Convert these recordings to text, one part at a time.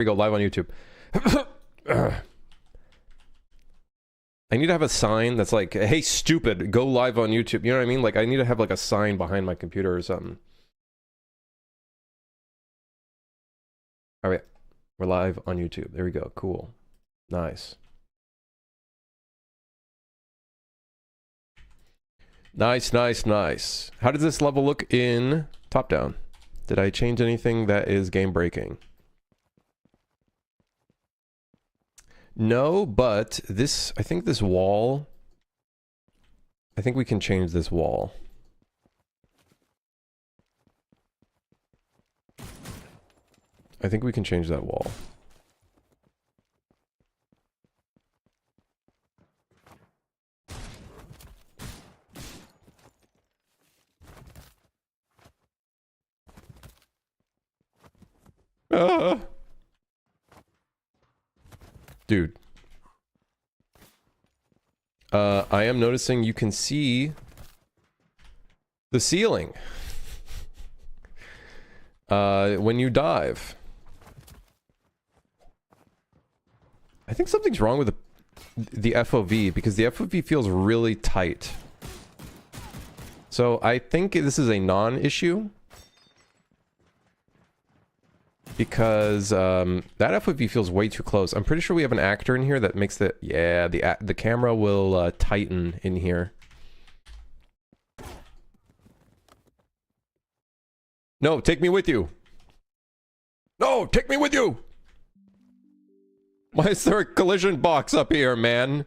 We go live on YouTube. I need to have a sign that's like, hey, stupid, go live on YouTube. You know what I mean? Like, I need to have like a sign behind my computer or something. All right. We're live on YouTube. There we go. Cool. Nice. Nice, nice, nice. How does this level look in top-down? Did I change anything that is game-breaking? No, but this, I think this wall, I think we can change this wall. I think we can change that wall. Dude. I am noticing you can see the ceiling when you dive. I think something's wrong with the FOV because the FOV feels really tight. So I think this is a non-issue. Because that FOV feels way too close. I'm pretty sure we have an actor in here that makes the... Yeah, the camera will tighten in here. No, take me with you. No, take me with you. Why is there a collision box up here, man?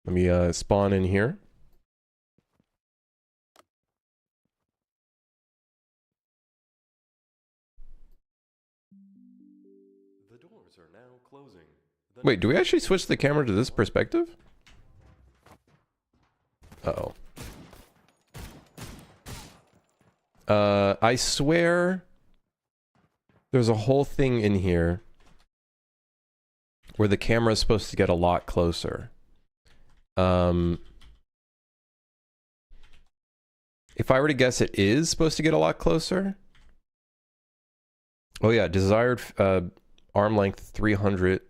Let me spawn in here. The doors are now closing. Wait, do we actually switch the camera to this perspective? Uh-oh. I swear there's a whole thing in here where the camera is supposed to get a lot closer. If I were to guess, it is supposed to get a lot closer. Oh yeah, desired arm length 300.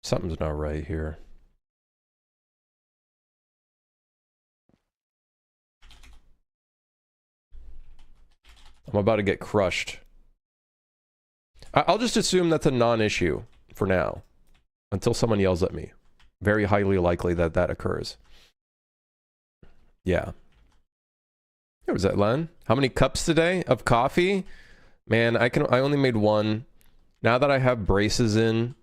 Something's not right here. I'm about to get crushed. I'll just assume that's a non-issue for now. Until someone yells at me. Very highly likely that that occurs. Yeah. What was that, Len? How many cups today of coffee? Man, I only made one. Now that I have braces in,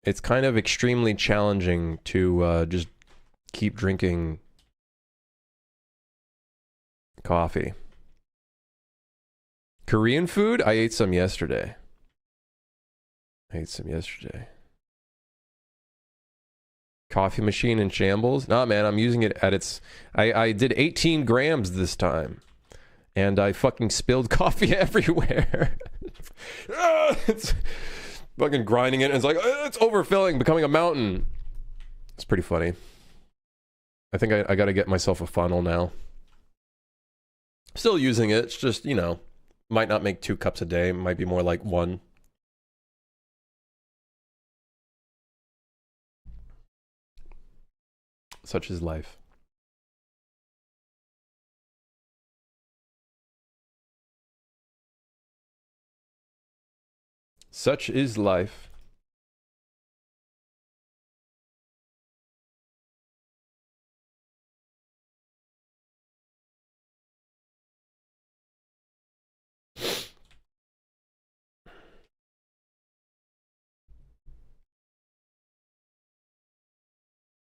it's kind of extremely challenging to just keep drinking coffee. Korean food? I ate some yesterday. Coffee machine in shambles? Nah, man, I'm using it at its... I did 18 grams this time. And I fucking spilled coffee everywhere. It's fucking grinding it, and it's like, it's overfilling, becoming a mountain. It's pretty funny. I think I gotta get myself a funnel now. Still using it, it's just, you know, might not make 2 cups a day, might be more like 1. Such is life. Such is life.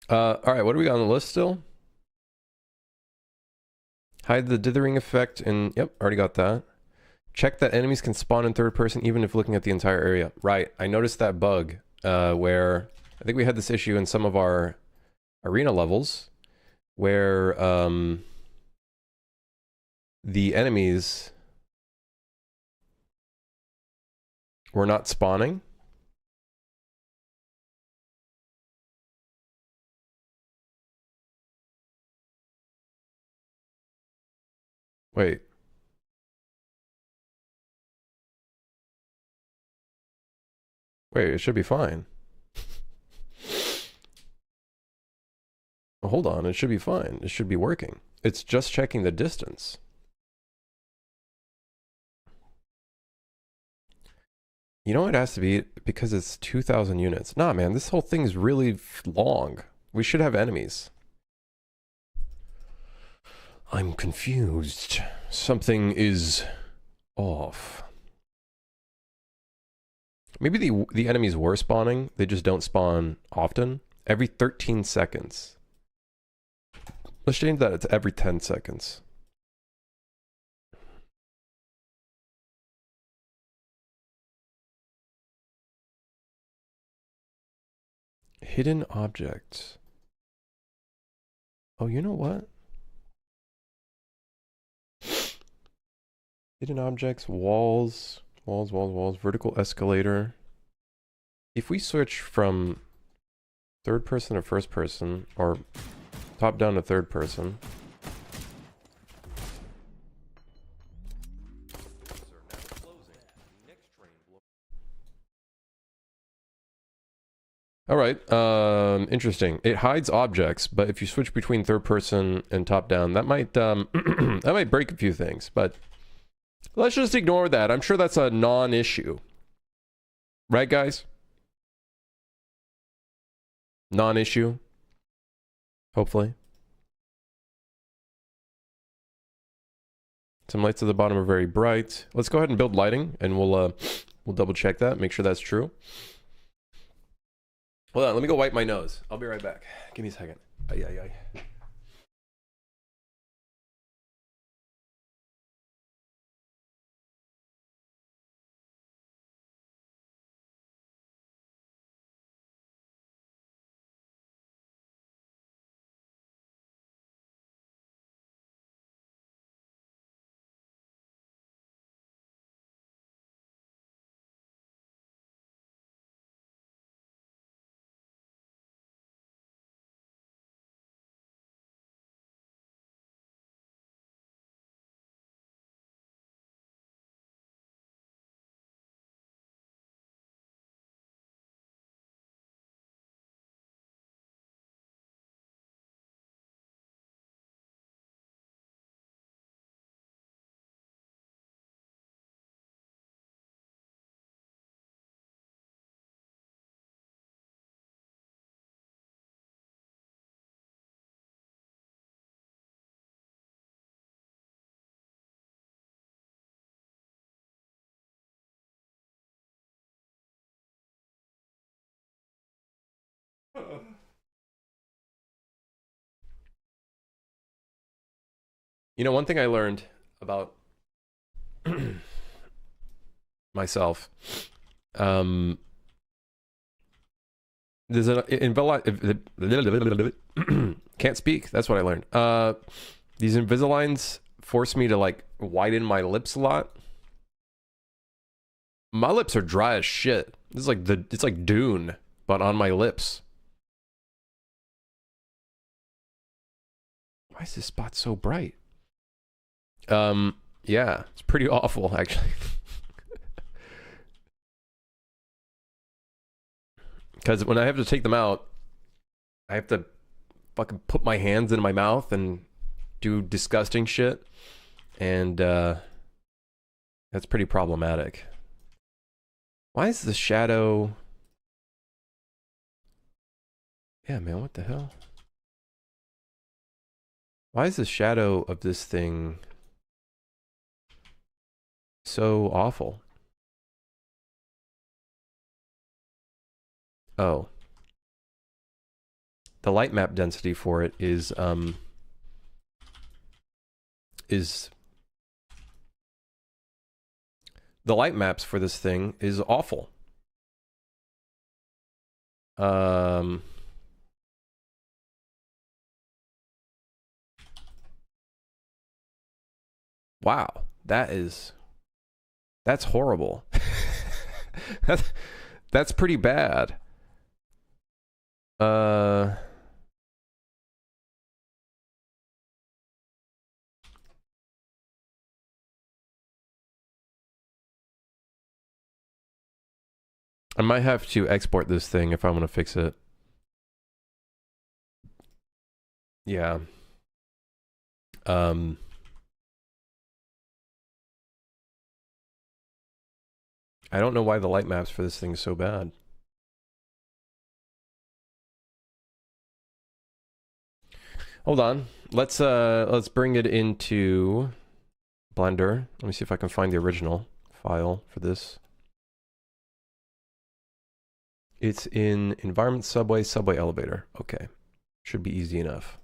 Alright, what do we got on the list still? Hide the dithering effect and... Yep, already got that. Check that enemies can spawn in third person even if looking at the entire area. Right, I noticed that bug where... I think we had this issue in some of our arena levels where the enemies were not spawning. Wait. Wait, it should be fine. Well, hold on, it should be fine. It should be working. It's just checking the distance. You know it has to be because it's 2,000 units. Nah, man, this whole thing is really long. We should have enemies. I'm confused. Something is off. Maybe the enemies were spawning. They just don't spawn often. Every 13 seconds. Let's change that to every 10 seconds. Hidden objects. Oh, you know what? Hidden objects, walls, vertical escalator. If we switch from third person to first person, or top down to third person. All right, interesting. It hides objects, but if you switch between third person and top down, that might that might break a few things, but let's just ignore that. I'm sure that's a non-issue. Right, guys? Non-issue. Hopefully. Some lights at the bottom are very bright. Let's go ahead and build lighting, and we'll double check that, make sure that's true. Hold on, let me go wipe my nose. I'll be right back. Give me a second. Ay, ay, ay. You know, one thing I learned about myself, there's an can't speak. That's what I learned. These Invisaligns force me to like widen my lips a lot. My lips are dry as shit. This is like it's like Dune, but on my lips. Why is this spot so bright? Yeah, it's pretty awful actually. Because when I have to take them out, I have to fucking put my hands in my mouth and do disgusting shit. And that's pretty problematic. Why is the shadow... Yeah, man, what the hell? Why is the shadow of this thing so awful? Oh. The light map density for it is the light maps for this thing is awful. Wow, that's horrible. That's pretty bad. I might have to export this thing if I want to fix it. Yeah. I don't know why the light maps for this thing is so bad. Hold on. Let's bring it into Blender. Let me see if I can find the original file for this. It's in environment subway, subway elevator. Okay. Should be easy enough.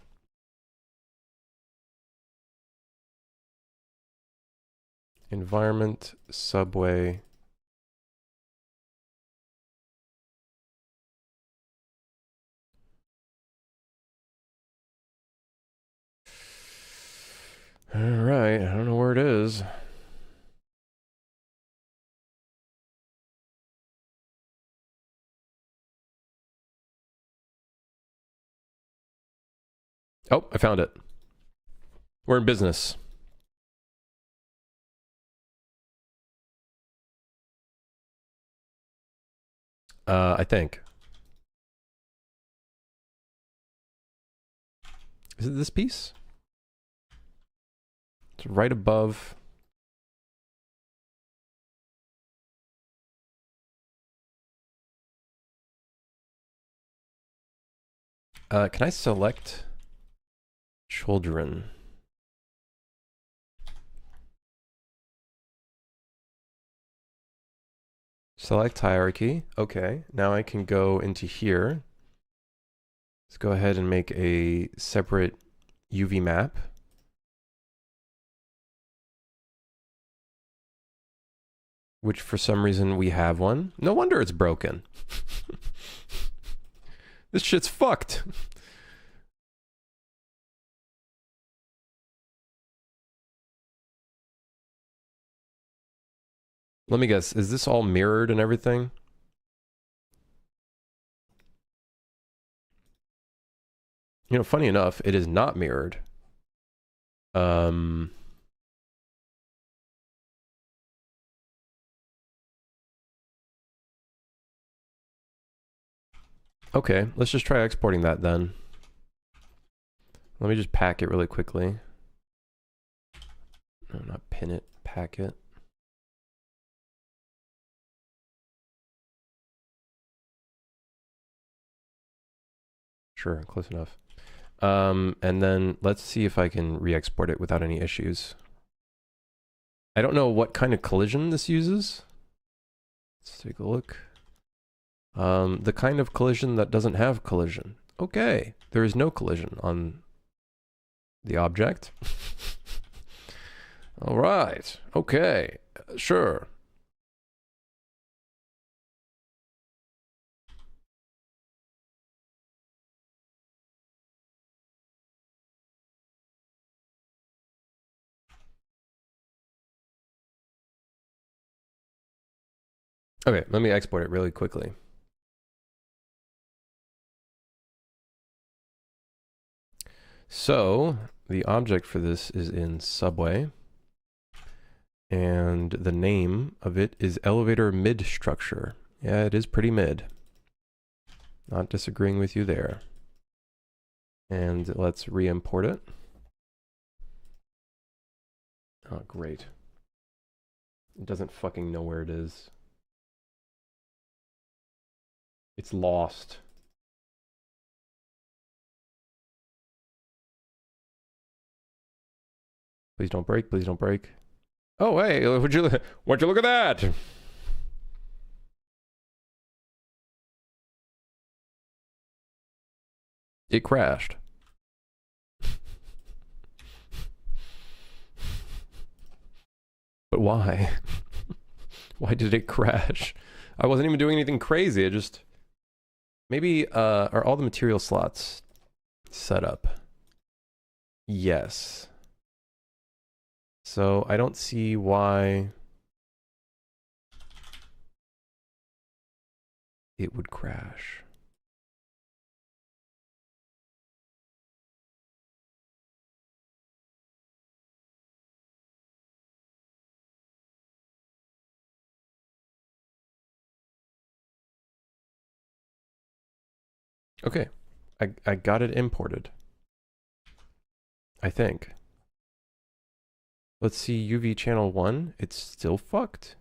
Environment, subway. All right, I don't know where it is. Oh, I found it. We're in business. I think. Is it this piece? It's right above. Can I select children? Select hierarchy. Okay, now I can go into here. Let's go ahead and make a separate UV map. Which for some reason we have one. No wonder it's broken. This shit's fucked. Let me guess, is this all mirrored and everything? You know, funny enough, it is not mirrored. Okay, let's just try exporting that then. Let me just pack it really quickly. No, not pin it, pack it. Sure, close enough. And then let's see if I can re-export it without any issues. I don't know what kind of collision this uses. Let's take a look. The kind of collision that doesn't have collision. Okay, there is no collision on the object. All right, okay, sure. Okay, let me export it really quickly. So the object for this is in subway, and the name of it is elevator mid structure. Yeah, it is pretty mid. Not disagreeing with you there. And let's re-import it. Oh, great. It doesn't fucking know where it is. It's lost. Please don't break, please don't break. Oh, hey, would you look at that? It crashed. But why? Why did it crash? I wasn't even doing anything crazy. I just... Maybe, are all the material slots set up? Yes. So I don't see why it would crash. Okay, I got it imported. I think. Let's see, UV channel 1. It's still fucked.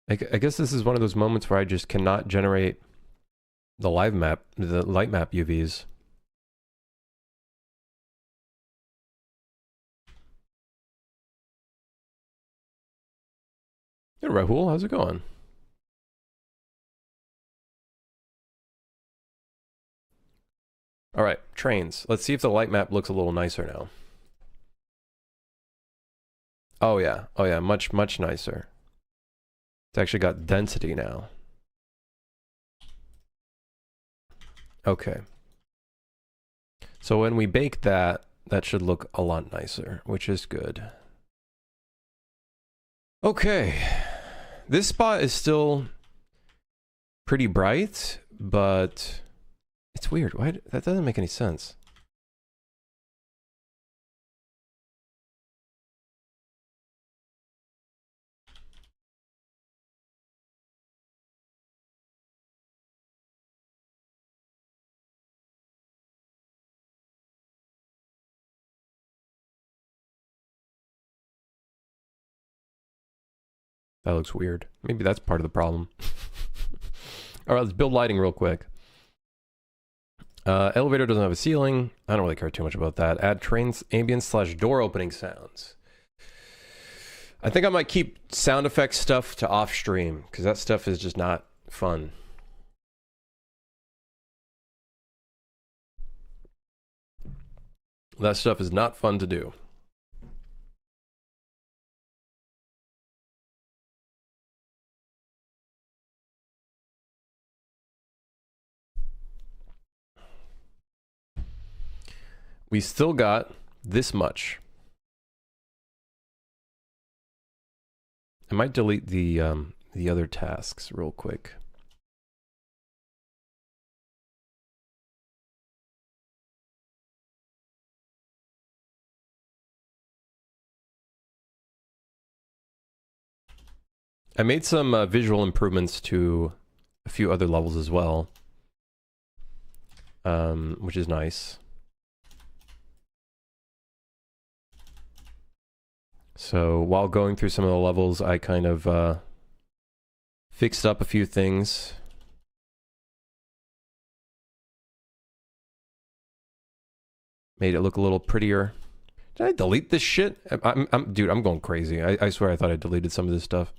I guess this is one of those moments where I just cannot generate the light map UVs. Hey, Rahul, how's it going? All right, trains. Let's see if the light map looks a little nicer now. Oh yeah, much nicer. It's actually got density now. Okay. So when we bake that, that should look a lot nicer, which is good. Okay. This spot is still pretty bright, but it's weird. Why? That doesn't make any sense. That looks weird. Maybe that's part of the problem. All right, let's build lighting real quick. Elevator doesn't have a ceiling. I don't really care too much about that. Add trains ambience / door opening sounds. I think I might keep sound effects stuff to off stream because that stuff is just not fun. That stuff is not fun to do. We still got this much. I might delete the other tasks real quick. I made some visual improvements to a few other levels as well, which is nice. So while going through some of the levels, I kind of fixed up a few things. Made it look a little prettier. Did I delete this shit? Dude, I'm going crazy. I swear I thought I deleted some of this stuff.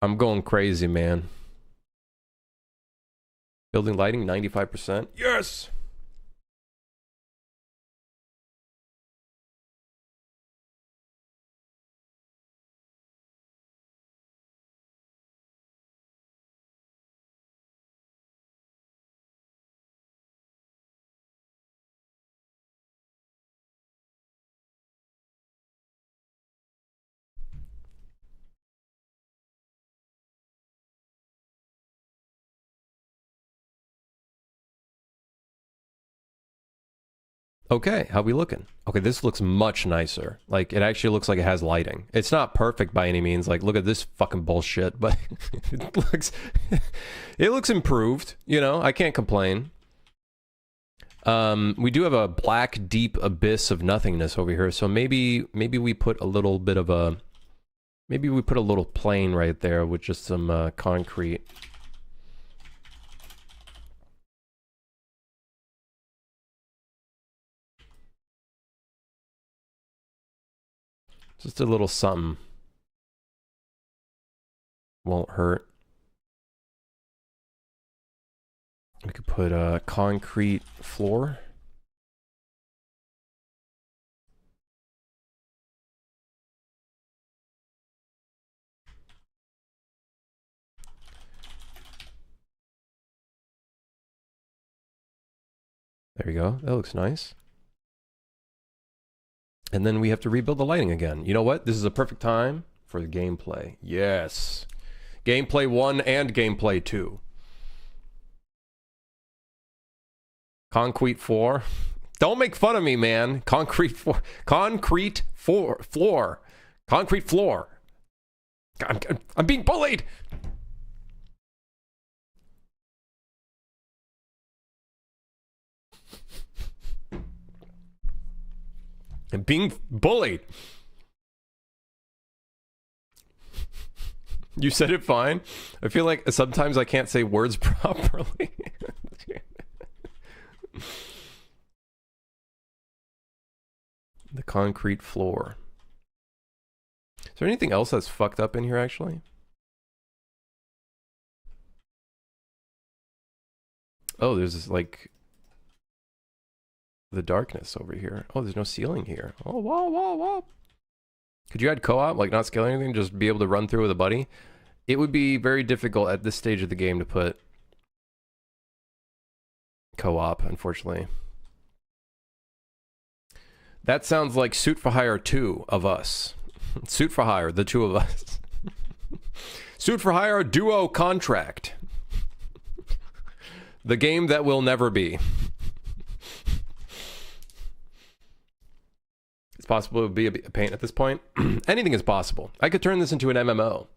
I'm going crazy, man. Building lighting, 95%. Yes! Okay, how we looking? Okay, this looks much nicer. Like, it actually looks like it has lighting. It's not perfect by any means. Like, look at this fucking bullshit, but it looks improved. You know, I can't complain. We do have a black, deep abyss of nothingness over here, so maybe we put a little bit of a... Maybe we put a little plane right there with just some concrete. Just a little something. Won't hurt. We could put a concrete floor. There you go. That looks nice. And then we have to rebuild the lighting again. You know what? This is a perfect time for the gameplay. Yes. Gameplay 1 and gameplay 2. Concrete floor. Don't make fun of me, man. Concrete floor. Concrete floor. Concrete floor. I'm being bullied. I'm being bullied. You said it fine. I feel like sometimes I can't say words properly. The concrete floor. Is there anything else that's fucked up in here, actually? Oh, there's this, like, the darkness over here. Oh, there's no ceiling here. Oh, whoa, whoa, whoa. Could you add co-op, like not scaling anything, just be able to run through with a buddy? It would be very difficult at this stage of the game to put co-op, unfortunately. That sounds like Suit for Hire 2 of us. Suit for Hire, the two of us. Suit for Hire duo contract. The game that will never be. It's possible it would be a pain at this point. Anything is possible. I could turn this into an MMO.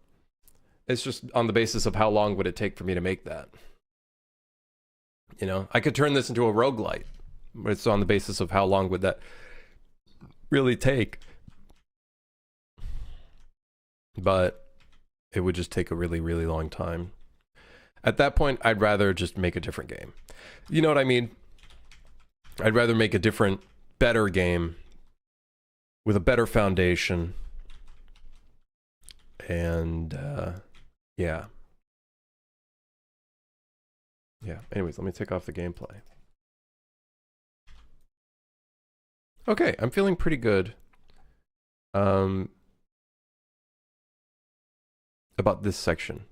It's just on the basis of how long would it take for me to make that. You know, I could turn this into a roguelite. It's on the basis of how long would that really take. But it would just take a really, really long time. At that point, I'd rather just make a different game. You know what I mean? I'd rather make a different, better game with a better foundation. And, yeah. Yeah, anyways, let me take off the gameplay. Okay, I'm feeling pretty good. About this section.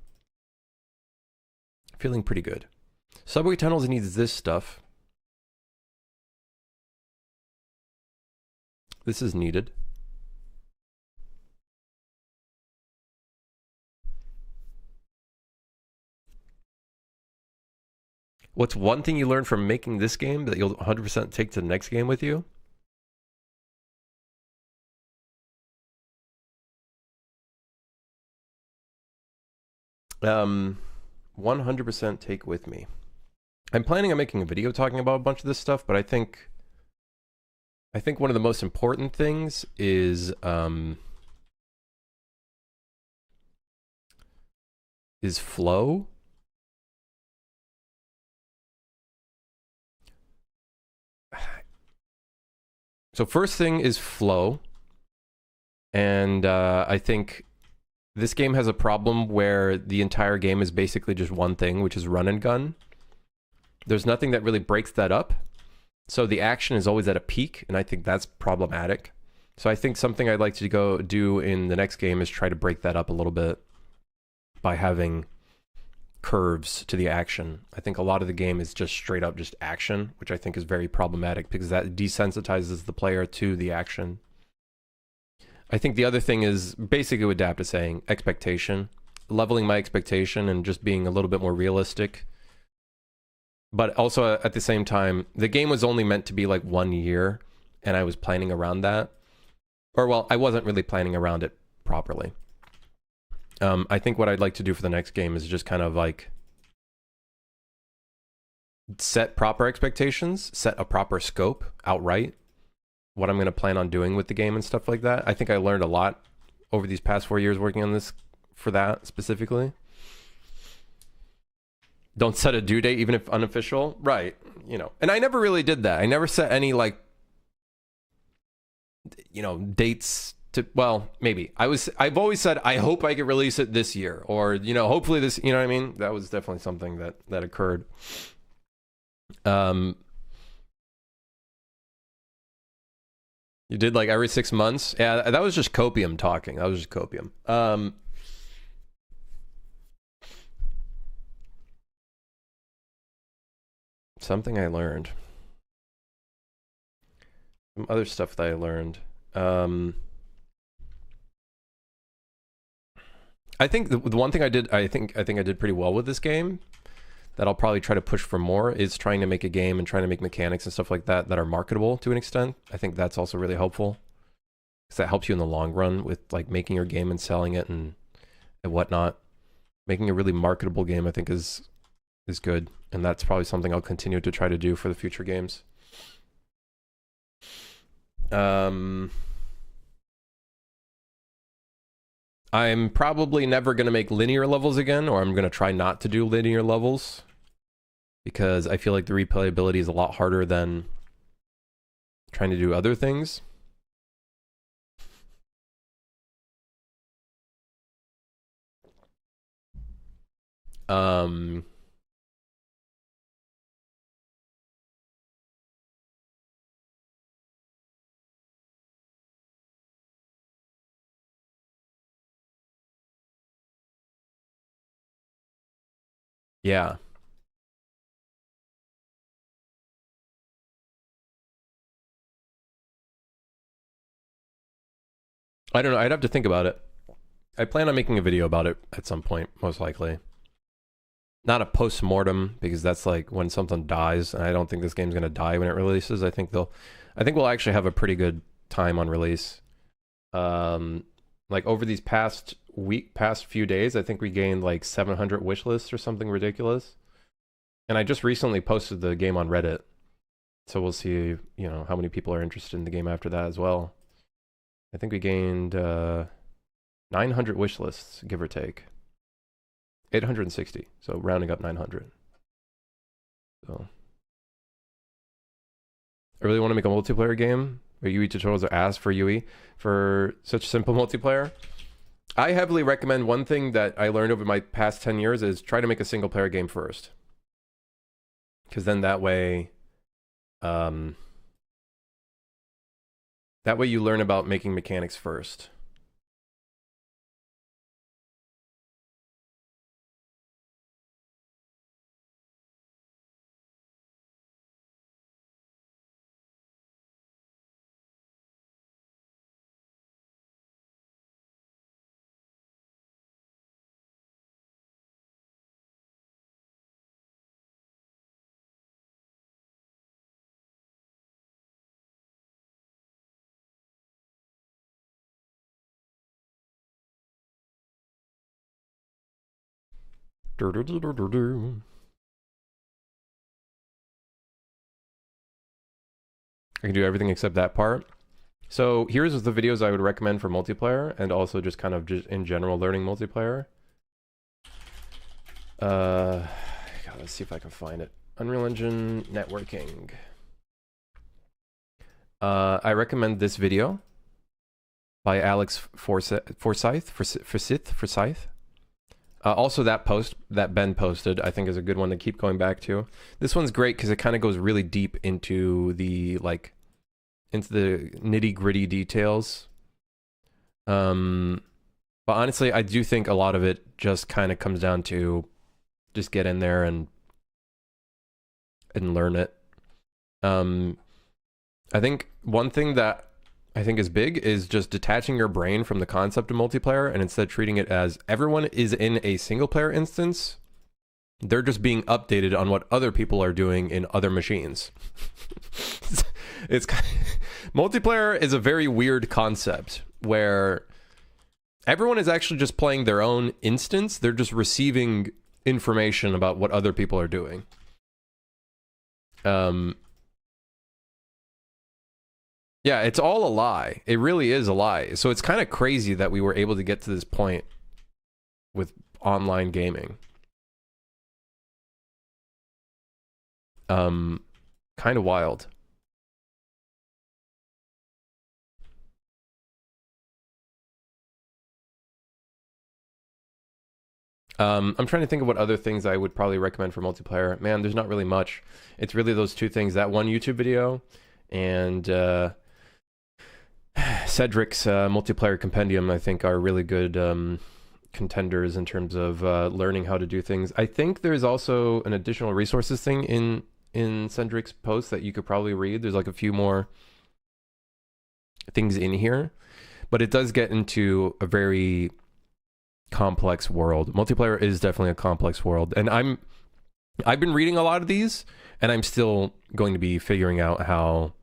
Feeling pretty good. Subway tunnels needs this stuff. This is needed. What's one thing you learned from making this game that you'll 100% take to the next game with you? 100% take with me. I'm planning on making a video talking about a bunch of this stuff, but I think one of the most important things is flow. So first thing is flow. And I think this game has a problem where the entire game is basically just one thing, which is run and gun. There's nothing that really breaks that up. So the action is always at a peak, and I think that's problematic. So I think something I'd like to go do in the next game is try to break that up a little bit by having curves to the action. I think a lot of the game is just straight up just action, which I think is very problematic because that desensitizes the player to the action. I think the other thing is basically what Dapt is saying, expectation. Leveling my expectation and just being a little bit more realistic. But also at the same time, the game was only meant to be like 1 year, and I was planning around that. Or well, I wasn't really planning around it properly. I think what I'd like to do for the next game is just kind of like set proper expectations, set a proper scope outright, what I'm going to plan on doing with the game and stuff like that. I think I learned a lot over these past 4 years working on this for that specifically. Don't set a due date, even if unofficial. Right. You know, and I never really did that. I never set any like, you know, dates to, well, maybe. I've always said, I hope I can release it this year, or, you know, hopefully this, you know what I mean? That was definitely something that occurred. You did like every 6 months? Yeah, that was just copium talking. That was just copium. Something I learned. Some other stuff that I learned. I think the one thing I think I did pretty well with this game that I'll probably try to push for more is trying to make a game and trying to make mechanics and stuff like that that are marketable to an extent. I think that's also really helpful because that helps you in the long run with like making your game and selling it and whatnot. Making a really marketable game, I think, is good, and that's probably something I'll continue to try to do for the future games. I'm probably never going to make linear levels again, or I'm going to try not to do linear levels because I feel like the replayability is a lot harder than trying to do other things. Yeah. I don't know. I'd have to think about it. I plan on making a video about it at some point, most likely. Not a post-mortem, because that's like when something dies, and I don't think this game's going to die when it releases. I think we'll actually have a pretty good time on release. Like over these past few days, I think we gained like 700 wish lists or something ridiculous. And I just recently posted the game on Reddit. So we'll see, you know, how many people are interested in the game after that as well. I think we gained 900 wish lists, give or take. 860, so rounding up 900. So I really want to make a multiplayer game where UE tutorials are asked for UE for such simple multiplayer. I heavily recommend one thing that I learned over my past 10 years is try to make a single player game first. Because then that way you learn about making mechanics first. I can do everything except that part. So here's the videos I would recommend for multiplayer and also just kind of just in general learning multiplayer. God, let's see if I can find it. Unreal Engine networking. I recommend this video by Alex Forsyth. Also that post that Ben posted, I think is a good one to keep going back to. This one's great because it kind of goes really deep into the nitty gritty details. But honestly, I do think a lot of it just kind of comes down to just get in there and learn it. I think one thing that I think is big is just detaching your brain from the concept of multiplayer and instead treating it as everyone is in a single player instance. They're just being updated on what other people are doing in other machines. Multiplayer is a very weird concept where everyone is actually just playing their own instance. They're just receiving information about what other people are doing. Yeah, it's all a lie. It really is a lie. So it's kind of crazy that we were able to get to this point with online gaming. Kind of wild. I'm trying to think of what other things I would probably recommend for multiplayer. Man, there's not really much. It's really those two things, that one YouTube video and Cedric's multiplayer compendium, I think, are really good contenders in terms of learning how to do things. I think there's also an additional resources thing in Cedric's post that you could probably read. There's like a few more things in here, but it does get into a very complex world. Multiplayer is definitely a complex world, and I've been reading a lot of these, and I'm still going to be figuring out how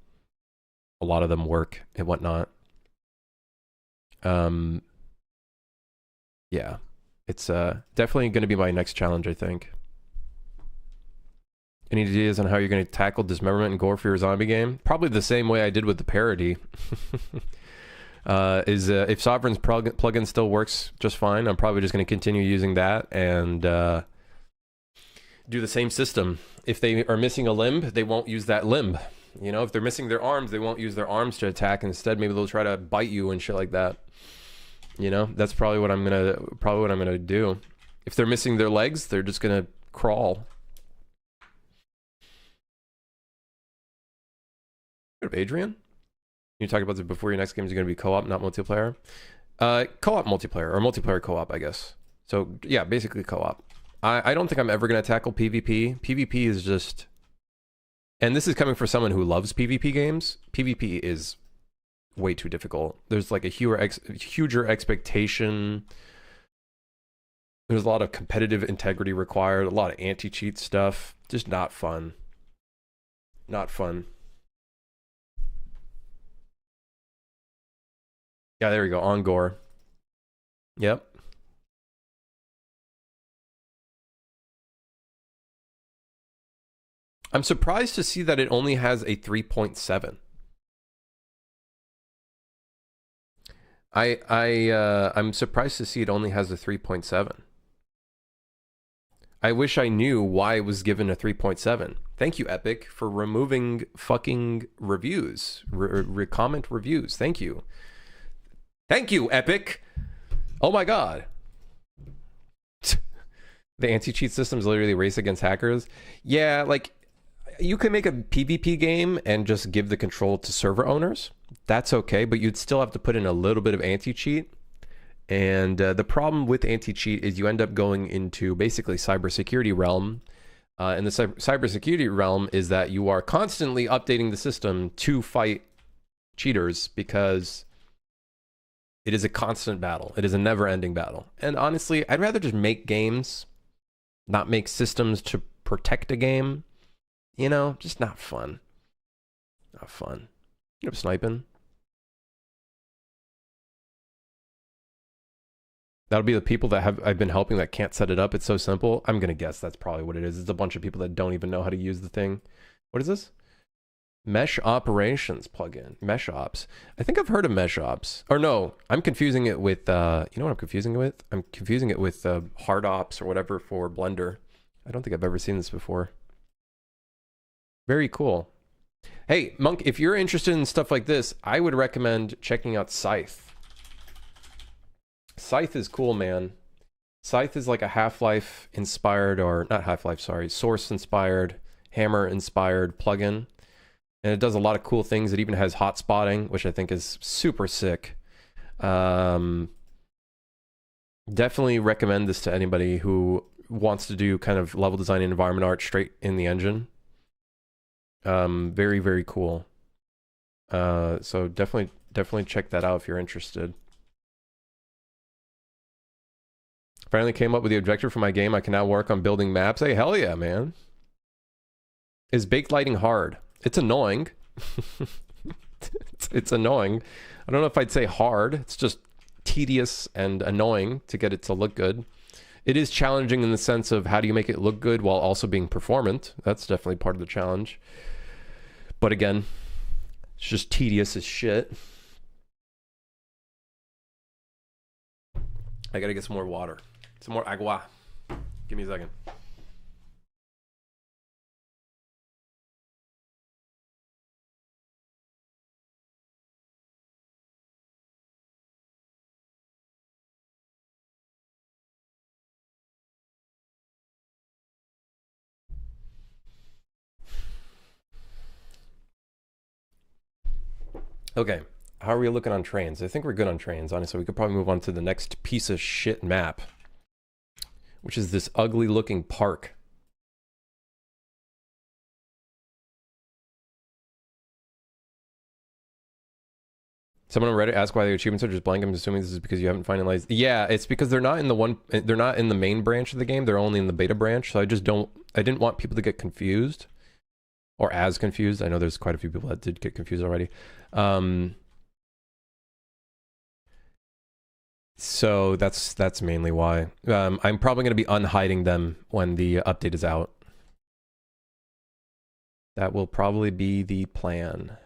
a lot of them work and whatnot. Yeah, it's definitely going to be my next challenge, I think. Any ideas on how you're going to tackle dismemberment and gore for your zombie game? Probably the same way I did with the parody. If Sovereign's plugin still works just fine, I'm probably just going to continue using that and do the same system. If they are missing a limb, they won't use that limb. You know, if they're missing their arms, they won't use their arms to attack. Instead, maybe they'll try to bite you and shit like that. You know, that's probably what I'm gonna do. If they're missing their legs, they're just gonna crawl. Adrian, you talked about this before. Your next game is going to be co-op, not multiplayer. Co-op multiplayer, or multiplayer co-op, I guess. So yeah, basically co-op. I don't think I'm ever going to tackle PvP. PvP is just, and this is coming from someone who loves PvP games. PvP is way too difficult. There's like a huger expectation. There's a lot of competitive integrity required, a lot of anti-cheat stuff. Just not fun. Not fun. Yeah, there we go. On gore. Yep. I'm surprised to see that it only has a 3.7. I'm surprised to see it only has a 3.7. I wish I knew why it was given a 3.7. Thank you, Epic, for removing fucking reviews. Comment reviews. Thank you. Thank you, Epic. Oh my god. The anti-cheat system is literally a race against hackers. Yeah, like, you can make a PvP game and just give the control to server owners. That's okay, but you'd still have to put in a little bit of anti-cheat. And the problem with anti-cheat is you end up going into basically cybersecurity realm. And the cybersecurity realm is that you are constantly updating the system to fight cheaters because it is a constant battle. It is a never-ending battle. And honestly, I'd rather just make games, not make systems to protect a game. You know, just not fun. Not fun. You know, sniping. That'll be the people that I've been helping that can't set it up. It's so simple. I'm gonna guess that's probably what it is. It's a bunch of people that don't even know how to use the thing. What is this? Mesh Operations plugin. Mesh Ops. I think I've heard of Mesh Ops. Or no, I'm confusing it with, you know what I'm confusing it with? I'm confusing it with Hard Ops or whatever for Blender. I don't think I've ever seen this before. Very cool. Hey, Monk, if you're interested in stuff like this, I would recommend checking out Scythe. Scythe is cool, man. Scythe is like a Half-Life inspired, or not Half-Life, sorry, Source inspired, Hammer inspired plugin. And it does a lot of cool things. It even has hot spotting, which I think is super sick. Definitely recommend this to anybody who wants to do kind of level design and environment art straight in the engine. Very, very cool. So definitely check that out if you're interested. Finally came up with the objective for my game. I can now work on building maps. Hey, hell yeah, man. Is baked lighting hard? It's annoying. it's annoying. I don't know if I'd say hard. It's just tedious and annoying to get it to look good. It is challenging in the sense of how do you make it look good while also being performant. That's definitely part of the challenge. But again, it's just tedious as shit. I gotta get some more water. Some more agua. Give me a second. Okay, how are we looking on trains? I think we're good on trains, honestly. We could probably move on to the next piece of shit map, which is this ugly looking park. Someone on Reddit asked why the achievements are just blank. I'm assuming this is because you haven't finalized. Yeah, it's because they're not in the main branch of the game. They're only in the beta branch. So I didn't want people to get confused or as confused. I know there's quite a few people that did get confused already. So that's mainly why. I'm probably going to be unhiding them when the update is out. That will probably be the plan.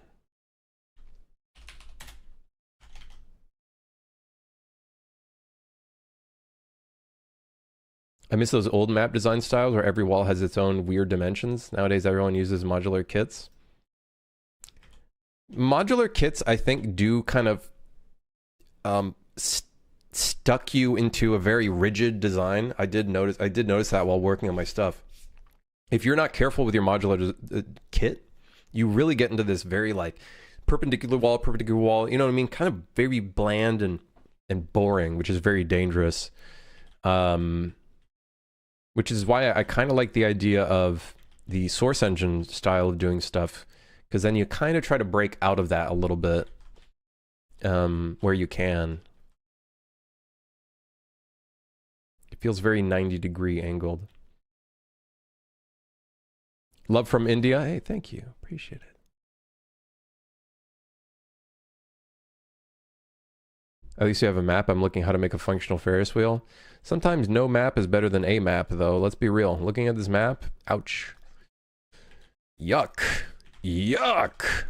I miss those old map design styles where every wall has its own weird dimensions. Nowadays, everyone uses modular kits. Modular kits, I think, do kind of stuck you into a very rigid design. I did notice that while working on my stuff. If you're not careful with your modular kit, you really get into this very like perpendicular wall, you know what I mean? Kind of very bland and boring, which is very dangerous. Which is why I kind of like the idea of the Source Engine style of doing stuff, because then you kind of try to break out of that a little bit where you can. It feels very 90-degree angled. Love from India. Hey, thank you. Appreciate it. At least you have a map. I'm looking how to make a functional Ferris wheel. Sometimes no map is better than a map, though. Let's be real. Looking at this map, ouch. Yuck. Yuck.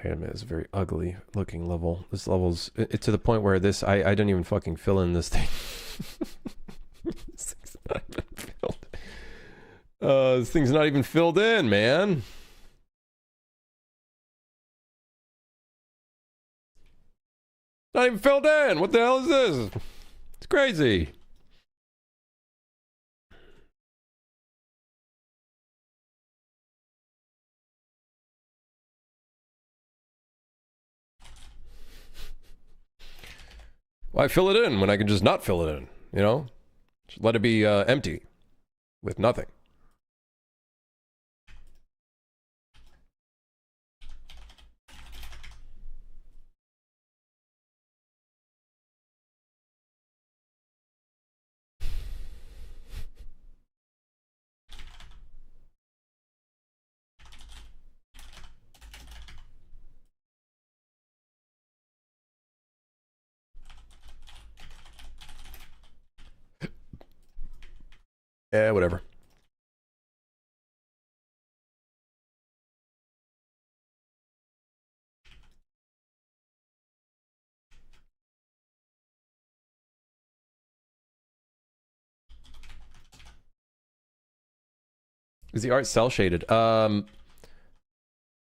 Yeah, it's a very ugly looking level. This level's to the point where this I didn't even fucking fill in this thing. This thing's not even filled. This thing's not even filled in, man. Not even filled in. What the hell is this? It's crazy. Why fill it in when I can just not fill it in, you know? Just let it be empty with nothing. Yeah, whatever. Is the art cell shaded?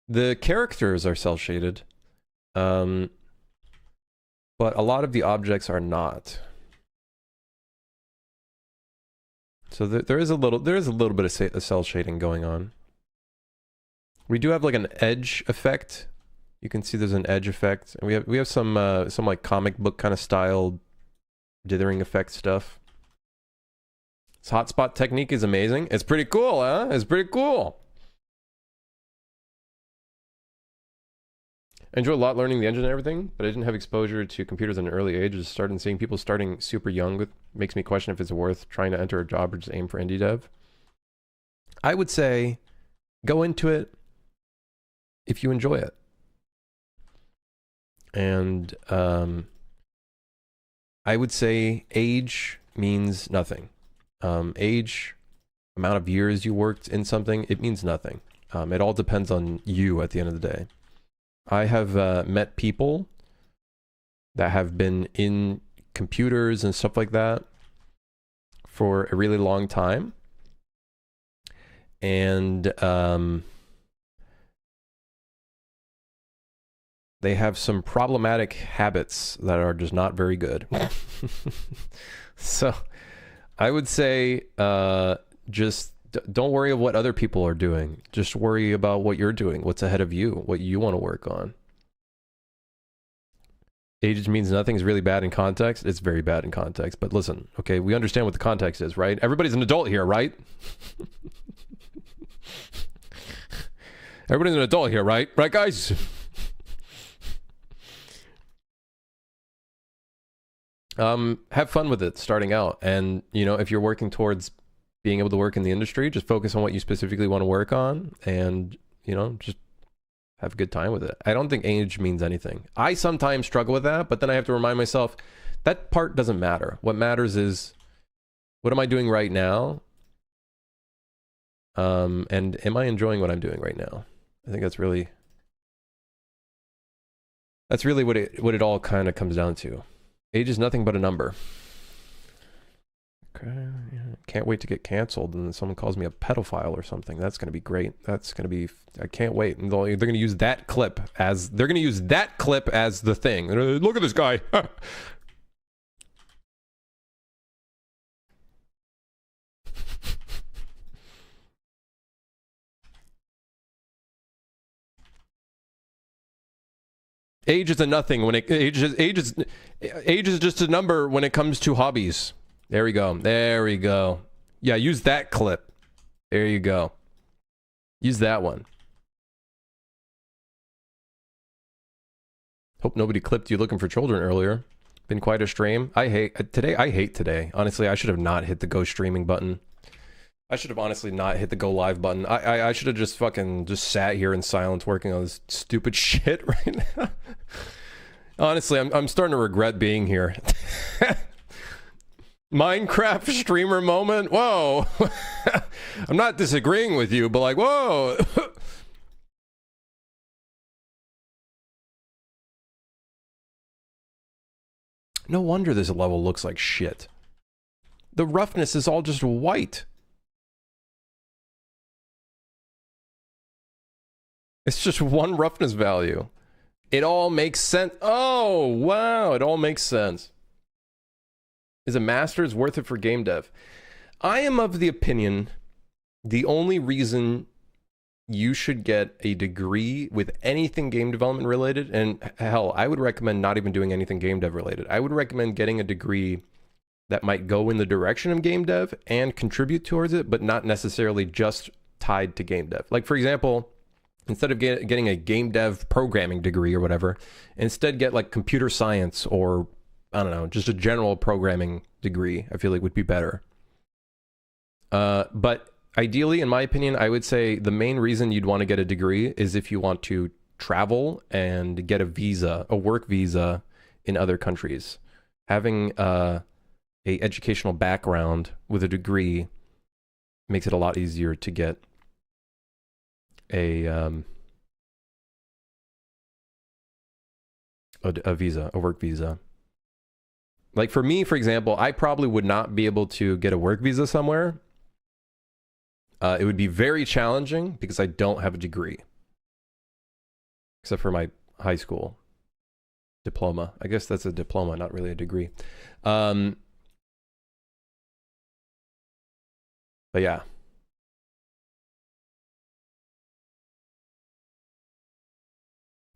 The characters are cell shaded, but a lot of the objects are not. So there is a little bit of cell shading going on. We do have like an edge effect. You can see there's an edge effect, and we have some like comic book kind of style dithering effect stuff. This hotspot technique is amazing. It's pretty cool, huh? It's pretty cool. I enjoy a lot learning the engine and everything, but I didn't have exposure to computers at an early age. Just started seeing people starting super young with makes me question if it's worth trying to enter a job or just aim for indie dev. I would say go into it if you enjoy it. And I would say age means nothing. Age, amount of years you worked in something, it means nothing. It all depends on you at the end of the day. I have met people that have been in computers and stuff like that for a really long time. And they have some problematic habits that are just not very good. So I would say just don't worry of what other people are doing. Just worry about what you're doing, what's ahead of you, what you want to work on. Age means nothing is really bad in context. It's very bad in context. But listen, okay, we understand what the context is, right? Everybody's an adult here, right? Everybody's an adult here, right? Right, guys? Have fun with it starting out. And, you know, if you're working towards being able to work in the industry, just focus on what you specifically want to work on and, you know, just have a good time with it. I don't think age means anything. I sometimes struggle with that, but then I have to remind myself that part doesn't matter. What matters is what am I doing right now? And am I enjoying what I'm doing right now? I think that's really what it all kind of comes down to. Age is nothing but a number. Okay, yeah. Can't wait to get canceled and someone calls me a pedophile or something. That's going to be great. That's going to be, I can't wait. And they're going to use that clip as, the thing. Look at this guy. Age is a nothing when age is just a number when it comes to hobbies. There we go. There we go. Yeah, use that clip. There you go. Use that one. Hope nobody clipped you looking for children earlier. Been quite a stream. I hate today. Honestly, I should have not hit the go streaming button. I should have honestly not hit the go live button. I should have just fucking just sat here in silence working on this stupid shit right now. Honestly, I'm starting to regret being here. Minecraft streamer moment. Whoa. I'm not disagreeing with you, but like, whoa. No wonder this level looks like shit. The roughness is all just white. It's just one roughness value. It all makes sense. Oh, wow. It all makes sense. Is a master's worth it for game dev? I am of the opinion the only reason you should get a degree with anything game development related, and hell, I would recommend not even doing anything game dev related. I would recommend getting a degree that might go in the direction of game dev and contribute towards it, but not necessarily just tied to game dev. Like, for example, instead of getting a game dev programming degree or whatever, instead get like computer science or, I don't know, just a general programming degree. I feel like would be better. But ideally, in my opinion, I would say the main reason you'd want to get a degree is if you want to travel and get a visa, a work visa in other countries. Having a educational background with a degree makes it a lot easier to get a visa, a work visa. Like for me, for example, I probably would not be able to get a work visa somewhere. It would be very challenging because I don't have a degree. Except for my high school diploma. I guess that's a diploma, not really a degree. But yeah.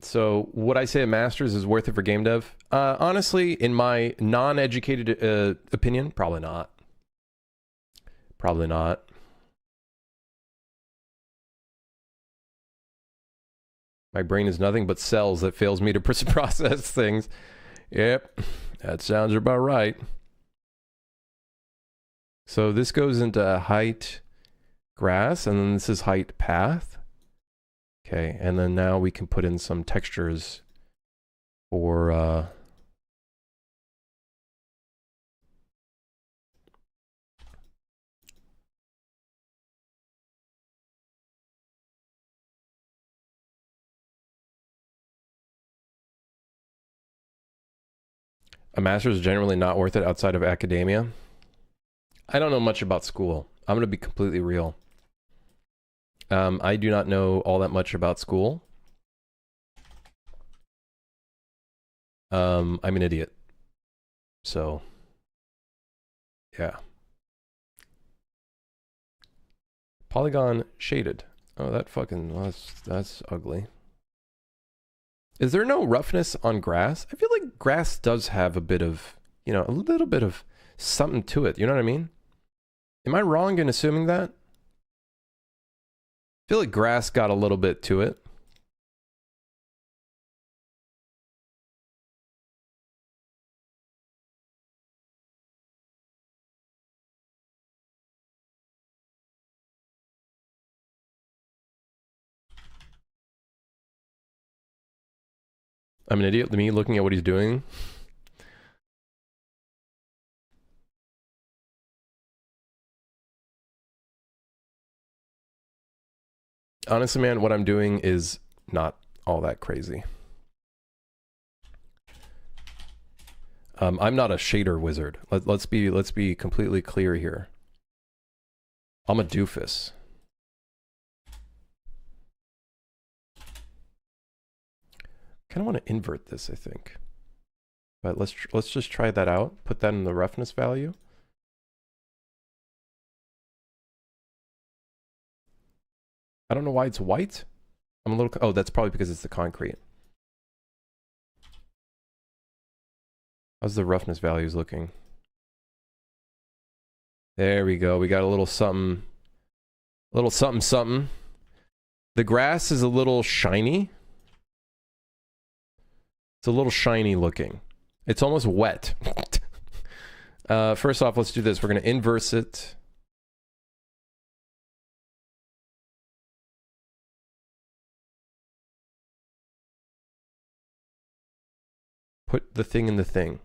So would I say a master's is worth it for game dev? Honestly, in my non-educated opinion, probably not. Probably not. My brain is nothing but cells that fails me to process things. Yep, that sounds about right. So this goes into height grass, and then this is height path. Okay, and then now we can put in some textures for A master's is generally not worth it outside of academia. I don't know much about school. I'm going to be completely real. I do not know all that much about school. I'm an idiot. So, yeah. Polygon shaded. Oh, that fucking, that's ugly. Is there no roughness on grass? I feel like grass does have a bit of, you know, a little bit of something to it. You know what I mean? Am I wrong in assuming that? I feel like grass got a little bit to it. I'm an idiot. Me looking at what he's doing. Honestly, man, what I'm doing is not all that crazy. I'm not a shader wizard. Let's be completely clear here. I'm a doofus. Kind of want to invert this, I think. But let's just try that out. Put that in the roughness value. I don't know why it's white. I'm a little, oh, that's probably because it's the concrete. How's the roughness values looking? There we go. We got a little something something. The grass is a little shiny. It's a little shiny looking. It's almost wet. First off, let's do this. We're going to inverse it. Put the thing in the thing.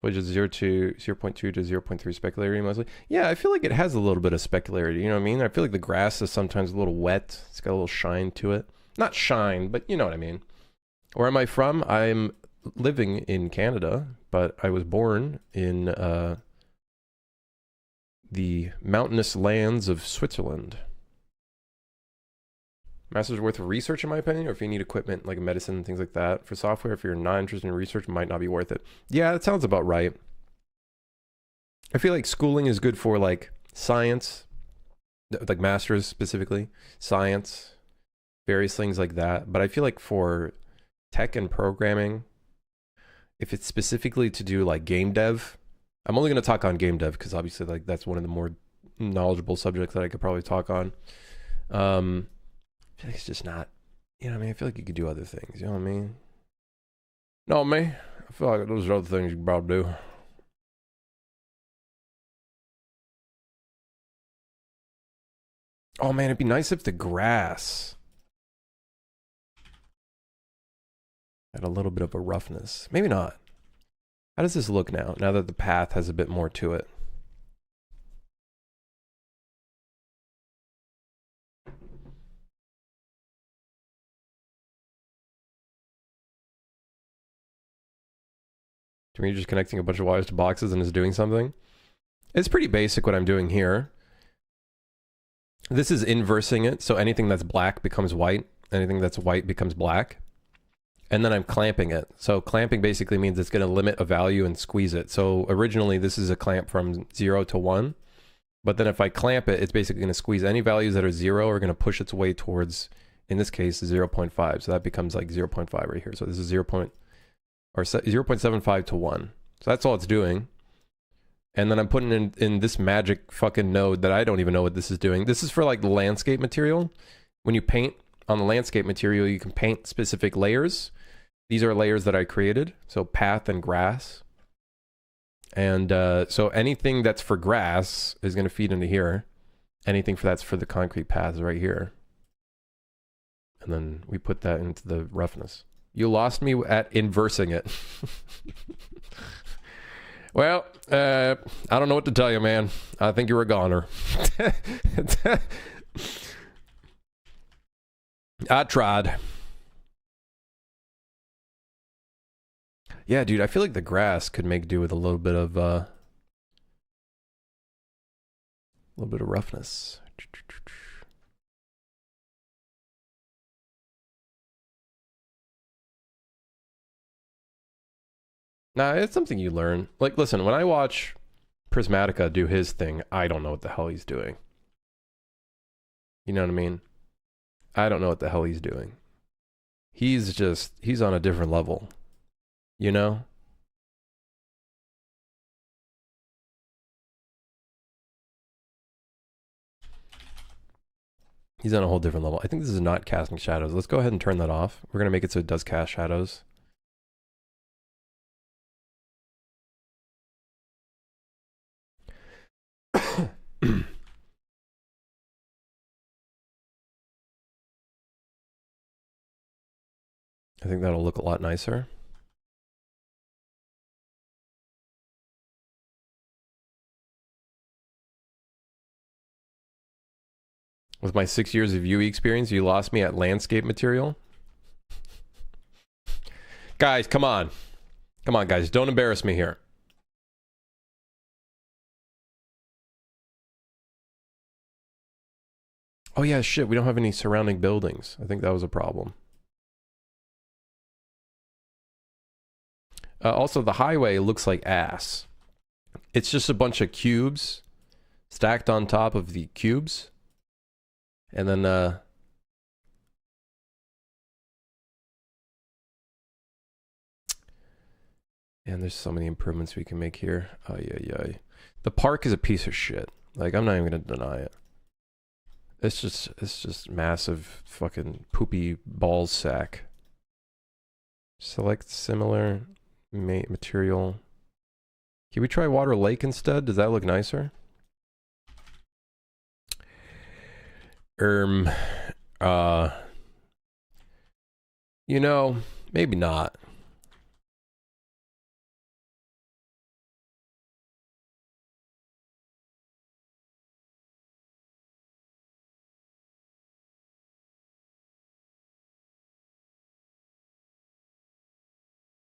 Which is 0.2 to 0.3 specularity mostly. Yeah, I feel like it has a little bit of specularity, you know what I mean? I feel like the grass is sometimes a little wet. It's got a little shine to it. Not shine, but you know what I mean. Where am I from? I'm living in Canada, but I was born in the mountainous lands of Switzerland. Master's worth of research, in my opinion, or if you need equipment like medicine and things like that. For software, if you're not interested in research, it might not be worth it. Yeah, that sounds about right. I feel like schooling is good for like science, like masters specifically, science, various things like that. But I feel like for tech and programming, if it's specifically to do like game dev, I'm only going to talk on game dev because obviously like that's one of the more knowledgeable subjects that I could probably talk on. I feel like it's just not, you know what I mean? I feel like you could do other things, you know what I mean? No, me. I feel like those are other things you could probably do. Oh man, it'd be nice if the grass had a little bit of a roughness. Maybe not. How does this look now that the path has a bit more to it? To me, just connecting a bunch of wires to boxes and is doing something. It's pretty basic what I'm doing here. This is inversing it, so anything that's black becomes white, anything that's white becomes black. And then I'm clamping it. So clamping basically means it's going to limit a value and squeeze it. So originally this is a clamp from 0 to 1. But then if I clamp it, it's basically going to squeeze any values that are 0 are going to push its way towards, in this case, 0.5. So that becomes like 0.5 right here. So this is 0.75 to 1. So that's all it's doing. And then I'm putting in this magic fucking node that I don't even know what this is doing. This is for like the landscape material. When you paint on the landscape material, you can paint specific layers. These are layers that I created. So path and grass. And so anything that's for grass is going to feed into here. Anything that's for the concrete path is right here. And then we put that into the roughness. You lost me at inversing it. Well, I don't know what to tell you, man. I think you're a goner. I tried. Yeah, dude, I feel like the grass could make do with a little bit of roughness. Nah, it's something you learn. Like, listen, when I watch Prismatica do his thing, I don't know what the hell he's doing. You know what I mean? I don't know what the hell he's doing. He's on a different level. You know? He's on a whole different level. I think this is not casting shadows. Let's go ahead and turn that off. We're going to make it so it does cast shadows. I think that'll look a lot nicer. With my 6 years of UE experience, you lost me at landscape material. Guys, come on. Come on, guys. Don't embarrass me here. Oh yeah, shit. We don't have any surrounding buildings. I think that was a problem. Also, the highway looks like ass. It's just a bunch of cubes stacked on top of the cubes. And then, and there's so many improvements we can make here. Oh, yeah. The park is a piece of shit. Like, I'm not even gonna deny it. It's just massive fucking poopy balls sack. Select similar material. Can we try Water Lake instead? Does that look nicer? You know, maybe not.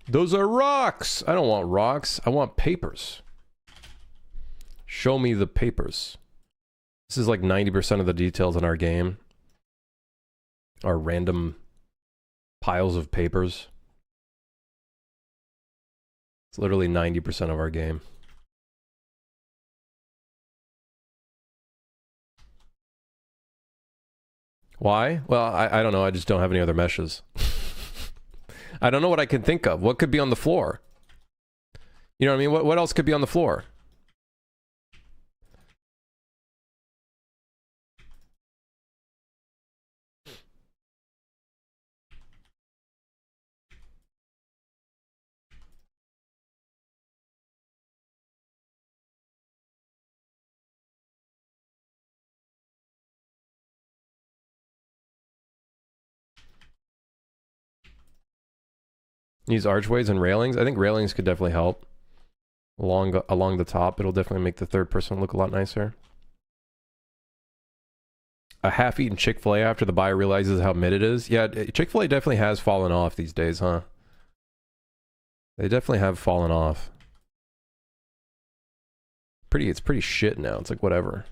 Those are rocks! I don't want rocks. I want papers. Show me the papers. This is like 90% of the details in our game are random piles of papers. It's literally 90% of our game. Why? Well, I don't know. I just don't have any other meshes. I don't know what I can think of. What could be on the floor? You know what I mean? What else could be on the floor? Use archways and railings. I think railings could definitely help. Along the top, it'll definitely make the third person look a lot nicer. A half-eaten Chick-fil-A after the buyer realizes how mid it is. Yeah, Chick-fil-A definitely has fallen off these days, huh? They definitely have fallen off. It's pretty shit now. It's like whatever.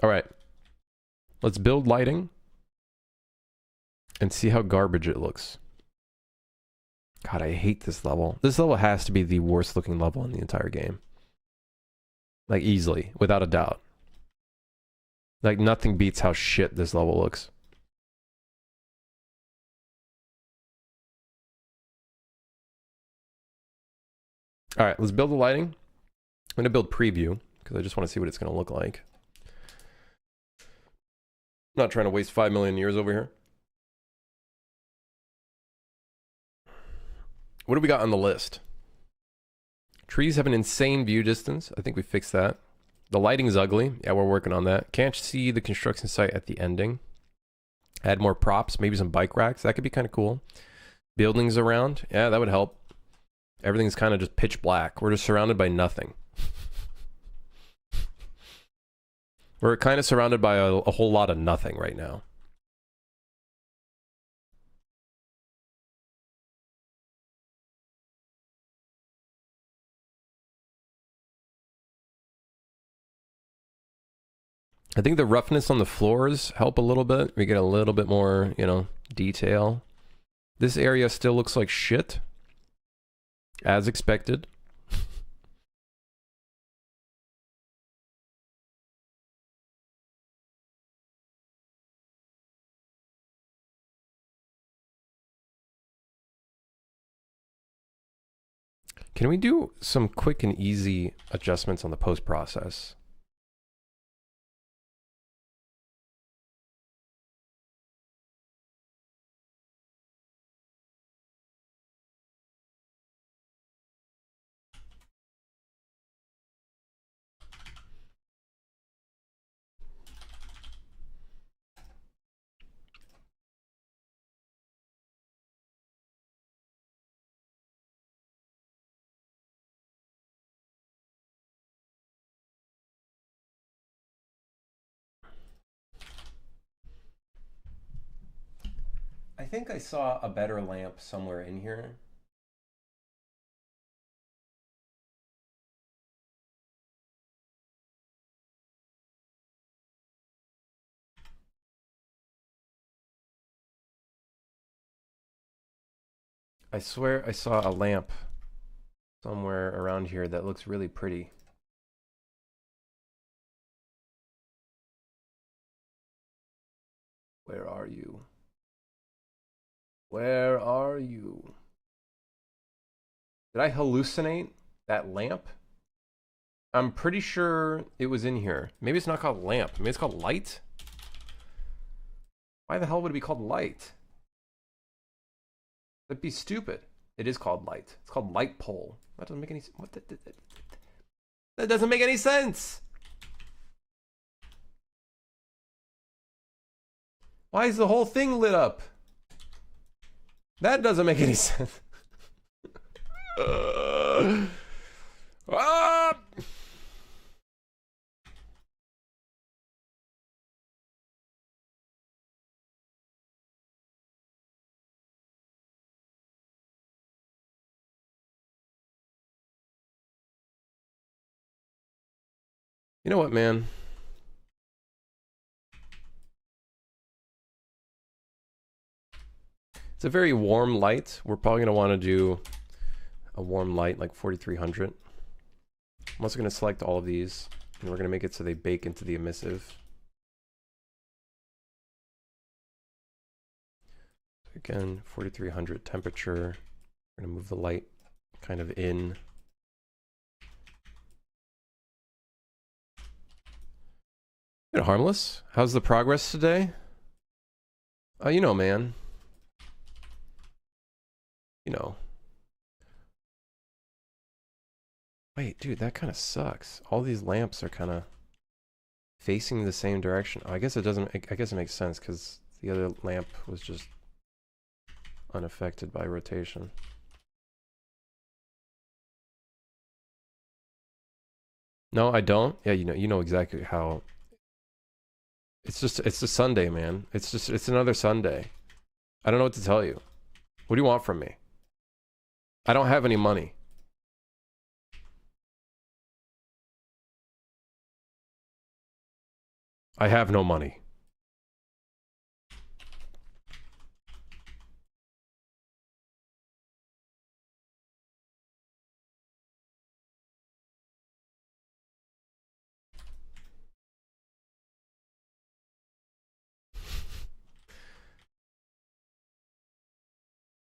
All right. Let's build lighting and see how garbage it looks. God, I hate this level. This level has to be the worst looking level in the entire game. Like, easily, without a doubt. Like, nothing beats how shit this level looks. Alright, let's build the lighting. I'm going to build preview, because I just want to see what it's going to look like. I'm not trying to waste 5 million years over here. What do we got on the list? Trees have an insane view distance. I think we fixed that. The lighting is ugly. Yeah, we're working on that. Can't see the construction site at the ending. Add more props, maybe some bike racks. That could be kind of cool. Buildings around. Yeah, that would help. Everything's kind of just pitch black. We're just surrounded by nothing. We're kind of surrounded by a whole lot of nothing right now. I think the roughness on the floors help a little bit. We get a little bit more, you know, detail. This area still looks like shit. As expected. Can we do some quick and easy adjustments on the post process? I think I saw a better lamp somewhere in here. I swear I saw a lamp somewhere around here that looks really pretty. Where are you? Where are you? Did I hallucinate that lamp? I'm pretty sure it was in here. Maybe it's not called lamp. Maybe it's called light? Why the hell would it be called light? That'd be stupid. It is called light. It's called light pole. That doesn't make any sense. What that doesn't make any sense. Why is the whole thing lit up? That doesn't make any sense. Ah! You know what, man? It's a very warm light. We're probably going to want to do a warm light like 4300. I'm also going to select all of these, and we're going to make it so they bake into the emissive. Again, 4300 temperature. We're going to move the light kind of in. Bit harmless. How's the progress today? You know, man. You know. Wait, dude, that kind of sucks. All these lamps are kind of facing the same direction. Oh, I guess it doesn't. I guess it makes sense because the other lamp was just unaffected by rotation. No, I don't. Yeah, you know exactly how. It's a Sunday, man. It's another Sunday. I don't know what to tell you. What do you want from me? I don't have any money. I have no money.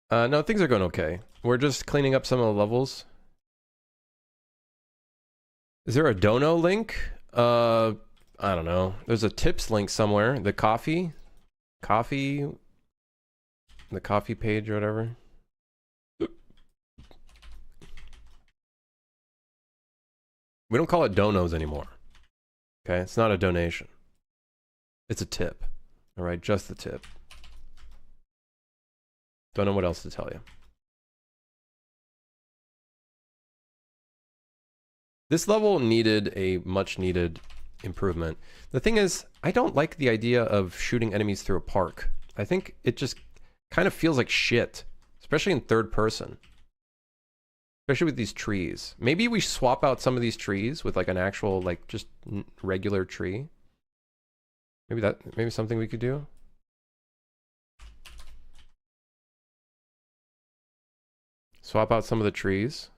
No, things are going okay. We're just cleaning up some of the levels. Is there a dono link? I don't know. There's a tips link somewhere. The coffee page or whatever. We don't call it donos anymore. Okay, it's not a donation. It's a tip. All right, just the tip. Don't know what else to tell you. This level needed a much needed improvement. The thing is, I don't like the idea of shooting enemies through a park. I think it just kind of feels like shit, especially in third person. Especially with these trees. Maybe we swap out some of these trees with like an actual, like just regular tree. Maybe something we could do. Swap out some of the trees.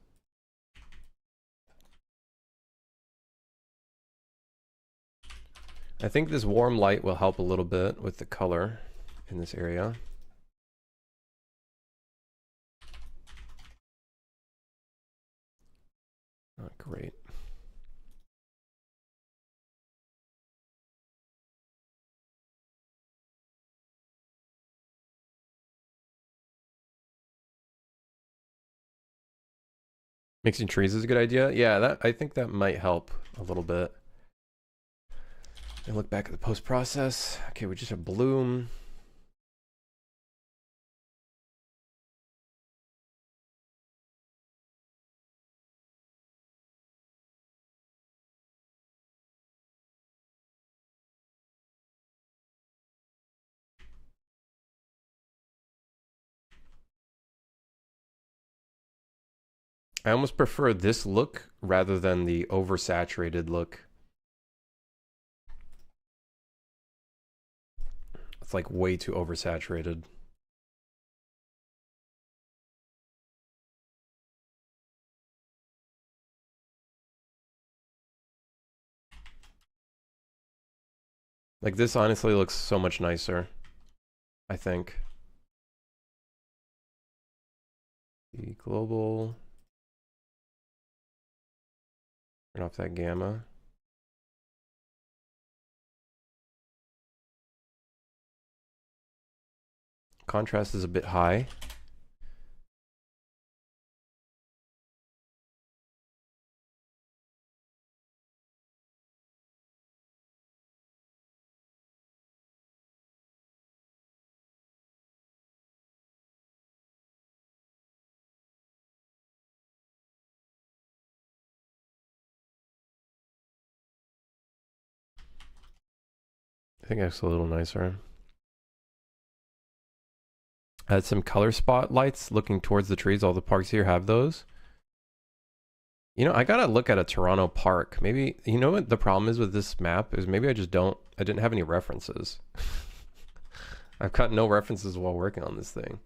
I think this warm light will help a little bit with the color in this area. Oh, great. Mixing trees is a good idea. Yeah, I think that might help a little bit. And look back at the post process. Okay, we just have bloom. I almost prefer this look rather than the oversaturated look. It's like way too oversaturated. Like this honestly looks so much nicer, I think. The global. Turn off that gamma. Contrast is a bit high. I think that's a little nicer. Add some color spotlights looking towards the trees. All the parks here have those. You know, I gotta look at a Toronto park. Maybe, you know what the problem is with this map is maybe I didn't have any references. I've got no references while working on this thing.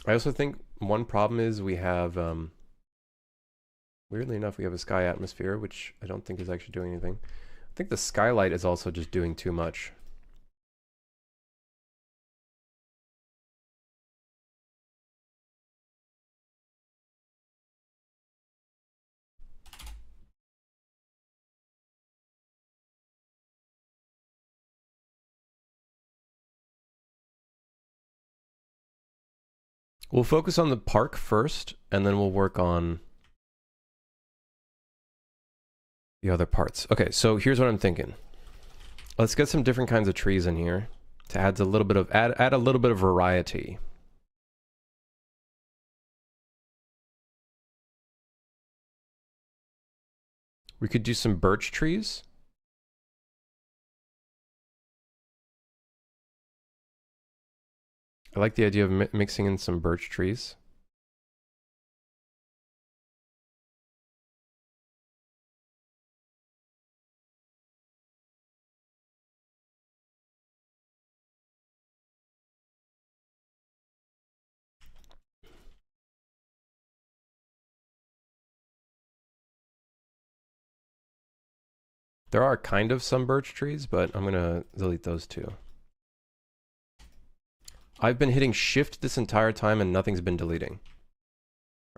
I also think one problem is we have, weirdly enough, we have a sky atmosphere, which I don't think is actually doing anything. I think the skylight is also just doing too much. We'll focus on the park first, and then we'll work on the other parts. Okay, so here's what I'm thinking. Let's get some different kinds of trees in here to add a little bit of add a little bit of variety. We could do some birch trees. I like the idea of mixing in some birch trees. There are kind of some birch trees, but I'm gonna delete those too. I've been hitting shift this entire time and nothing's been deleting.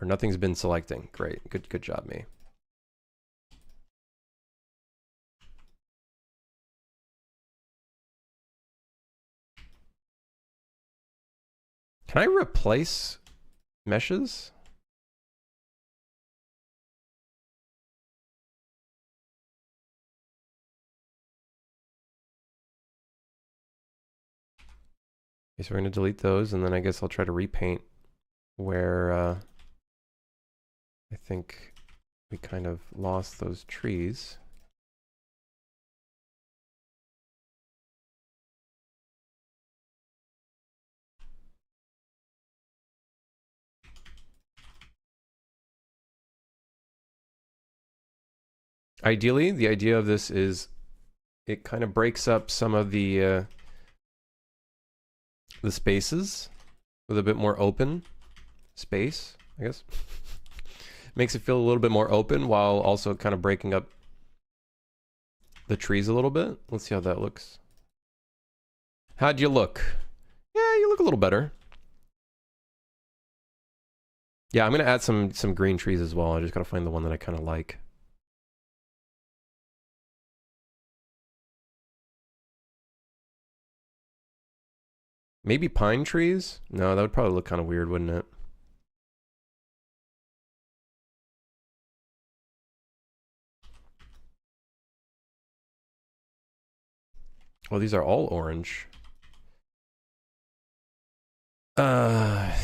Or nothing's been selecting. Great. Good job, me. Can I replace meshes? Okay, so we're going to delete those, and then I guess I'll try to repaint where I think we kind of lost those trees. Ideally, the idea of this is it kind of breaks up some of the spaces with a bit more open space, I guess. Makes it feel a little bit more open while also kind of breaking up the trees a little bit. Let's see how that looks. How'd you look? Yeah, you look a little better. Yeah, I'm gonna add some green trees as well. I just gotta find the one that I kind of like. Maybe pine trees? No, that would probably look kind of weird, wouldn't it? Well, these are all orange. Why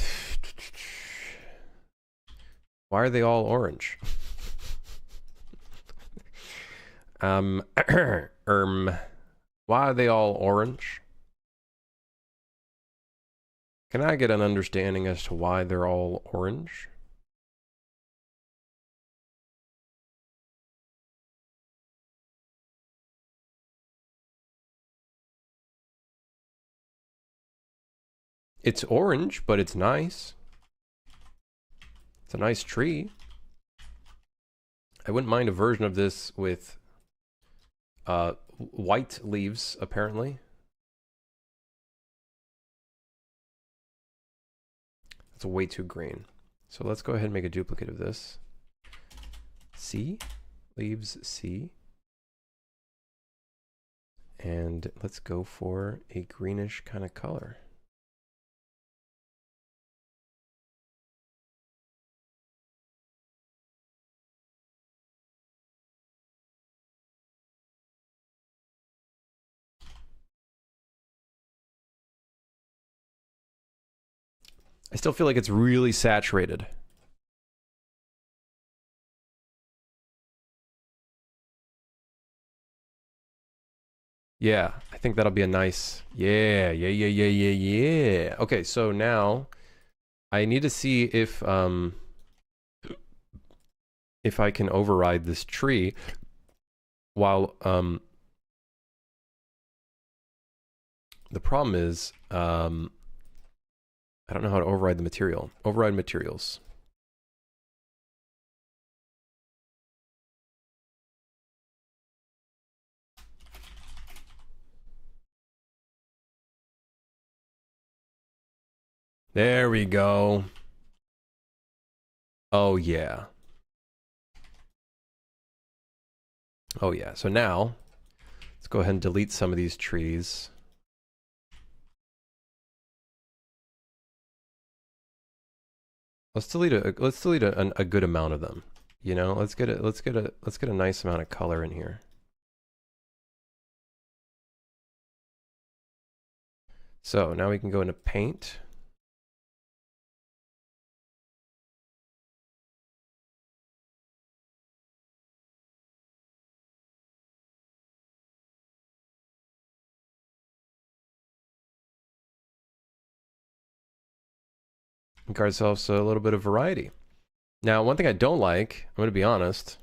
are they all orange? Why are they all orange? Can I get an understanding as to why they're all orange? It's orange, but it's nice. It's a nice tree. I wouldn't mind a version of this with white leaves, apparently. That's way too green. So let's go ahead and make a duplicate of this. C, leaves C. And let's go for a greenish kind of color. I still feel like it's really saturated. Yeah, I think that'll be a nice, yeah. Okay, so now I need to see if I can override this tree while the problem is I don't know how to override the material. Override materials. There we go. Oh yeah. Oh yeah. So now let's go ahead and delete some of these trees. Let's delete a good amount of them. You know, let's get a nice amount of color in here. So now we can go into paint. Give ourselves a little bit of variety. Now, one thing I don't like, I'm going to be honest,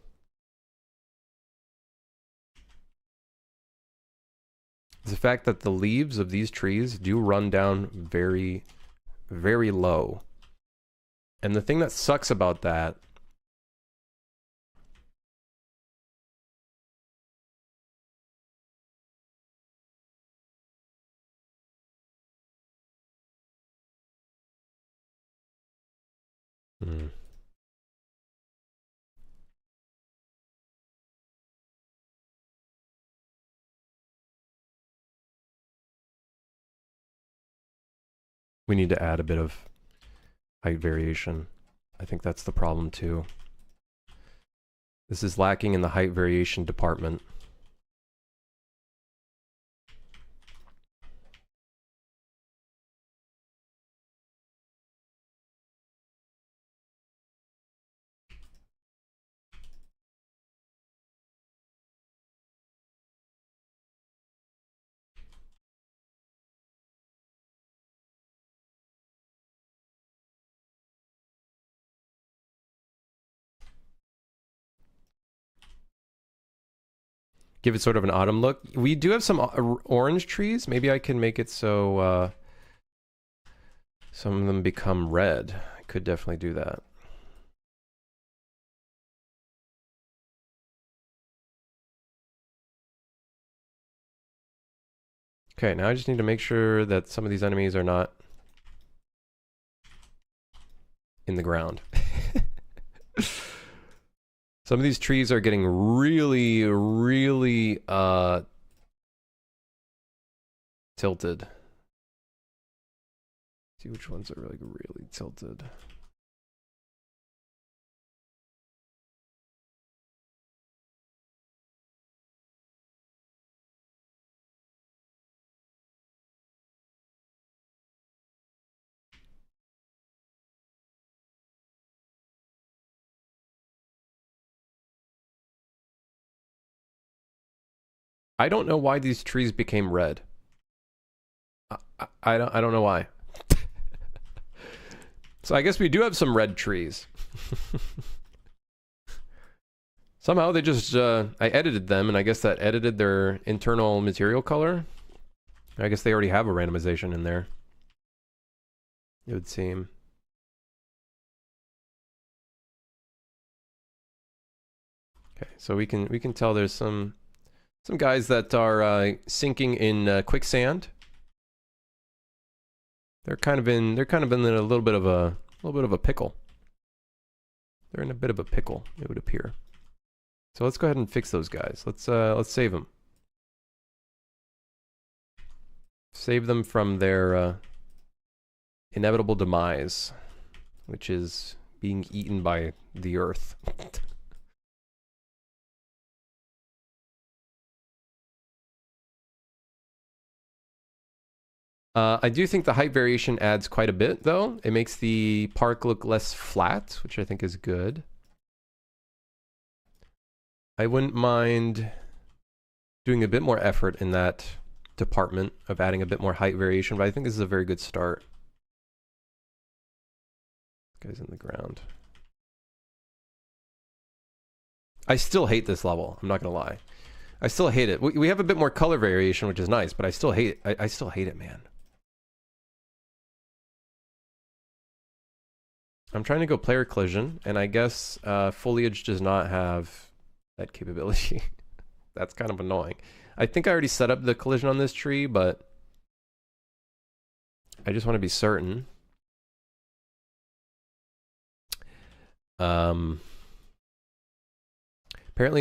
is the fact that the leaves of these trees do run down very, very low. And the thing that sucks about that Hmm. We need to add a bit of height variation. I think that's the problem too. This is lacking in the height variation department. Give it sort of an autumn look. We do have some orange trees. Maybe I can make it so some of them become red. I could definitely do that. Okay, now I just need to make sure that some of these enemies are not in the ground. Some of these trees are getting really, really tilted. See which ones are really, really tilted. I don't know why these trees became red. I don't know why. So I guess we do have some red trees. Somehow they just I edited them, and I guess that edited their internal material color. I guess they already have a randomization in there, it would seem. Okay, so we can tell there's some guys that are sinking in quicksand. They're kind of in a little bit of a pickle. They're in a bit of a pickle, it would appear. So let's go ahead and fix those guys. Let's save them. Save them from their inevitable demise, which is being eaten by the earth. I do think the height variation adds quite a bit, though. It makes the park look less flat, which I think is good. I wouldn't mind doing a bit more effort in that department of adding a bit more height variation, but I think this is a very good start. This guy's in the ground. I still hate this level, I'm not gonna lie. I still hate it. We have a bit more color variation, which is nice, but I still hate it. I still hate it, man. I'm trying to go player collision, and I guess foliage does not have that capability. That's kind of annoying. I think I already set up the collision on this tree, but I just want to be certain. Apparently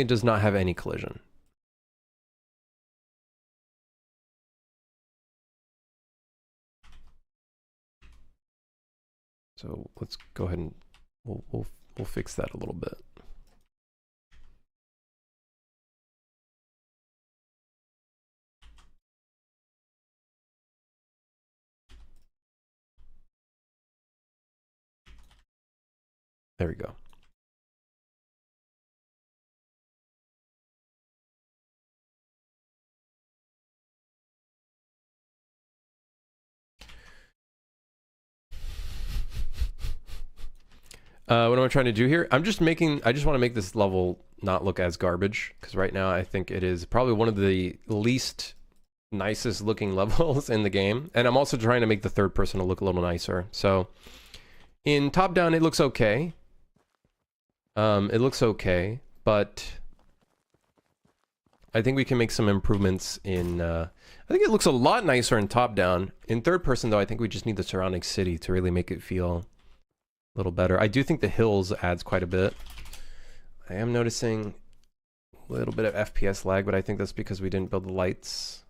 it does not have any collision. So let's go ahead and we'll fix that a little bit. There we go. What am I trying to do here? I just want to make this level not look as garbage, because right now I think it is probably one of the least nicest looking levels in the game. And I'm also trying to make the third person look a little nicer. So in top down, it looks okay. It looks okay, but I think we can make some improvements in, I think it looks a lot nicer in top down. In third person though, I think we just need the surrounding city to really make it feel a little better. I do think the hills adds quite a bit. I am noticing a little bit of FPS lag, but I think that's because we didn't build the lights.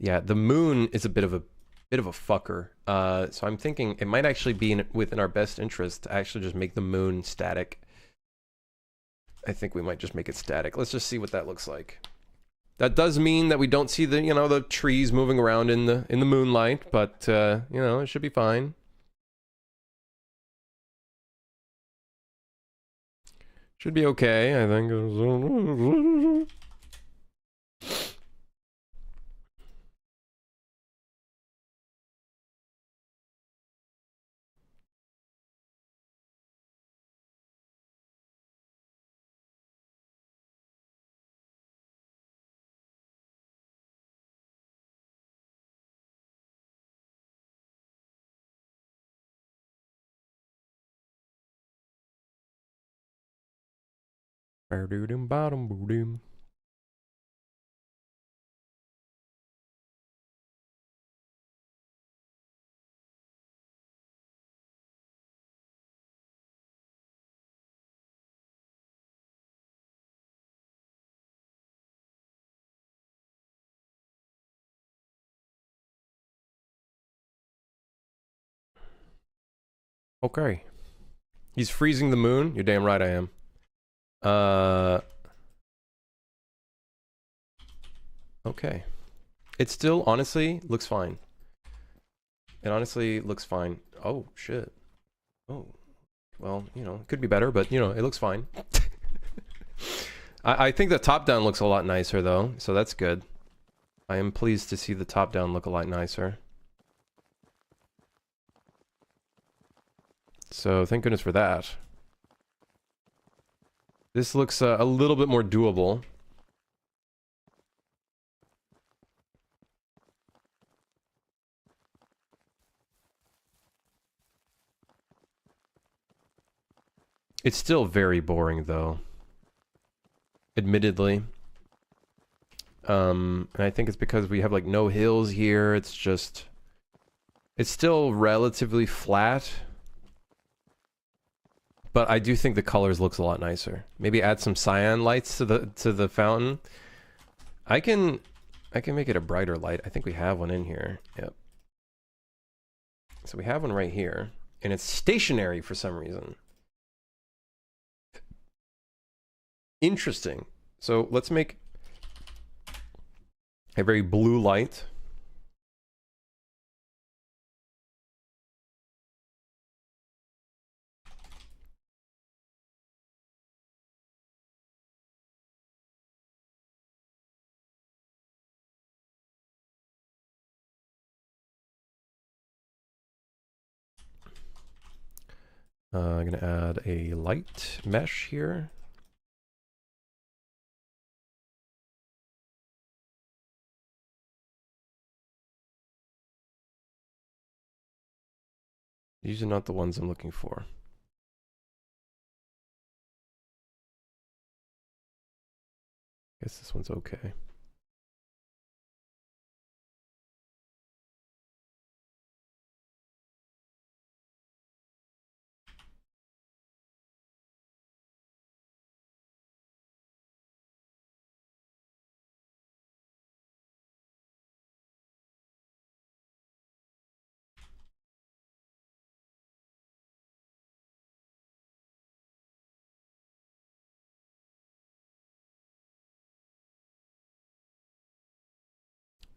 Yeah, the moon is a bit of a fucker. So I'm thinking it might actually be within our best interest to actually just make the moon static. I think we might just make it static. Let's just see what that looks like. That does mean that we don't see the, you know, the trees moving around in the moonlight, but you know, it should be fine. Should be okay, I think. Okay. He's freezing the moon? You're damn right I am. Okay. It still, honestly, looks fine. It honestly looks fine. Oh, shit. Oh. Well, you know, it could be better, but, you know, it looks fine. I think the top-down looks a lot nicer, though, so that's good. I am pleased to see the top-down look a lot nicer. So, thank goodness for that. This looks a little bit more doable. It's still very boring, though. Admittedly. And I think it's because we have, like, no hills here. It's just... It's still relatively flat. But I do think the colors looks a lot nicer. Maybe add some cyan lights to the fountain. I can make it a brighter light. I think we have one in here. Yep. So we have one right here. And it's stationary for some reason. Interesting. So let's make a very blue light. I'm gonna add a light mesh here. These are not the ones I'm looking for. Guess this one's okay.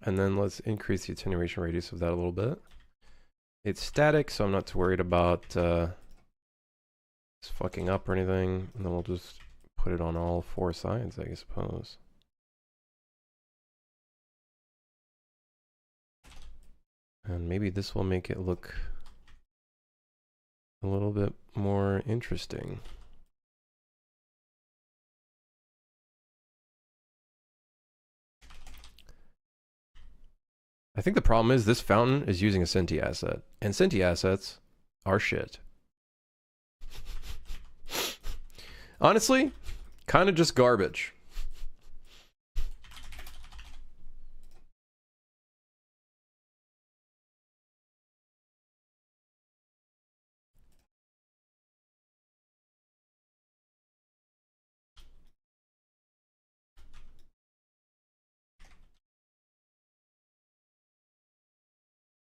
And then let's increase the attenuation radius of that a little bit. It's static, so I'm not too worried about it's fucking up or anything. And then we'll just put it on all four sides, I suppose. And maybe this will make it look a little bit more interesting. I think the problem is this fountain is using a Cinti asset, and Cinti assets are shit. Honestly, kind of just garbage.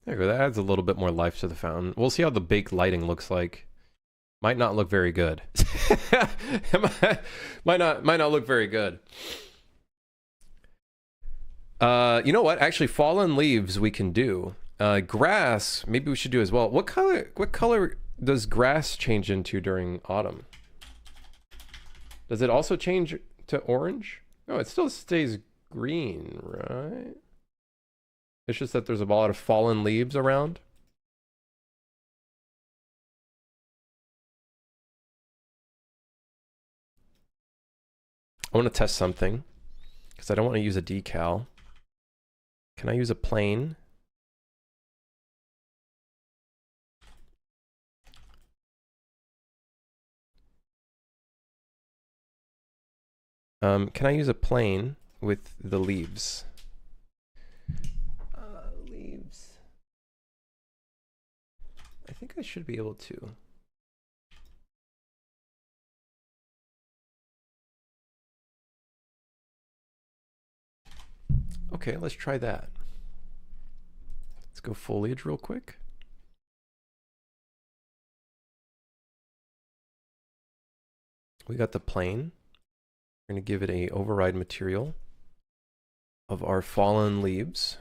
There you go. That adds a little bit more life to the fountain. We'll see how the baked lighting looks like. Might not look very good. might not look very good. You know what? Actually, fallen leaves we can do. Grass, maybe we should do as well. What color does grass change into during autumn? Does it also change to orange? No, it still stays green, right? It's just that there's a lot of fallen leaves around. I want to test something because I don't want to use a decal. Can I use a plane? Can I use a plane with the leaves? Leaves. I think I should be able to. Okay, let's try that. Let's go foliage real quick. We got the plane. We're going to give it a override material of our fallen leaves.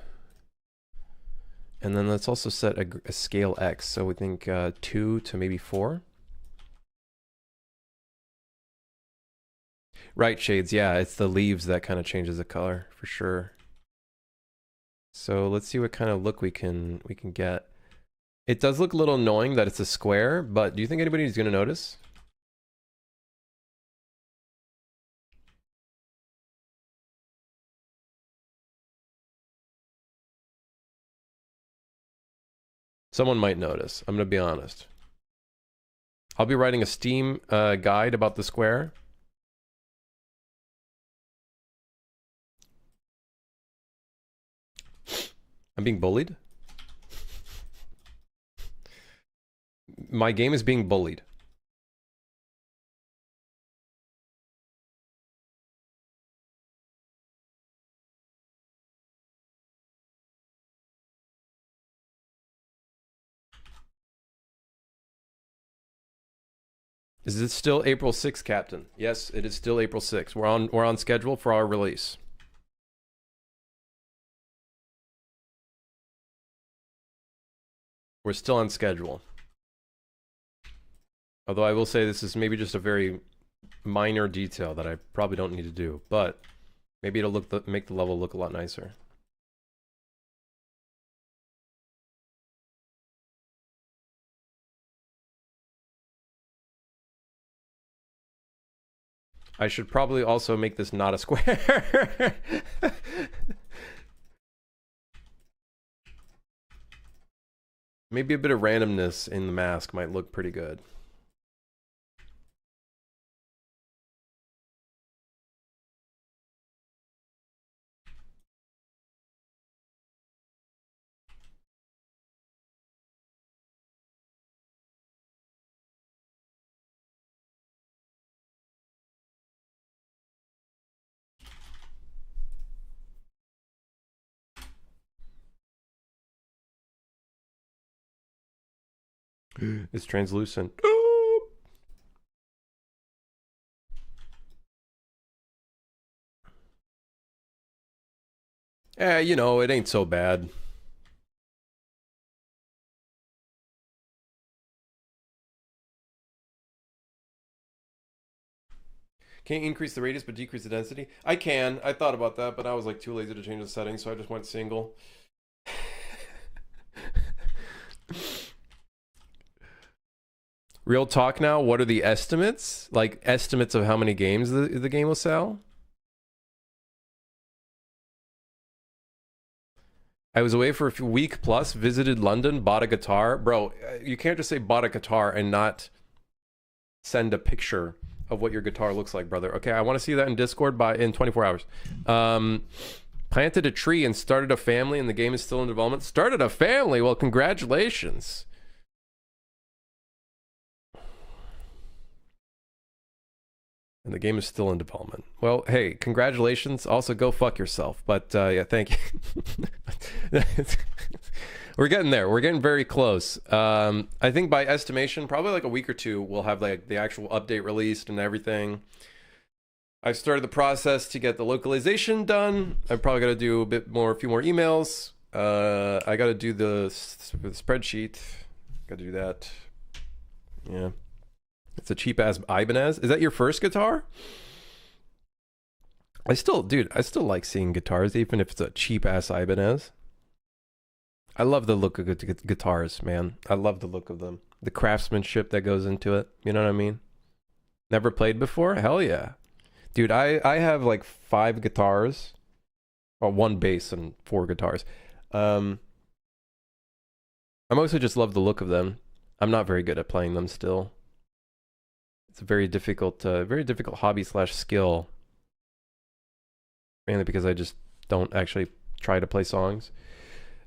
And then let's also set a scale X. So we think 2 to maybe 4. Right, Shades. Yeah, it's the leaves that kind of changes the color for sure. So let's see what kind of look we can get. It does look a little annoying that it's a square, but do you think anybody's going to notice? Someone might notice. I'm going to be honest. I'll be writing a Steam guide about the square. I'm being bullied. My game is being bullied. Is it still April 6th, Captain? Yes, it is still April 6th. We're on schedule for our release. We're still on schedule. Although I will say this is maybe just a very minor detail that I probably don't need to do, but maybe it'll make the level look a lot nicer. I should probably also make this not a square. Maybe a bit of randomness in the mask might look pretty good. It's translucent. You know, it ain't so bad. Can't increase the radius but decrease the density? I can. I thought about that, but I was like too lazy to change the settings, so I just went single. Real talk now, what are the estimates? Like, estimates of how many games the game will sell? I was away for a week plus, visited London, bought a guitar. Bro, you can't just say bought a guitar and not send a picture of what your guitar looks like, brother. Okay, I want to see that in Discord in 24 hours. Planted a tree and started a family, and the game is still in development. Started a family? Well, congratulations. And the game is still in development. Well, hey, congratulations. Also, go fuck yourself. But yeah, thank you. We're getting there. We're getting very close. I think by estimation, probably like a week or two, we'll have like the actual update released and everything. I've started the process to get the localization done. I've probably got to do a few more emails. I got to do the spreadsheet. Got to do that. Yeah. It's a cheap ass Ibanez. Is that your first guitar? I still like seeing guitars, even if it's a cheap ass Ibanez. I love the look of guitars, man. I love the look of them. The craftsmanship that goes into it. You know what I mean? Never played before? Hell yeah. Dude, I have like 5 guitars. Or 1 bass and 4 guitars. I mostly just love the look of them. I'm not very good at playing them still. It's a very difficult hobby / skill. Mainly because I just don't actually try to play songs.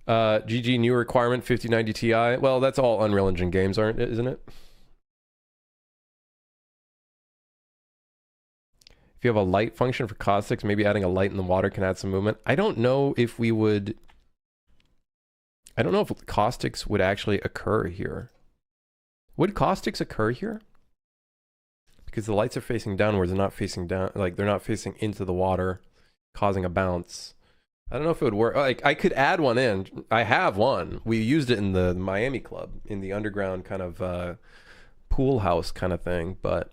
GG new requirement 5090 Ti. Well, that's all Unreal Engine games, isn't it? If you have a light function for caustics, maybe adding a light in the water can add some movement. I don't know if caustics would actually occur here. Would caustics occur here? Because the lights are facing downwards and not facing down, like they're not facing into the water, causing a bounce. I don't know if it would work. Like I could add one in. I have one. We used it in the Miami club, in the underground kind of pool house kind of thing, but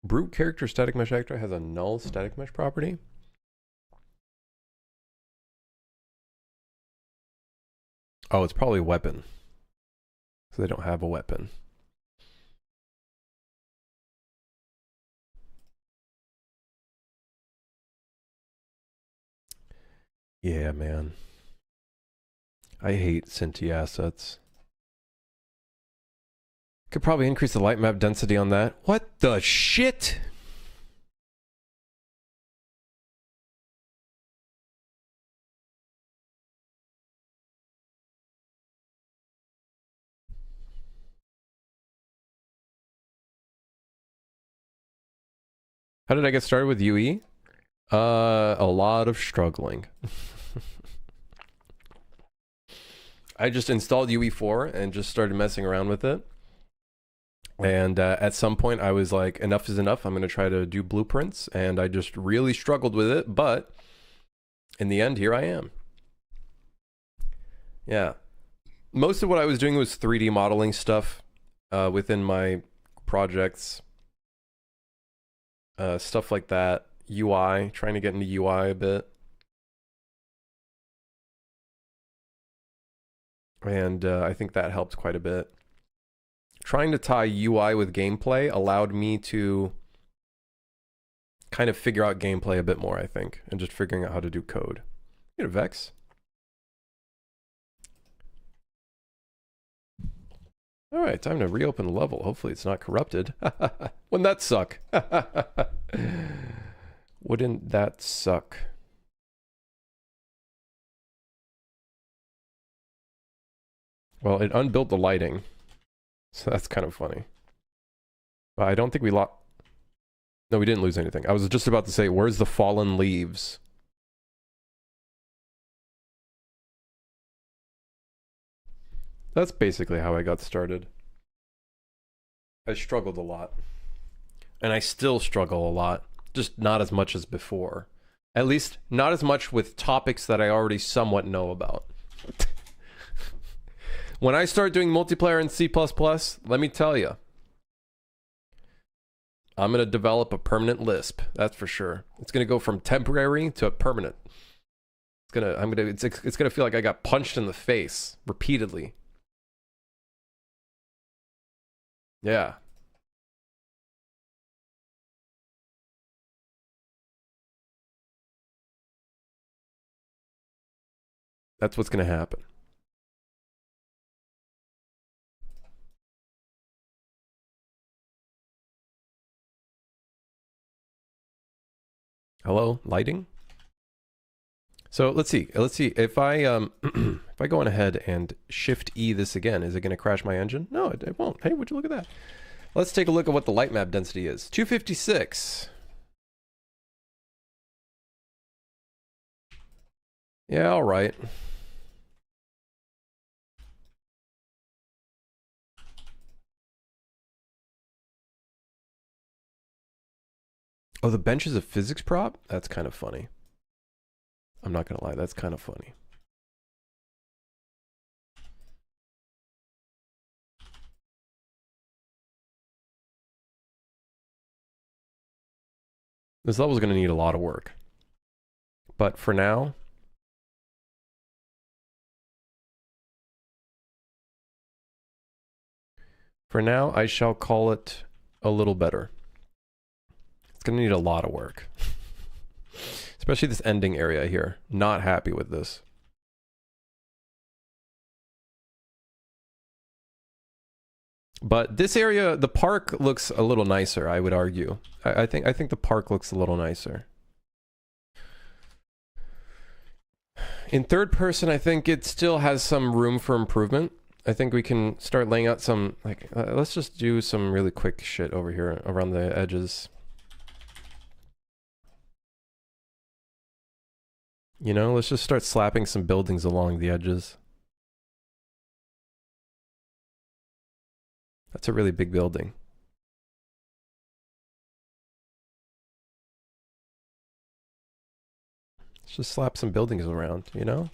Brute character static mesh actor has a null static mesh property. Oh, it's probably a weapon. So they don't have a weapon. Yeah, man. I hate Cinti assets. Could probably increase the light map density on that. What the shit? How did I get started with UE? A lot of struggling. I just installed UE4 and just started messing around with it. And at some point I was like, enough is enough. I'm going to try to do blueprints. And I just really struggled with it. But in the end, here I am. Yeah. Most of what I was doing was 3D modeling stuff within my projects. Stuff like that. UI, trying to get into UI a bit. And I think that helped quite a bit. Trying to tie UI with gameplay allowed me to kind of figure out gameplay a bit more, I think, and just figuring out how to do code. You know, Vex. All right, time to reopen the level. Hopefully it's not corrupted. Wouldn't that suck? Wouldn't that suck? Well, it unbuilt the lighting. So that's kind of funny. But I don't think we lost... No, we didn't lose anything. I was just about to say, where's the fallen leaves? That's basically how I got started. I struggled a lot. And I still struggle a lot. Just not as much as before. At least, not as much with topics that I already somewhat know about. When I start doing multiplayer in C++, let me tell you, I'm going to develop a permanent Lisp. That's for sure. It's going to go from temporary to permanent. It's going to feel like I got punched in the face repeatedly. Yeah. That's what's going to happen. Hello, lighting? So let's see. Let's see if I if I go on ahead and Shift E this again, is it going to crash my engine? No, it won't. Hey, would you look at that? Let's take a look at what the light map density is. 256. Yeah, all right. Oh, the bench is a physics prop? That's kind of funny. I'm not gonna lie, that's kind of funny. This level is gonna need a lot of work. But for now, I shall call it a little better. It's gonna need a lot of work. Especially this ending area here. Not happy with this. But this area, the park looks a little nicer, I would argue. I think the park looks a little nicer. In third person, I think it still has some room for improvement. I think we can start laying out some, like, let's just do some really quick shit over here around the edges. You know, let's just start slapping some buildings along the edges. That's a really big building. Let's just slap some buildings around, you know?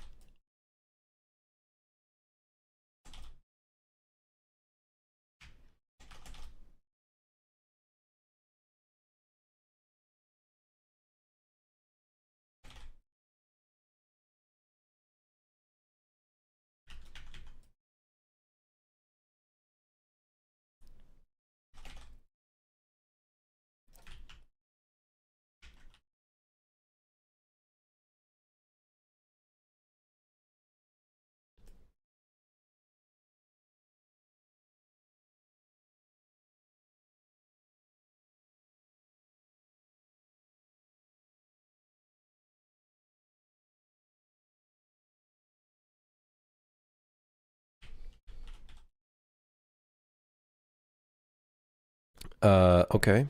Okay.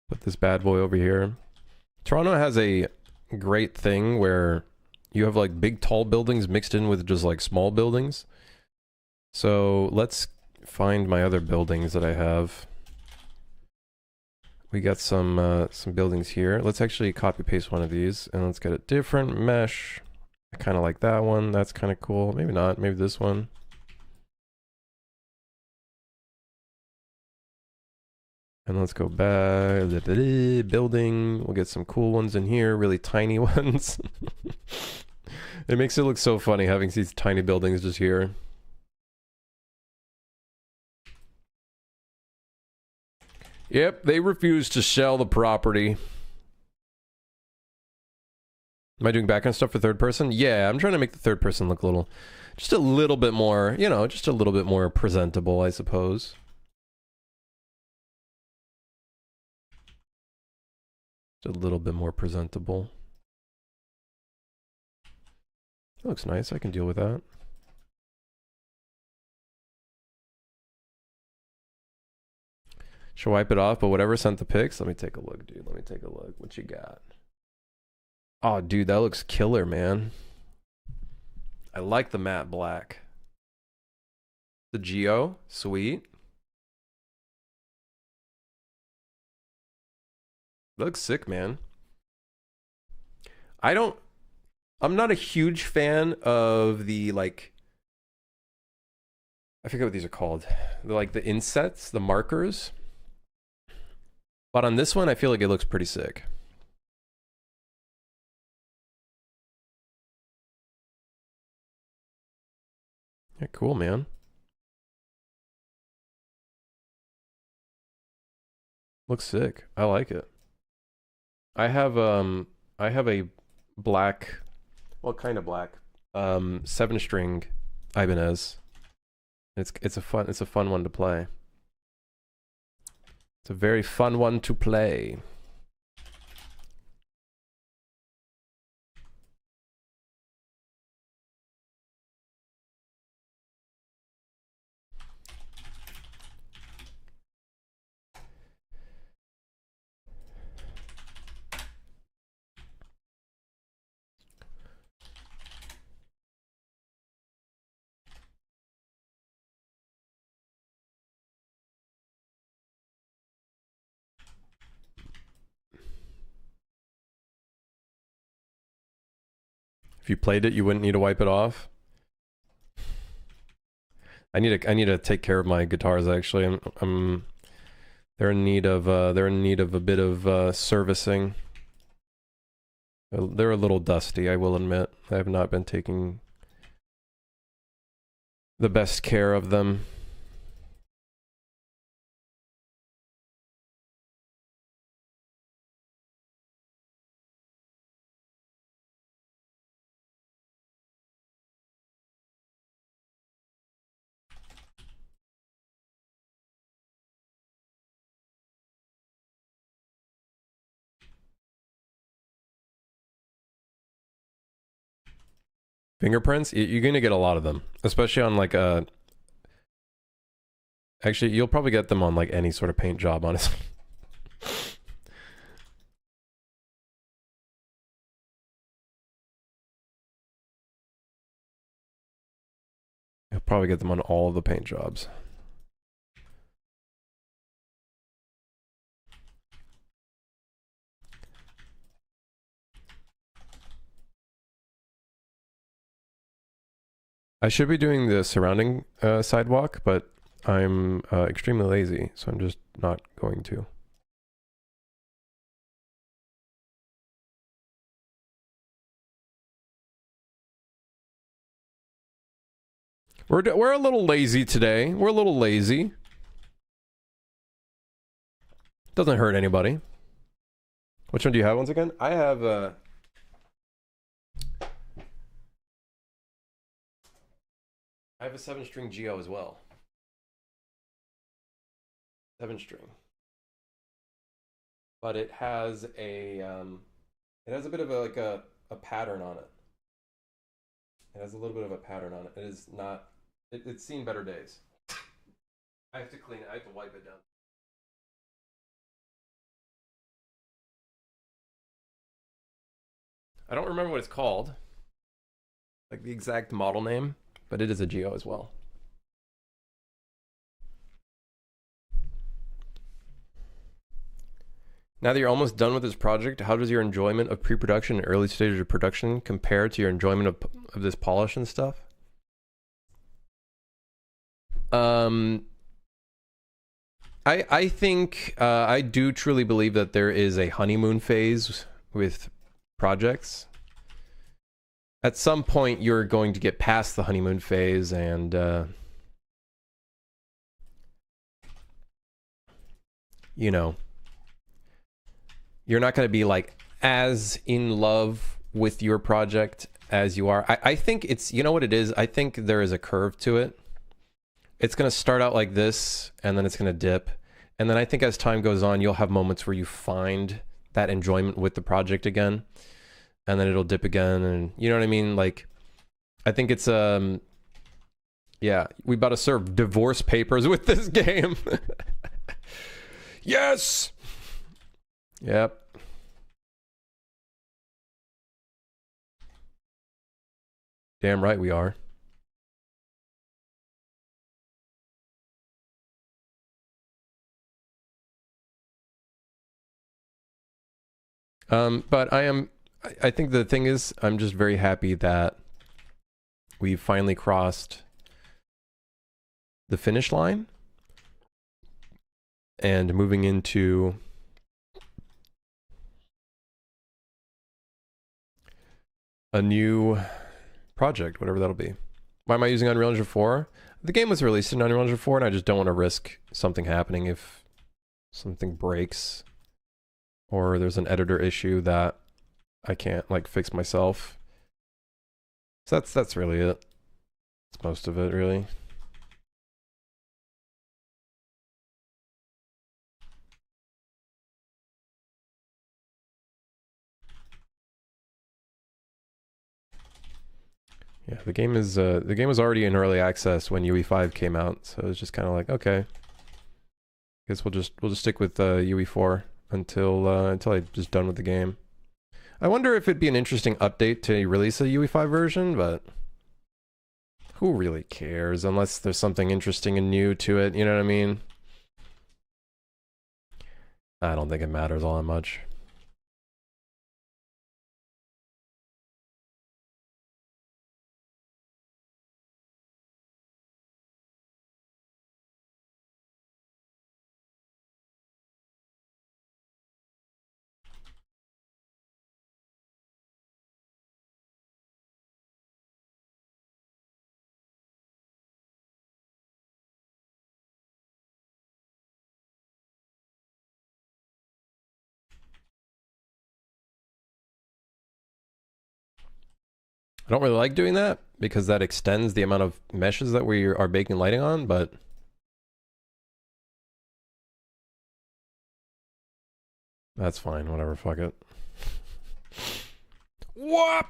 Put this bad boy over here. Toronto has a great thing where you have like big tall buildings mixed in with just like small buildings. So let's find my other buildings that I have. We got some buildings here. Let's actually copy paste one of these and let's get a different mesh. I kind of like that one. That's kind of cool. Maybe not. Maybe this one. And let's go back. Building. We'll get some cool ones in here. Really tiny ones. It makes it look so funny having these tiny buildings just here. Yep, they refuse to sell the property. Am I doing background stuff for third person? Yeah, I'm trying to make the third person look a little, just a little bit more, you know, just a little bit more presentable, I suppose. Just a little bit more presentable. That looks nice. I can deal with that. Should wipe it off, but whatever sent the pics. Let me take a look, dude. Let me take a look. What you got? Oh, dude, that looks killer, man. I like the matte black. The Geo, sweet. Looks sick, man. I'm not a huge fan of the, like, I forget what these are called. The insets, the markers. But on this one, I feel like it looks pretty sick. Yeah, cool, man. Looks sick. I like it. I have a black, well, kind of black, 7-string Ibanez. It's a fun one to play. It's a very fun one to play. If you played it, you wouldn't need to wipe it off. I need to take care of my guitars actually. They're in need of a bit of servicing. They're a little dusty, I will admit. I have not been taking the best care of them. Fingerprints? You're gonna get a lot of them, especially on like a. Actually, you'll probably get them on like any sort of paint job, honestly. You'll probably get them on all of the paint jobs. I should be doing the surrounding sidewalk, but I'm extremely lazy, so I'm just not going to. We're a little lazy today. We're a little lazy. Doesn't hurt anybody. Which one do you have once again? I have I have a 7-string Geo as well. 7-string. But it has a bit of a pattern on it. It has a little bit of a pattern on it. It is not it's seen better days. I have to clean it. I have to wipe it down. I don't remember what it's called. Like the exact model name, but it is a Geo as well. Now that you're almost done with this project, how does your enjoyment of pre-production and early stages of production compare to your enjoyment of this polish and stuff? I think I do truly believe that there is a honeymoon phase with projects. At some point, you're going to get past the honeymoon phase, and you know, you're not going to be like as in love with your project as you are. I think it's, you know what it is? I think there is a curve to it. It's going to start out like this, and then it's going to dip. And then I think as time goes on, you'll have moments where you find that enjoyment with the project again. And then it'll dip again, and you know what I mean? Like, I think it's, yeah, we about to serve divorce papers with this game. Yes! Yep. Damn right we are. But I think the thing is, I'm just very happy that we finally crossed the finish line and moving into a new project, whatever that'll be. Why am I using Unreal Engine 4? The game was released in Unreal Engine 4, and I just don't want to risk something happening if something breaks or there's an editor issue that I can't like fix myself. So that's really it. That's most of it, really. Yeah, the game was already in early access when UE5 came out, so it's just kind of like, okay, guess we'll just stick with UE4 until I'm just done with the game. I wonder if it'd be an interesting update to release a UE5 version, but who really cares unless there's something interesting and new to it, you know what I mean? I don't think it matters all that much. I don't really like doing that because that extends the amount of meshes that we are baking lighting on, but that's fine, whatever, fuck it. What?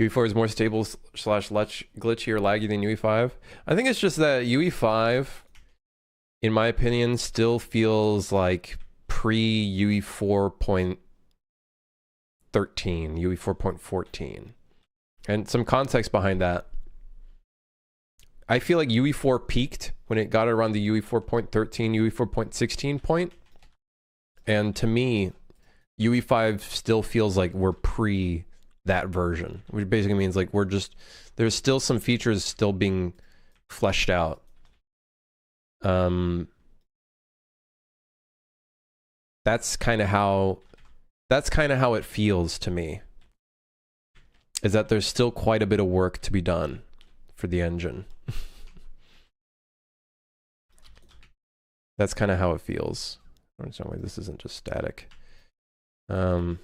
UE4 is more stable / glitchy or laggy than UE5. I think it's just that UE5, in my opinion, still feels like pre-UE 4.13, UE 4.14. And some context behind that. I feel like UE4 peaked when it got around the UE 4.13, UE 4.16 point. And to me, UE5 still feels like we're pre that version, which basically means like there's still some features still being fleshed out. That's kind of how it feels to me, is that there's still quite a bit of work to be done for the engine. That's kind of how it feels. In some way, this isn't just static. Even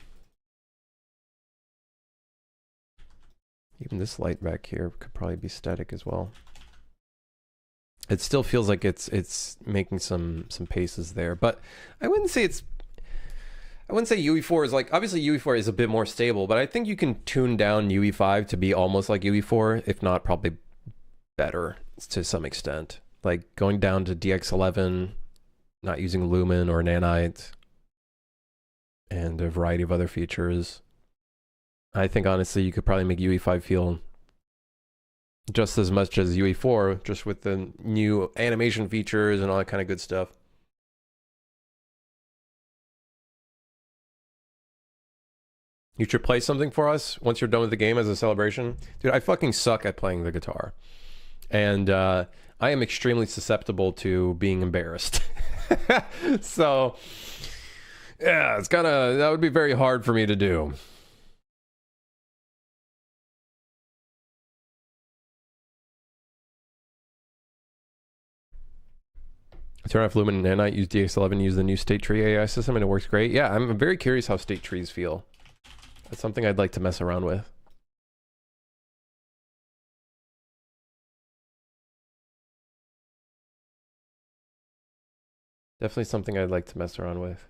this light back here could probably be static as well. It still feels like it's making some paces there, but I wouldn't say UE4 is like, obviously UE4 is a bit more stable, but I think you can tune down UE5 to be almost like UE4, if not probably better to some extent. Like going down to DX11, not using Lumen or Nanite, and a variety of other features. I think honestly you could probably make UE5 feel just as much as UE4, just with the new animation features and all that kind of good stuff. You should play something for us once you're done with the game as a celebration. Dude, I fucking suck at playing the guitar. And I am extremely susceptible to being embarrassed. So, yeah, that would be very hard for me to do. Turn off Lumen and Nanite, use DX11, use the new state tree AI system, and it works great. Yeah, I'm very curious how state trees feel. That's something I'd like to mess around with. Definitely something I'd like to mess around with.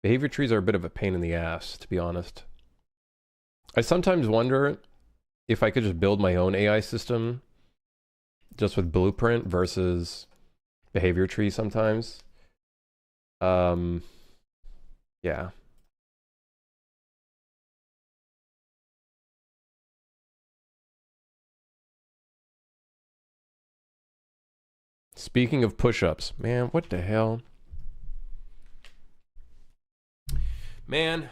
Behavior trees are a bit of a pain in the ass, to be honest. I sometimes wonder if I could just build my own AI system just with Blueprint versus behavior tree sometimes. Yeah. Speaking of push-ups, man, what the hell? Man.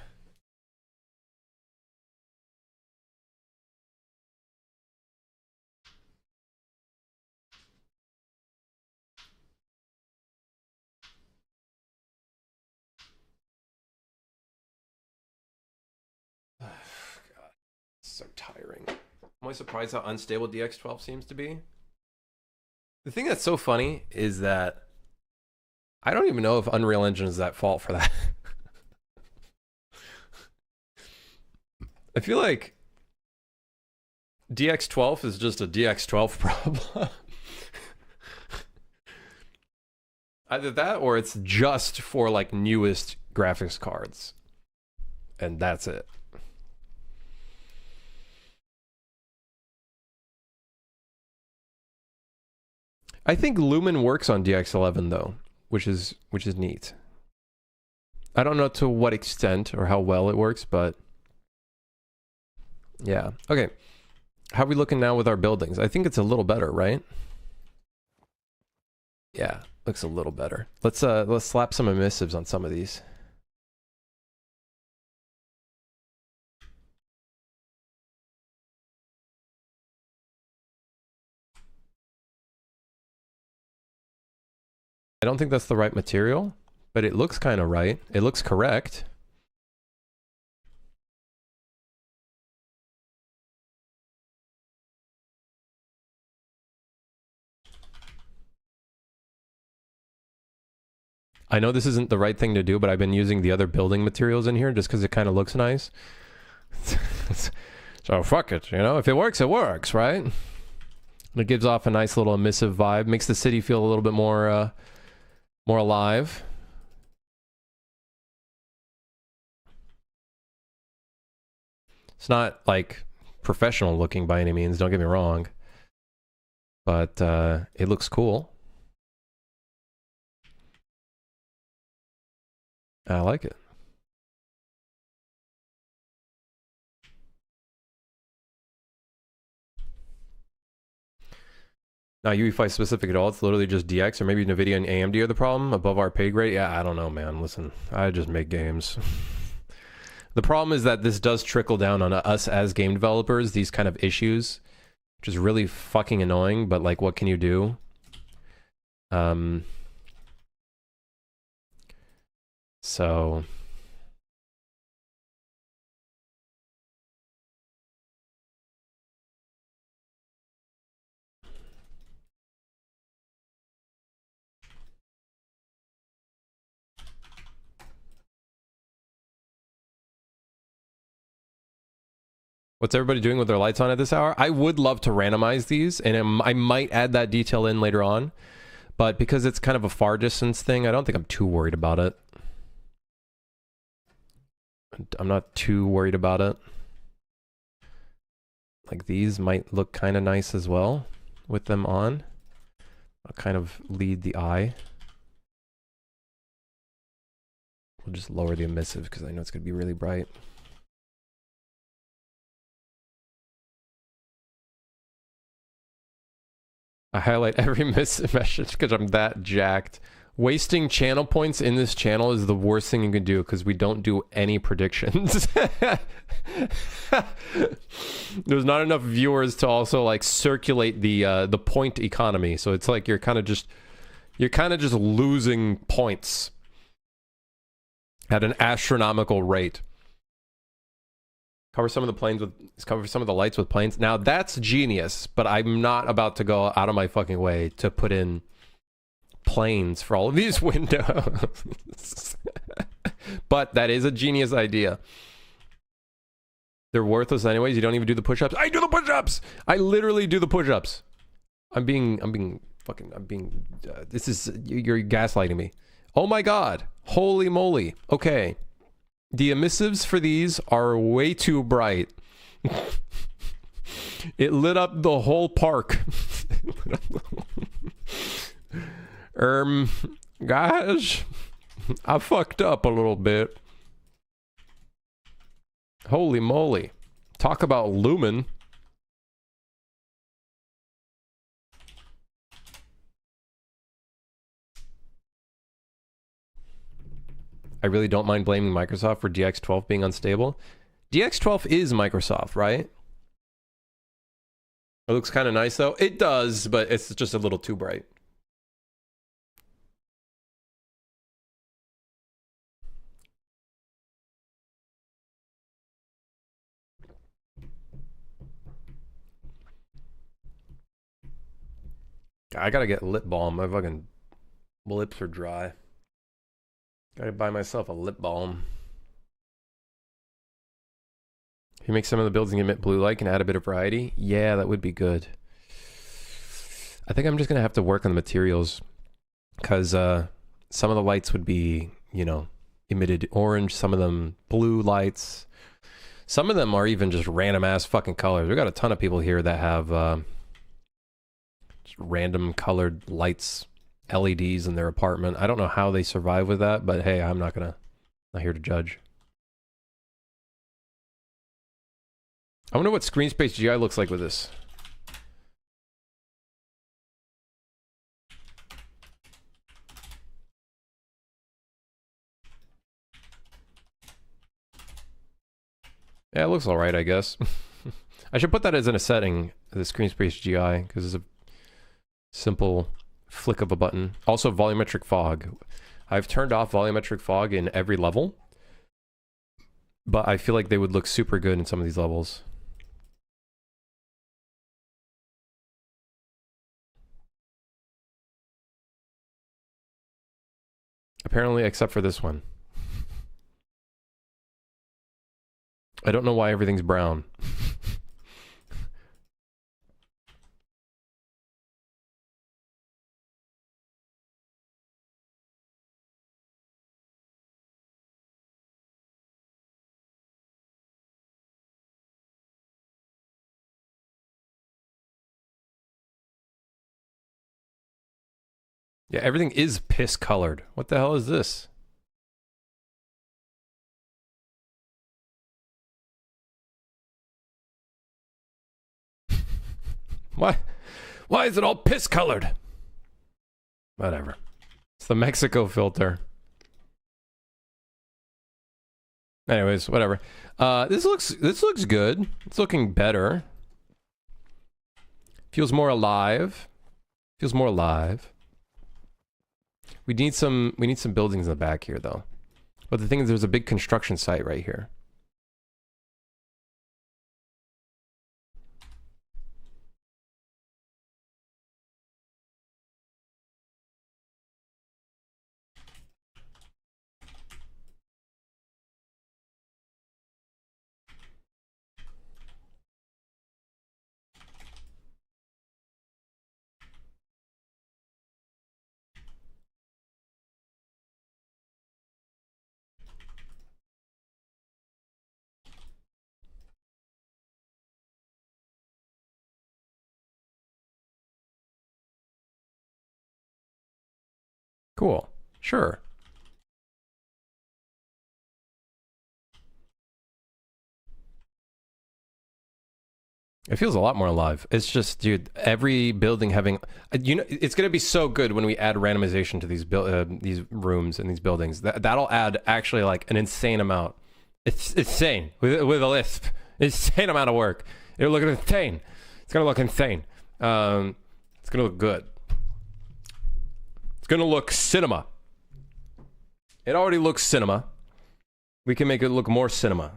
so tiring. I'm always surprised how unstable DX12 seems to be. The thing that's so funny is that I don't even know if Unreal Engine is at fault for that. I feel like DX12 is just a DX12 problem. Either that or it's just for like newest graphics cards. And that's it. I think Lumen works on DX11 though, which is neat. I don't know to what extent or how well it works, but yeah. Okay. How are we looking now with our buildings? I think it's a little better, right? Yeah, looks a little better. Let's slap some emissives on some of these. I don't think that's the right material, but it looks kind of right. It looks correct. I know this isn't the right thing to do, but I've been using the other building materials in here just because it kind of looks nice. So fuck it, you know? If it works, right? It gives off a nice little emissive vibe. Makes the city feel a little bit more alive. It's not like professional looking by any means, don't get me wrong. But it looks cool. I like it. Not UEFI specific at all. It's literally just DX, or maybe NVIDIA and AMD are the problem above our pay grade. Yeah, I don't know, man. Listen, I just make games. The problem is that this does trickle down on us as game developers, these kind of issues, which is really fucking annoying, but like, what can you do? So... What's everybody doing with their lights on at this hour? I would love to randomize these, and I might add that detail in later on. But because it's kind of a far distance thing, I don't think I'm too worried about it. I'm not too worried about it. Like these might look kind of nice as well with them on. I'll kind of lead the eye. We'll just lower the emissive because I know it's going to be really bright. I highlight every message because I'm that jacked. Wasting channel points in this channel is the worst thing you can do because we don't do any predictions. There's not enough viewers to also like circulate the point economy. So it's like you're kind of just losing points at an astronomical rate. Cover some of the lights with planes. Now that's genius, but I'm not about to go out of my fucking way to put in planes for all of these windows. But that is a genius idea. They're worthless anyways. You don't even do the push-ups. I do the push-ups. I literally do the push-ups. I'm being this is, you're gaslighting me. Oh my God. Holy moly. Okay. The emissives for these are way too bright. It lit up the whole park. Guys, I fucked up a little bit. Holy moly. Talk about lumen. I really don't mind blaming Microsoft for DX12 being unstable. DX12 is Microsoft, right? It looks kind of nice though. It does, but it's just a little too bright. I gotta get lip balm. My fucking lips are dry. Gotta buy myself a lip balm. If you make some of the buildings emit blue light and add a bit of variety, yeah, that would be good. I think I'm just gonna have to work on the materials, because some of the lights would be, you know, emitted orange, some of them blue lights. Some of them are even just random ass fucking colors. We got a ton of people here that have just random colored lights, LEDs in their apartment. I don't know how they survive with that, but hey, I'm not here to judge. I wonder what Screen Space GI looks like with this. Yeah, it looks alright, I guess. I should put that as in a setting, the Screen Space GI, because it's a simple flick of a button. Also, volumetric fog. I've turned off volumetric fog in every level, but I feel like they would look super good in some of these levels. Apparently, except for this one. I don't know why everything's brown. Yeah, everything is piss colored. What the hell is this? Why? Why is it all piss colored? Whatever. It's the Mexico filter. Anyways, whatever. This looks good. It's looking better. Feels more alive. Feels more alive. We need some buildings in the back here though. But the thing is, there's a big construction site right here. Cool. Sure. It feels a lot more alive. It's just, dude, every building having, you know, it's gonna be so good when we add randomization to these rooms and these buildings. That'll add actually like an insane amount. It's insane with a Lisp. Insane amount of work. It'll look insane. It's gonna look insane. It's gonna look good. It's gonna look cinema. It already looks cinema. We can make it look more cinema.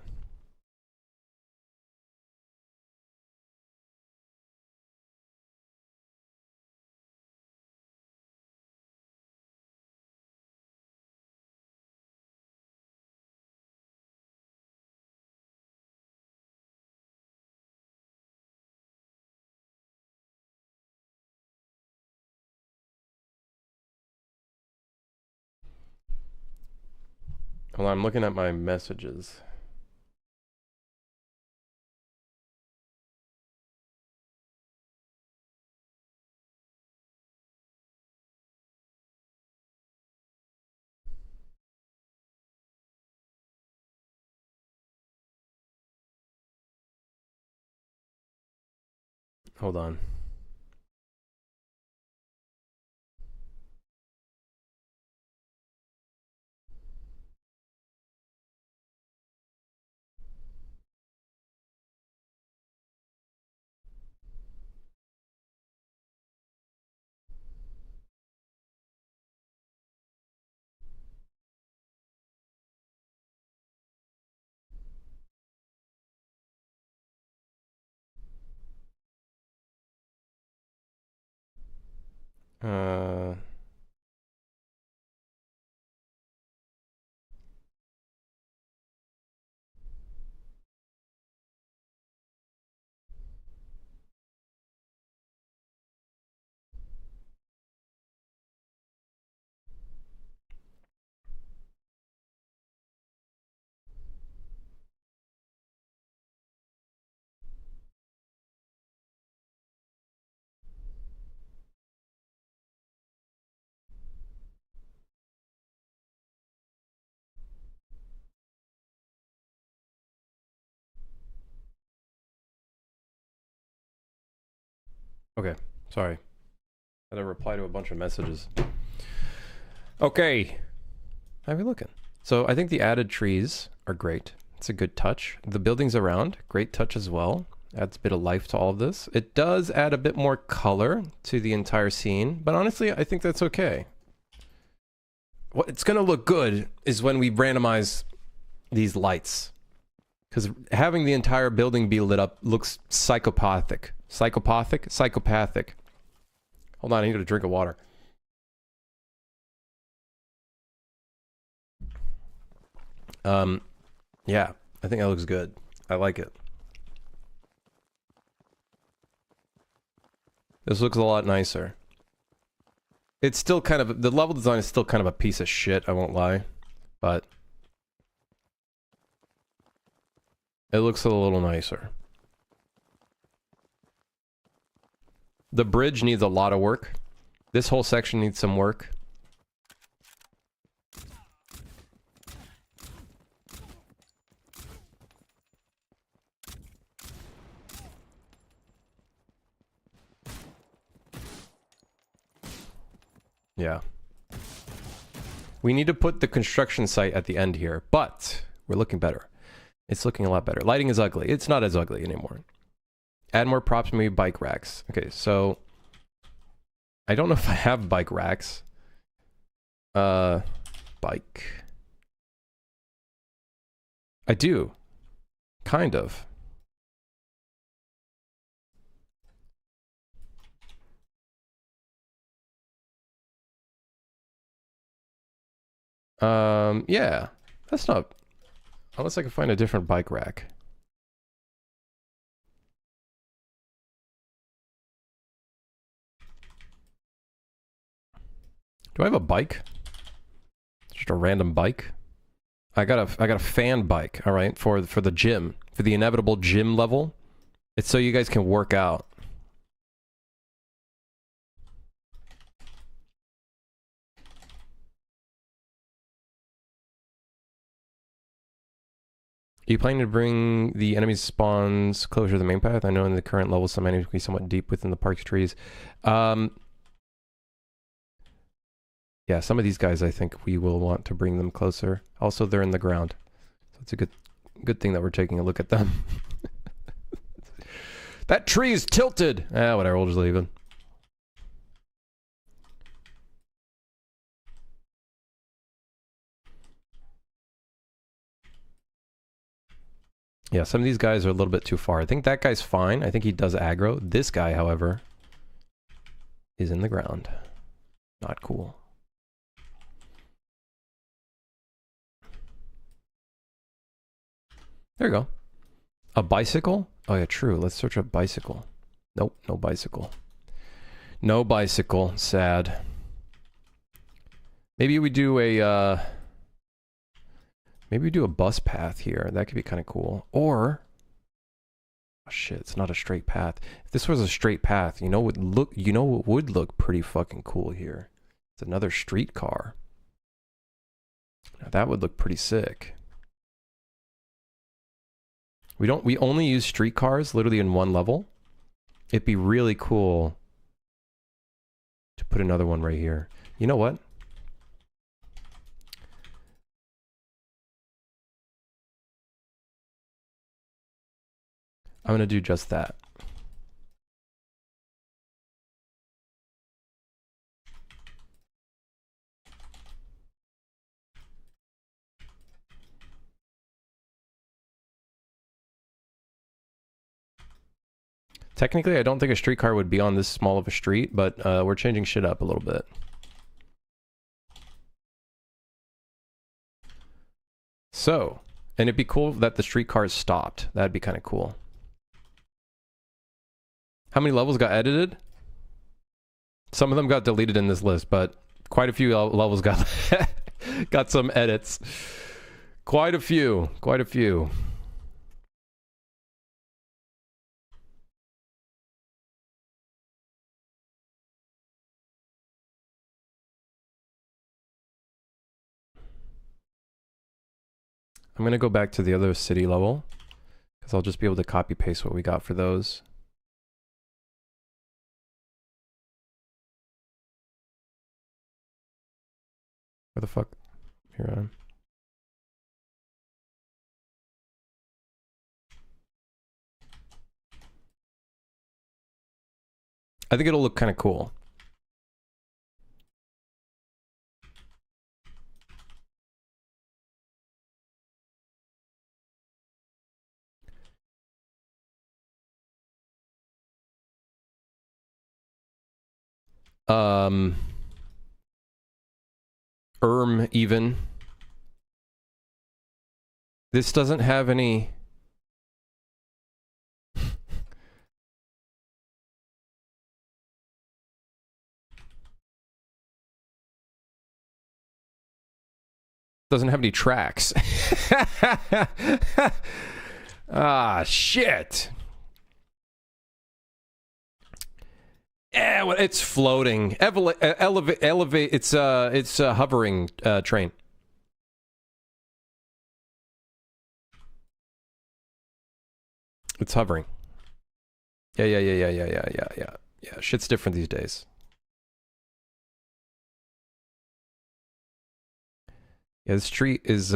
Hold on, I'm looking at my messages. Hold on. Uh... Okay, sorry. I had to reply to a bunch of messages. Okay. How are we looking? So I think the added trees are great. It's a good touch. The buildings around, great touch as well. Adds a bit of life to all of this. It does add a bit more color to the entire scene, but honestly, I think that's okay. What it's gonna look good is when we randomize these lights. Because having the entire building be lit up looks psychopathic. Psychopathic? Psychopathic. Hold on, I need a drink of water. Yeah, I think that looks good. I like it. This looks a lot nicer. It's still kind of, the level design is still kind of a piece of shit, I won't lie. But it looks a little nicer. The bridge needs a lot of work. This whole section needs some work. Yeah. We need to put the construction site at the end here, but we're looking better. It's looking a lot better. Lighting is ugly. It's not as ugly anymore. Add more props, maybe bike racks. Okay, so I don't know if I have bike racks. Bike. I do. Kind of. Yeah. That's not... Unless I can find a different bike rack. Do I have a bike? Just a random bike? I got a fan bike, all right, for the gym, for the inevitable gym level. It's so you guys can work out. Are you planning to bring the enemy spawns closer to the main path? I know in the current level some enemies can be somewhat deep within the park's trees. Yeah, some of these guys I think we will want to bring them closer. Also, they're in the ground. So it's a good thing that we're taking a look at them. That tree is tilted! Ah, whatever, we'll just leave it. Yeah, some of these guys are a little bit too far. I think that guy's fine. I think he does aggro. This guy, however, is in the ground. Not cool. There you go. A bicycle? Oh yeah, true. Let's search a bicycle. Nope, no bicycle. No bicycle. Sad. Maybe we do a, maybe we do a bus path here. That could be kind of cool. Or... Oh shit, it's not a straight path. If this was a straight path, you know what would look pretty fucking cool here? It's another streetcar. Now that would look pretty sick. We only use streetcars literally in one level. It'd be really cool to put another one right here. You know what? I'm gonna do just that. Technically, I don't think a streetcar would be on this small of a street, but we're changing shit up a little bit. So, and it'd be cool that the streetcars stopped. That'd be kind of cool. How many levels got edited? Some of them got deleted in this list, but quite a few levels got got some edits. Quite a few. Quite a few. I'm going to go back to the other city level, because I'll just be able to copy paste what we got for those. Where the fuck? Here I am. I think it'll look kind of cool. Even. This doesn't have any... doesn't have any tracks. Ah, shit. Well, it's floating. Elevate. It's a hovering train. It's hovering. Yeah. Shit's different these days. Yeah, the street is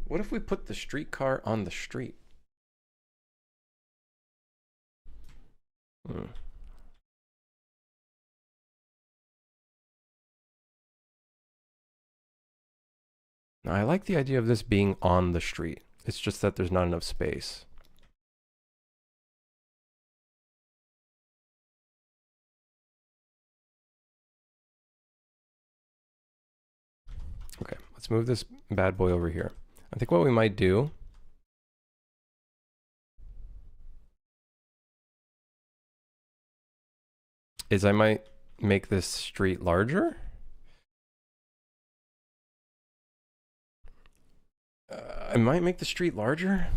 what if we put the streetcar on the street? Now, I like the idea of this being on the street. It's just that there's not enough space. Okay, let's move this bad boy over here. I think what we might do is I might make this street larger. I might make the street larger.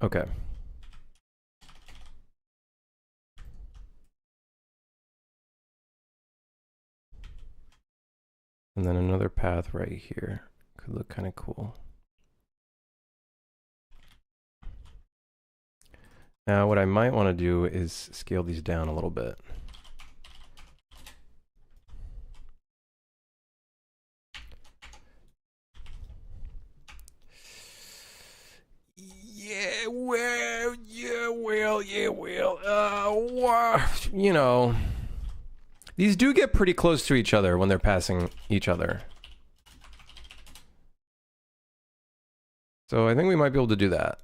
Okay. And then another path right here. Could look kind of cool. Now what I might want to do is scale these down a little bit. You know, these do get pretty close to each other when they're passing each other. So I think we might be able to do that.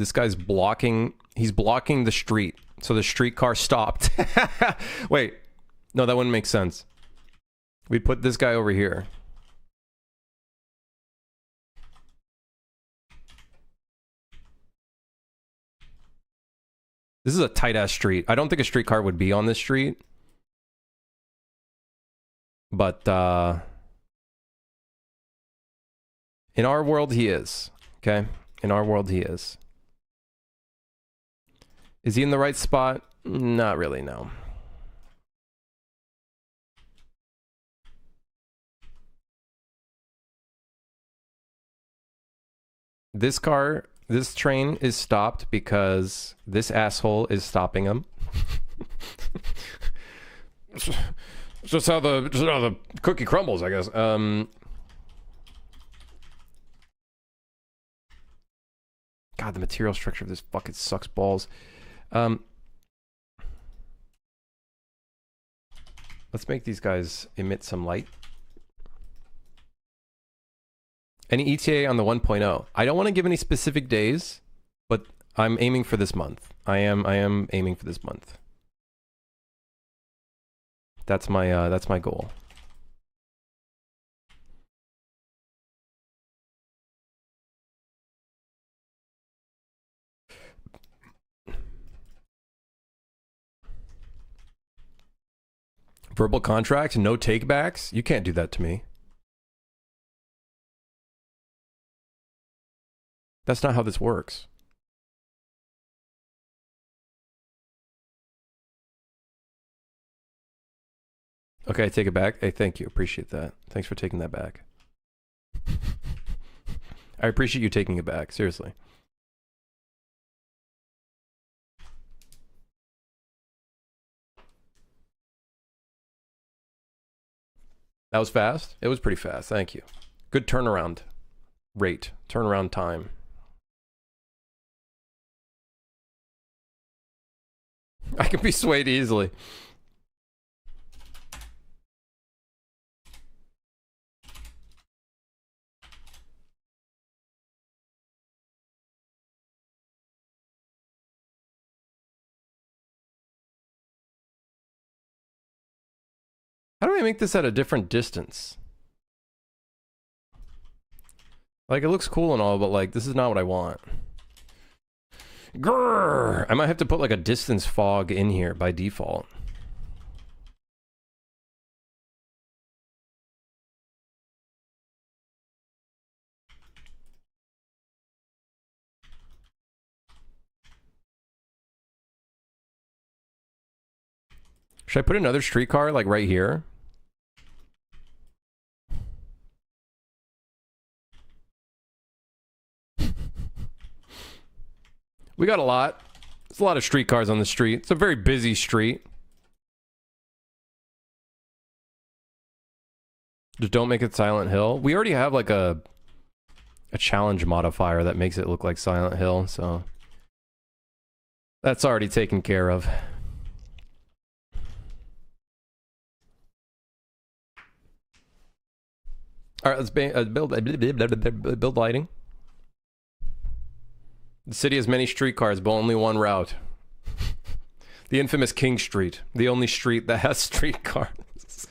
This guy's blocking. He's blocking the street. So the streetcar stopped. Wait. No, that wouldn't make sense. We'd put this guy over here. This is a tight-ass street. I don't think a streetcar would be on this street. But, in our world, he is. Okay? In our world, he is. Is he in the right spot? Not really, no. This train is stopped because this asshole is stopping him. It's just how the cookie crumbles, I guess. God, the material structure of this fucking sucks balls. Let's make these guys emit some light. Any ETA on the 1.0? I don't want to give any specific days, but I'm aiming for this month. I am aiming for this month. That's my goal. Verbal contract, no takebacks? You can't do that to me. That's not how this works. Okay, I take it back. Hey, thank you. Appreciate that. Thanks for taking that back. I appreciate you taking it back. Seriously. That was fast? It was pretty fast. Thank you. Good turnaround rate. Turnaround time. I can be swayed easily. How do I make this at a different distance? Like, it looks cool and all, but like, this is not what I want. Grrr! I might have to put like a distance fog in here by default. Should I put another streetcar like right here? We got a lot. There's a lot of streetcars on the street. It's a very busy street. Just don't make it Silent Hill. We already have like a challenge modifier that makes it look like Silent Hill, so that's already taken care of. All right, let's build lighting. The city has many streetcars, but only one route. The infamous King Street, the only street that has streetcars.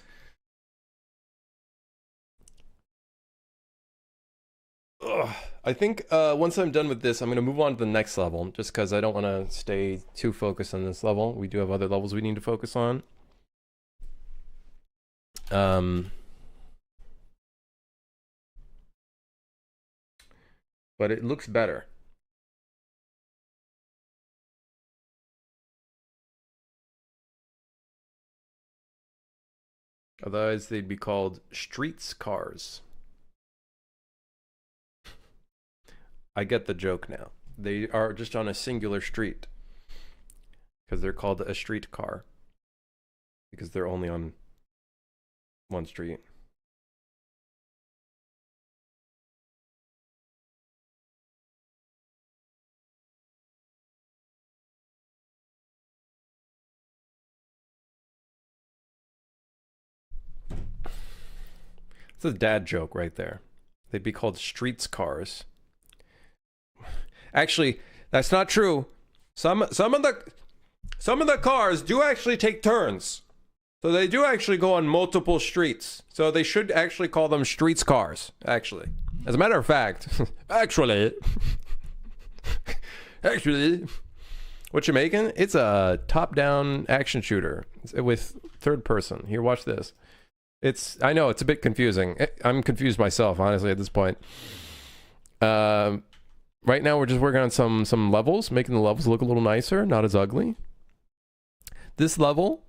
I think once I'm done with this, I'm going to move on to the next level, just because I don't want to stay too focused on this level. We do have other levels we need to focus on. But it looks better. Otherwise, they'd be called streets cars. I get the joke now. They are just on a singular street. Because they're called a street car. Because they're only on one street. It's a dad joke right there. They'd be called streets cars. Actually, That's not true. Some of the cars do actually take turns. So they do actually go on multiple streets. So they should actually call them streets cars, actually. As a matter of fact, actually, what you making? It's a top-down action shooter with third person. Here, watch this. I know it's a bit confusing. I'm confused myself, honestly, at this point. Right now we're just working on some levels, making the levels look a little nicer, not as ugly. This level,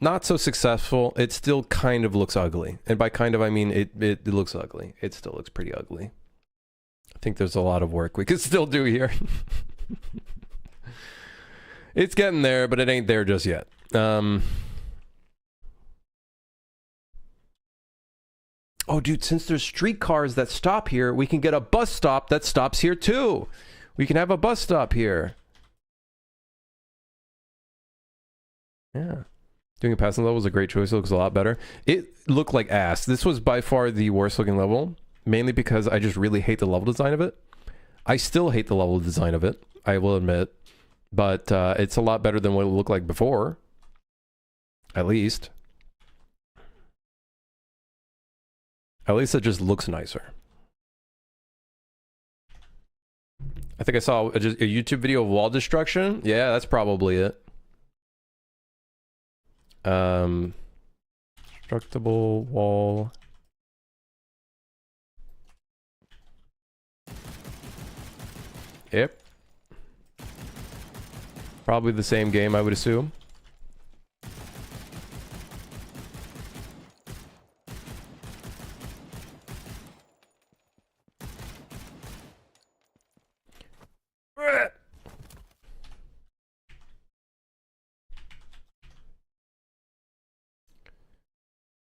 not so successful. It still kind of looks ugly. And by kind of, I mean it looks ugly. It still looks pretty ugly. I think there's a lot of work we could still do here. It's getting there, but it ain't there just yet. Oh, dude, since there's streetcars that stop here, we can get a bus stop that stops here too. We can have a bus stop here. Yeah. Doing a passing level is a great choice. It looks a lot better. It looked like ass. This was by far the worst looking level, mainly because I just really hate the level design of it. I still hate the level design of it, I will admit. But it's a lot better than what it looked like before. At least. At least it just looks nicer. I think I saw a YouTube video of wall destruction. Yeah, that's probably it. Destructible wall. Yep. Probably the same game, I would assume.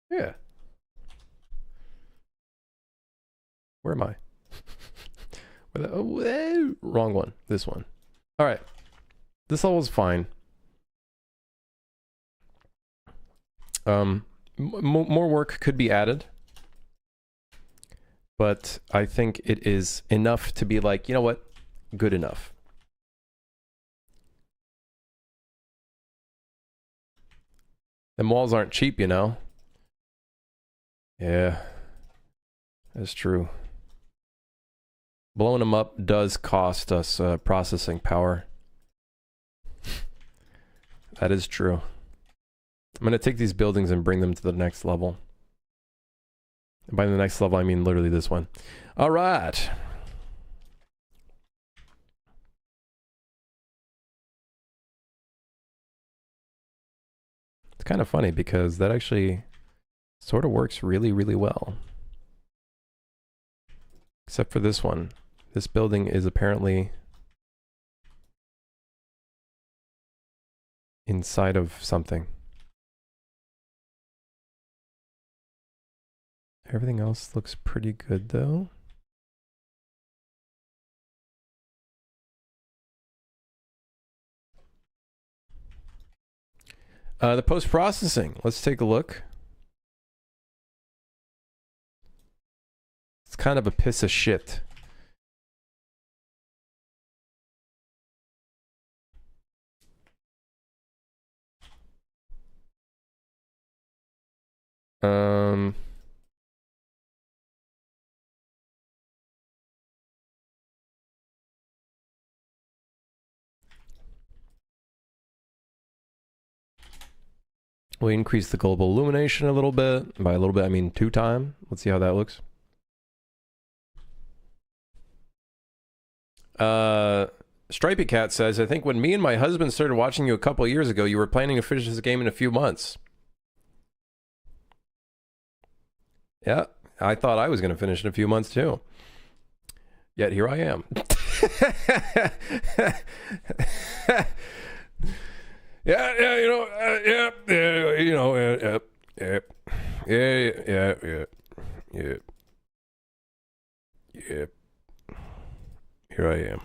Yeah. Where am I? Wrong one. This one. All right. This level's fine. More work could be added. But I think it is enough to be like, you know what? Good enough. Them walls aren't cheap, you know? Yeah. That's true. Blowing them up does cost us processing power. That is true. I'm going to take these buildings and bring them to the next level. And by the next level, I mean literally this one. All right. It's kind of funny because that actually sort of works really, really well. Except for this one. This building is apparently inside of something. Everything else looks pretty good though. The post-processing. Let's take a look. It's kind of a piece of shit. We increase the global illumination a little bit. By a little bit, I mean 2 times. Let's see how that looks. Stripey Cat says, I think when me and my husband started watching you a couple of years ago, you were planning to finish this game in a few months. Yeah, I thought I was going to finish in a few months too. Yet here I am. Yeah, you know, you know, yeah. Here I am.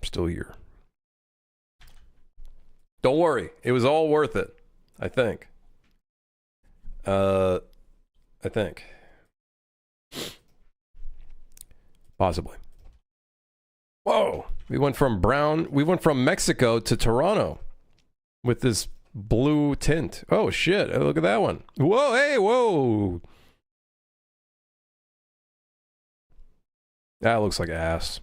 Still here. Don't worry. It was all worth it. I think. I think. Possibly. Whoa. We went from Mexico to Toronto with this blue tint. Oh shit, look at that one. Whoa, hey, whoa. That looks like ass.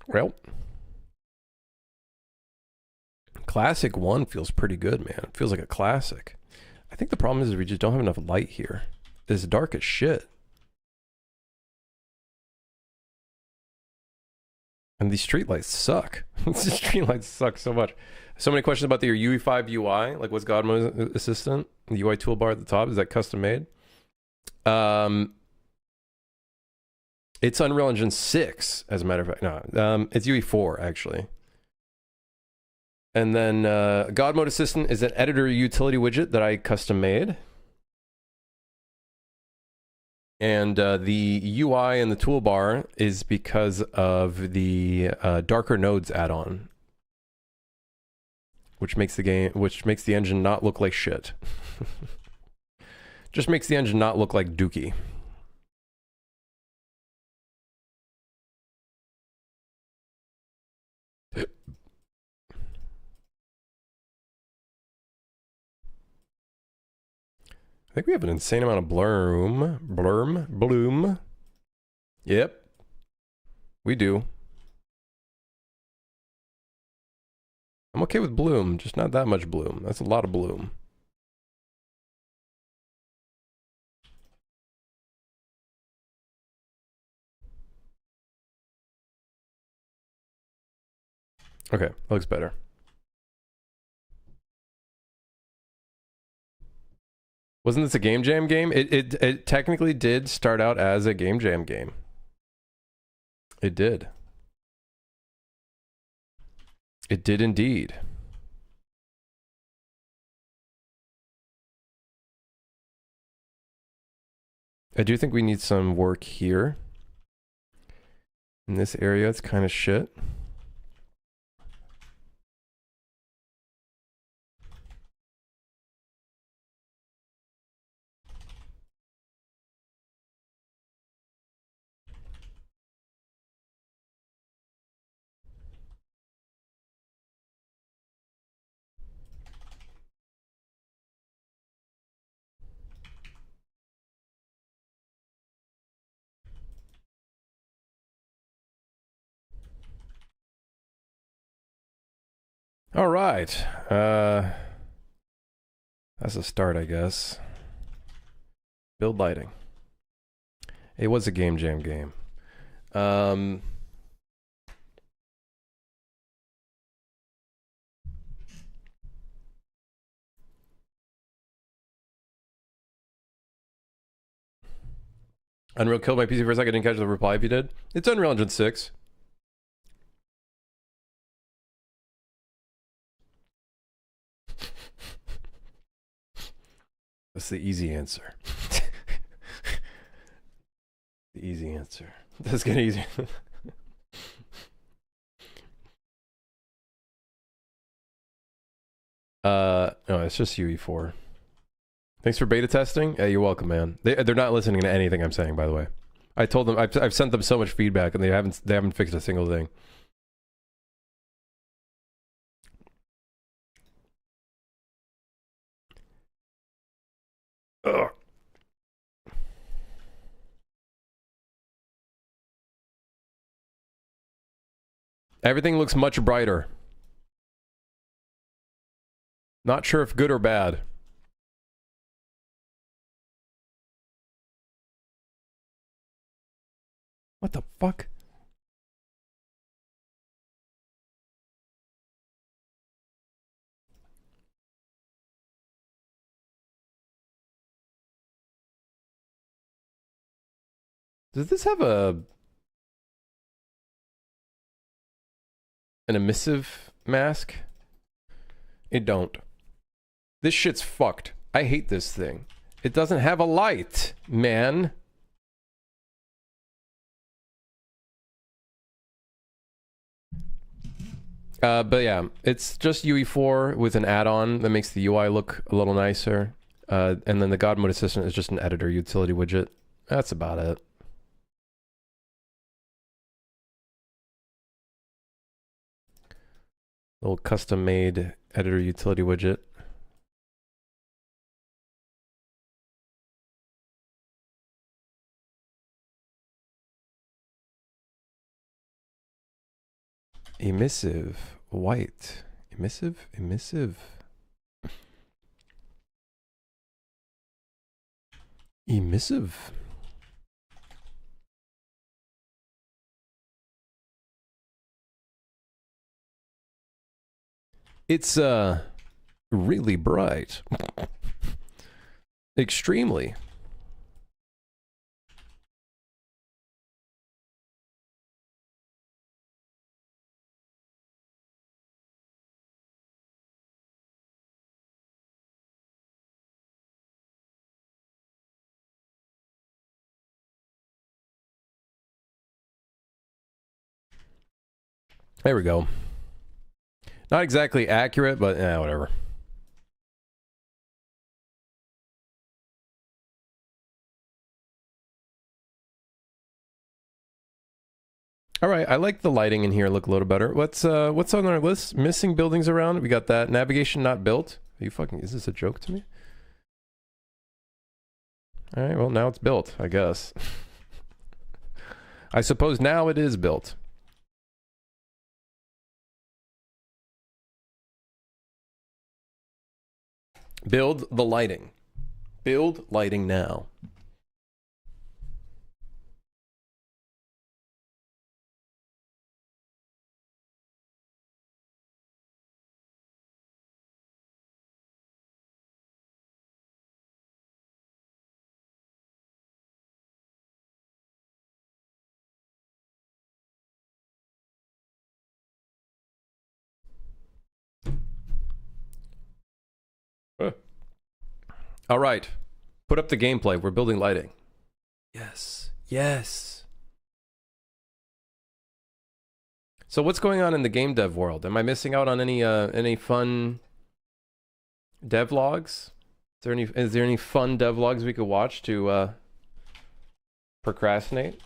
Well, Classic 1 feels pretty good, man. It feels like a classic. I think the problem is we just don't have enough light here. It's dark as shit. And these streetlights suck. These streetlights suck so much. So many questions about the UE5 UI. Like, what's God Mode Assistant? The UI toolbar at the top, is that custom made? It's Unreal Engine 6, as a matter of fact. No, it's UE4, actually. And then God Mode Assistant is an editor utility widget that I custom made. And the UI and the toolbar is because of the Darker Nodes add-on, which makes the engine not look like shit. Just makes the engine not look like dookie. I think we have an insane amount of bloom. Yep. We do. I'm okay with bloom, just not that much bloom. That's a lot of bloom. Okay, looks better. Wasn't this a Game Jam game? It technically did start out as a Game Jam game. It did. It did indeed. I do think we need some work here. In this area, it's kind of shit. All right. That's a start, I guess. Build lighting. It was a Game Jam game. Unreal killed my PC for a second. I didn't catch the reply if you did. It's Unreal Engine 6. That's the easy answer. The easy answer. Let's get easy. No, it's just UE4. Thanks for beta testing. Yeah, you're welcome, man. They're not listening to anything I'm saying, by the way. I told them I've sent them so much feedback, and they haven't fixed a single thing. Ugh. Everything looks much brighter. Not sure if good or bad. What the fuck? Does this have an emissive mask? It don't. This shit's fucked. I hate this thing. It doesn't have a light, man. But yeah, it's just UE4 with an add-on that makes the UI look a little nicer. And then the God Mode Assistant is just an editor utility widget. That's about it. Little custom-made editor utility widget. Emissive. White. Emissive? Emissive. Emissive. It's really bright. Extremely. There we go. Not exactly accurate, but whatever. All right, I like the lighting in here. Look a little better. What's on our list? Missing buildings around. We got that. Navigation not built. Are you fucking? Is this a joke to me? All right. Well, now it's built, I guess. I suppose now it is built. Build the lighting. Build lighting now. All right. Put up the gameplay. We're building lighting. Yes. Yes. So what's going on in the game dev world? Am I missing out on any fun devlogs? Is there any fun devlogs we could watch to procrastinate?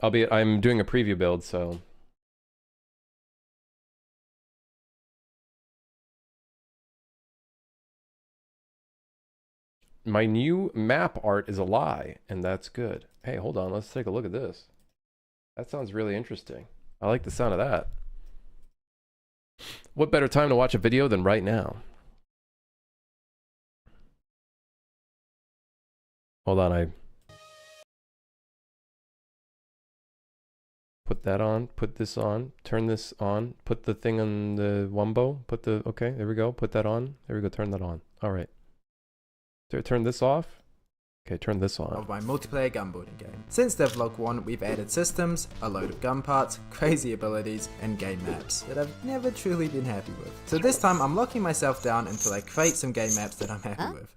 I'm doing a preview build, so my new map art is a lie, and that's good. Hey, hold on, let's take a look at this. That sounds really interesting. I like the sound of that. What better time to watch a video than right now? Hold on, I put that on, put this on, turn this on, put the thing on the Wumbo, okay, there we go, put that on, there we go, turn that on. All right. Turn this off. Okay, turn this on. Of my multiplayer gun building game. Since Devlog 1, we've added systems, a load of gun parts, crazy abilities, and game maps that I've never truly been happy with. So this time I'm locking myself down until I create some game maps that I'm happy with.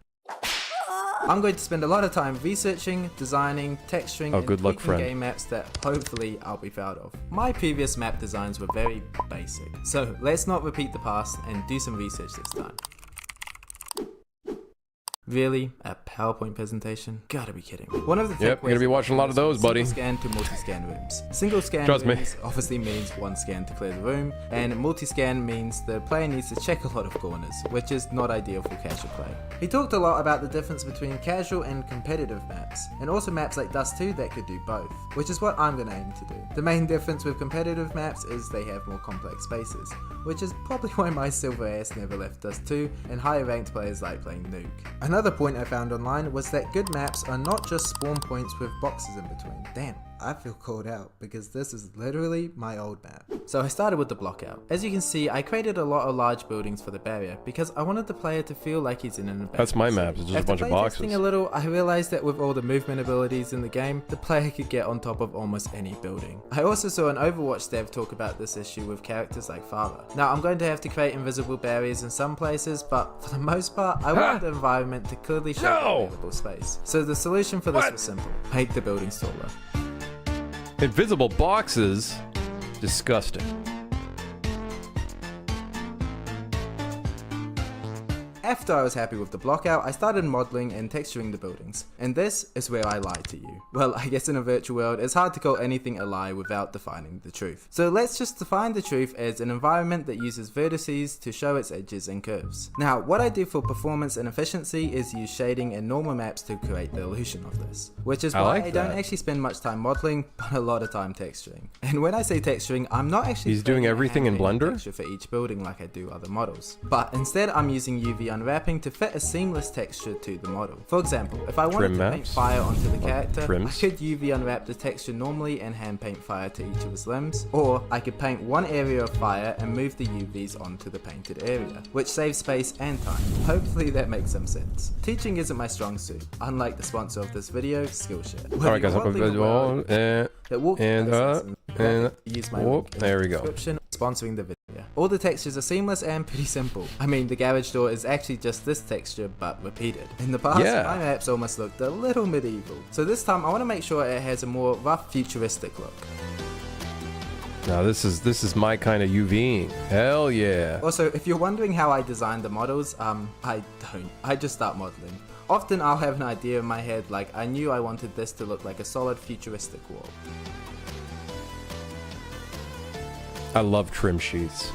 I'm going to spend a lot of time researching, designing, texturing, and good luck, friend. game maps that hopefully I'll be proud of. My previous map designs were very basic, so let's not repeat the past and do some research this time. Really? A PowerPoint presentation? Gotta be kidding me. One of the Yep, you're gonna be watching a lot of those, buddy. Single scan to multi-scan rooms. Single scan Trust me. rooms obviously means one scan to clear the room, and multi-scan means the player needs to check a lot of corners, which is not ideal for casual play. He talked a lot about the difference between casual and competitive maps, and also maps like Dust 2 that could do both, which is what I'm gonna aim to do. The main difference with competitive maps is they have more complex spaces, which is probably why my silver ass never left Dust 2, and higher ranked players like playing Nuke. Another point I found online was that good maps are not just spawn points with boxes in between. Damn. I feel called out because this is literally my old map. So I started with the block out. As you can see, I created a lot of large buildings for the barrier because I wanted the player to feel like he's in an abandoned That's my city. map. It's just a After bunch of boxes. playtesting a little, I realized that with all the movement abilities in the game, the player could get on top of almost any building. I also saw an Overwatch dev talk about this issue with characters like Father. Now I'm going to have to create invisible barriers in some places, but for the most part, I want the environment to clearly show the available space. So the solution for this was simple: make the buildings taller. Invisible boxes? Disgusting. After I was happy with the block out, I started modeling and texturing the buildings. And this is where I lied to you. Well, I guess in a virtual world, it's hard to call anything a lie without defining the truth. So let's just define the truth as an environment that uses vertices to show its edges and curves. Now, what I do for performance and efficiency is use shading and normal maps to create the illusion of this. Which is why I don't actually spend much time modeling, but a lot of time texturing. And when I say texturing, I'm not actually He's doing everything in Blender? texture for each building like I do other models. But instead, I'm using UV unwrapping to fit a seamless texture to the model. For example, if I wanted to paint fire onto the character, I could UV unwrap the texture normally and hand paint fire to each of his limbs, or I could paint one area of fire and move the UVs onto the painted area, which saves space and time. Hopefully that makes some sense. Teaching isn't my strong suit, unlike the sponsor of this video, Skillshare. Alright guys, there we go. Sponsoring the video. All the textures are seamless and pretty simple. I mean, the garage door is actually just this texture but repeated. In the past, my maps almost looked a little medieval. So this time I want to make sure it has a more rough futuristic look. Now this is my kind of UVing. Hell yeah. Also, if you're wondering how I designed the models, I don't. I just start modeling. Often I'll have an idea in my head, like I knew I wanted this to look like a solid futuristic wall. I love trim sheets.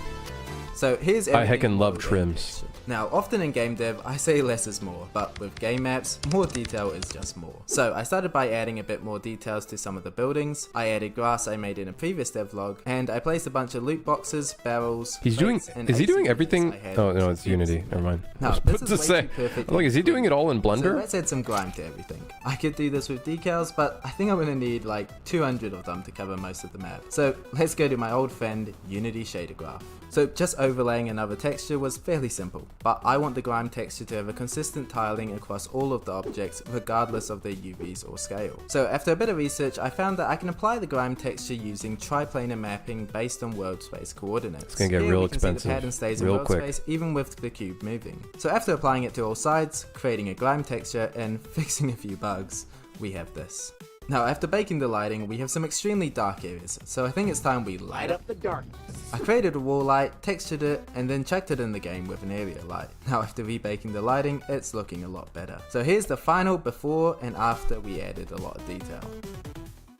So here's I heckin' love trims. Now, often in game dev, I say less is more, but with game maps, more detail is just more. So I started by adding a bit more details to some of the buildings. I added grass I made in a previous devlog, and I placed a bunch of loot boxes, barrels. Is he doing everything? Oh no, it's Unity. Never mind. No, this is way too perfect. Look, is he doing it all in Blender? So let's add some grime to everything. I could do this with decals, but I think I'm gonna need like 200 of them to cover most of the map. So let's go to my old friend, Unity Shader Graph. So just overlaying another texture was fairly simple, but I want the grime texture to have a consistent tiling across all of the objects regardless of their UVs or scale. So after a bit of research, I found that I can apply the grime texture using triplanar mapping based on world space coordinates. It's gonna get real expensive the pattern stays in world space even with the cube moving. So after applying it to all sides, creating a grime texture, and fixing a few bugs, we have this. Now, after baking the lighting, we have some extremely dark areas, so I think it's time we light up the darkness. I created a wall light, textured it, and then chucked it in the game with an area light. Now, after rebaking the lighting, it's looking a lot better. So here's the final before and after we added a lot of detail.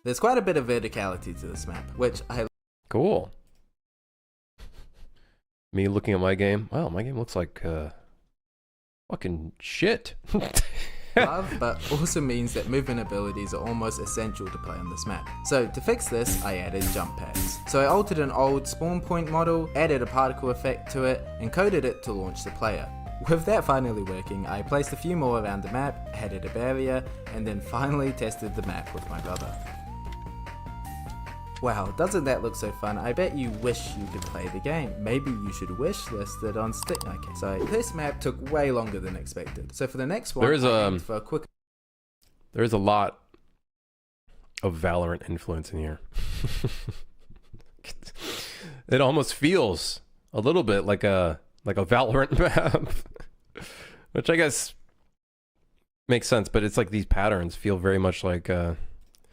There's quite a bit of verticality to this map, which I Cool. Me looking at my game. Wow, my game looks like fucking shit. love, but also means that movement abilities are almost essential to play on this map. So to fix this, I added jump pads. So I altered an old spawn point model, added a particle effect to it, and coded it to launch the player. With that finally working, I placed a few more around the map, added a barrier, and then finally tested the map with my brother. Wow, doesn't that look so fun? I bet you wish you could play the game. Maybe you should wish list it on Steam. Okay, so this map took way longer than expected. So for the next one, I aimed for a quick... There's a lot of Valorant influence in here. It almost feels a little bit like a Valorant map, which I guess makes sense. But it's like these patterns feel very much like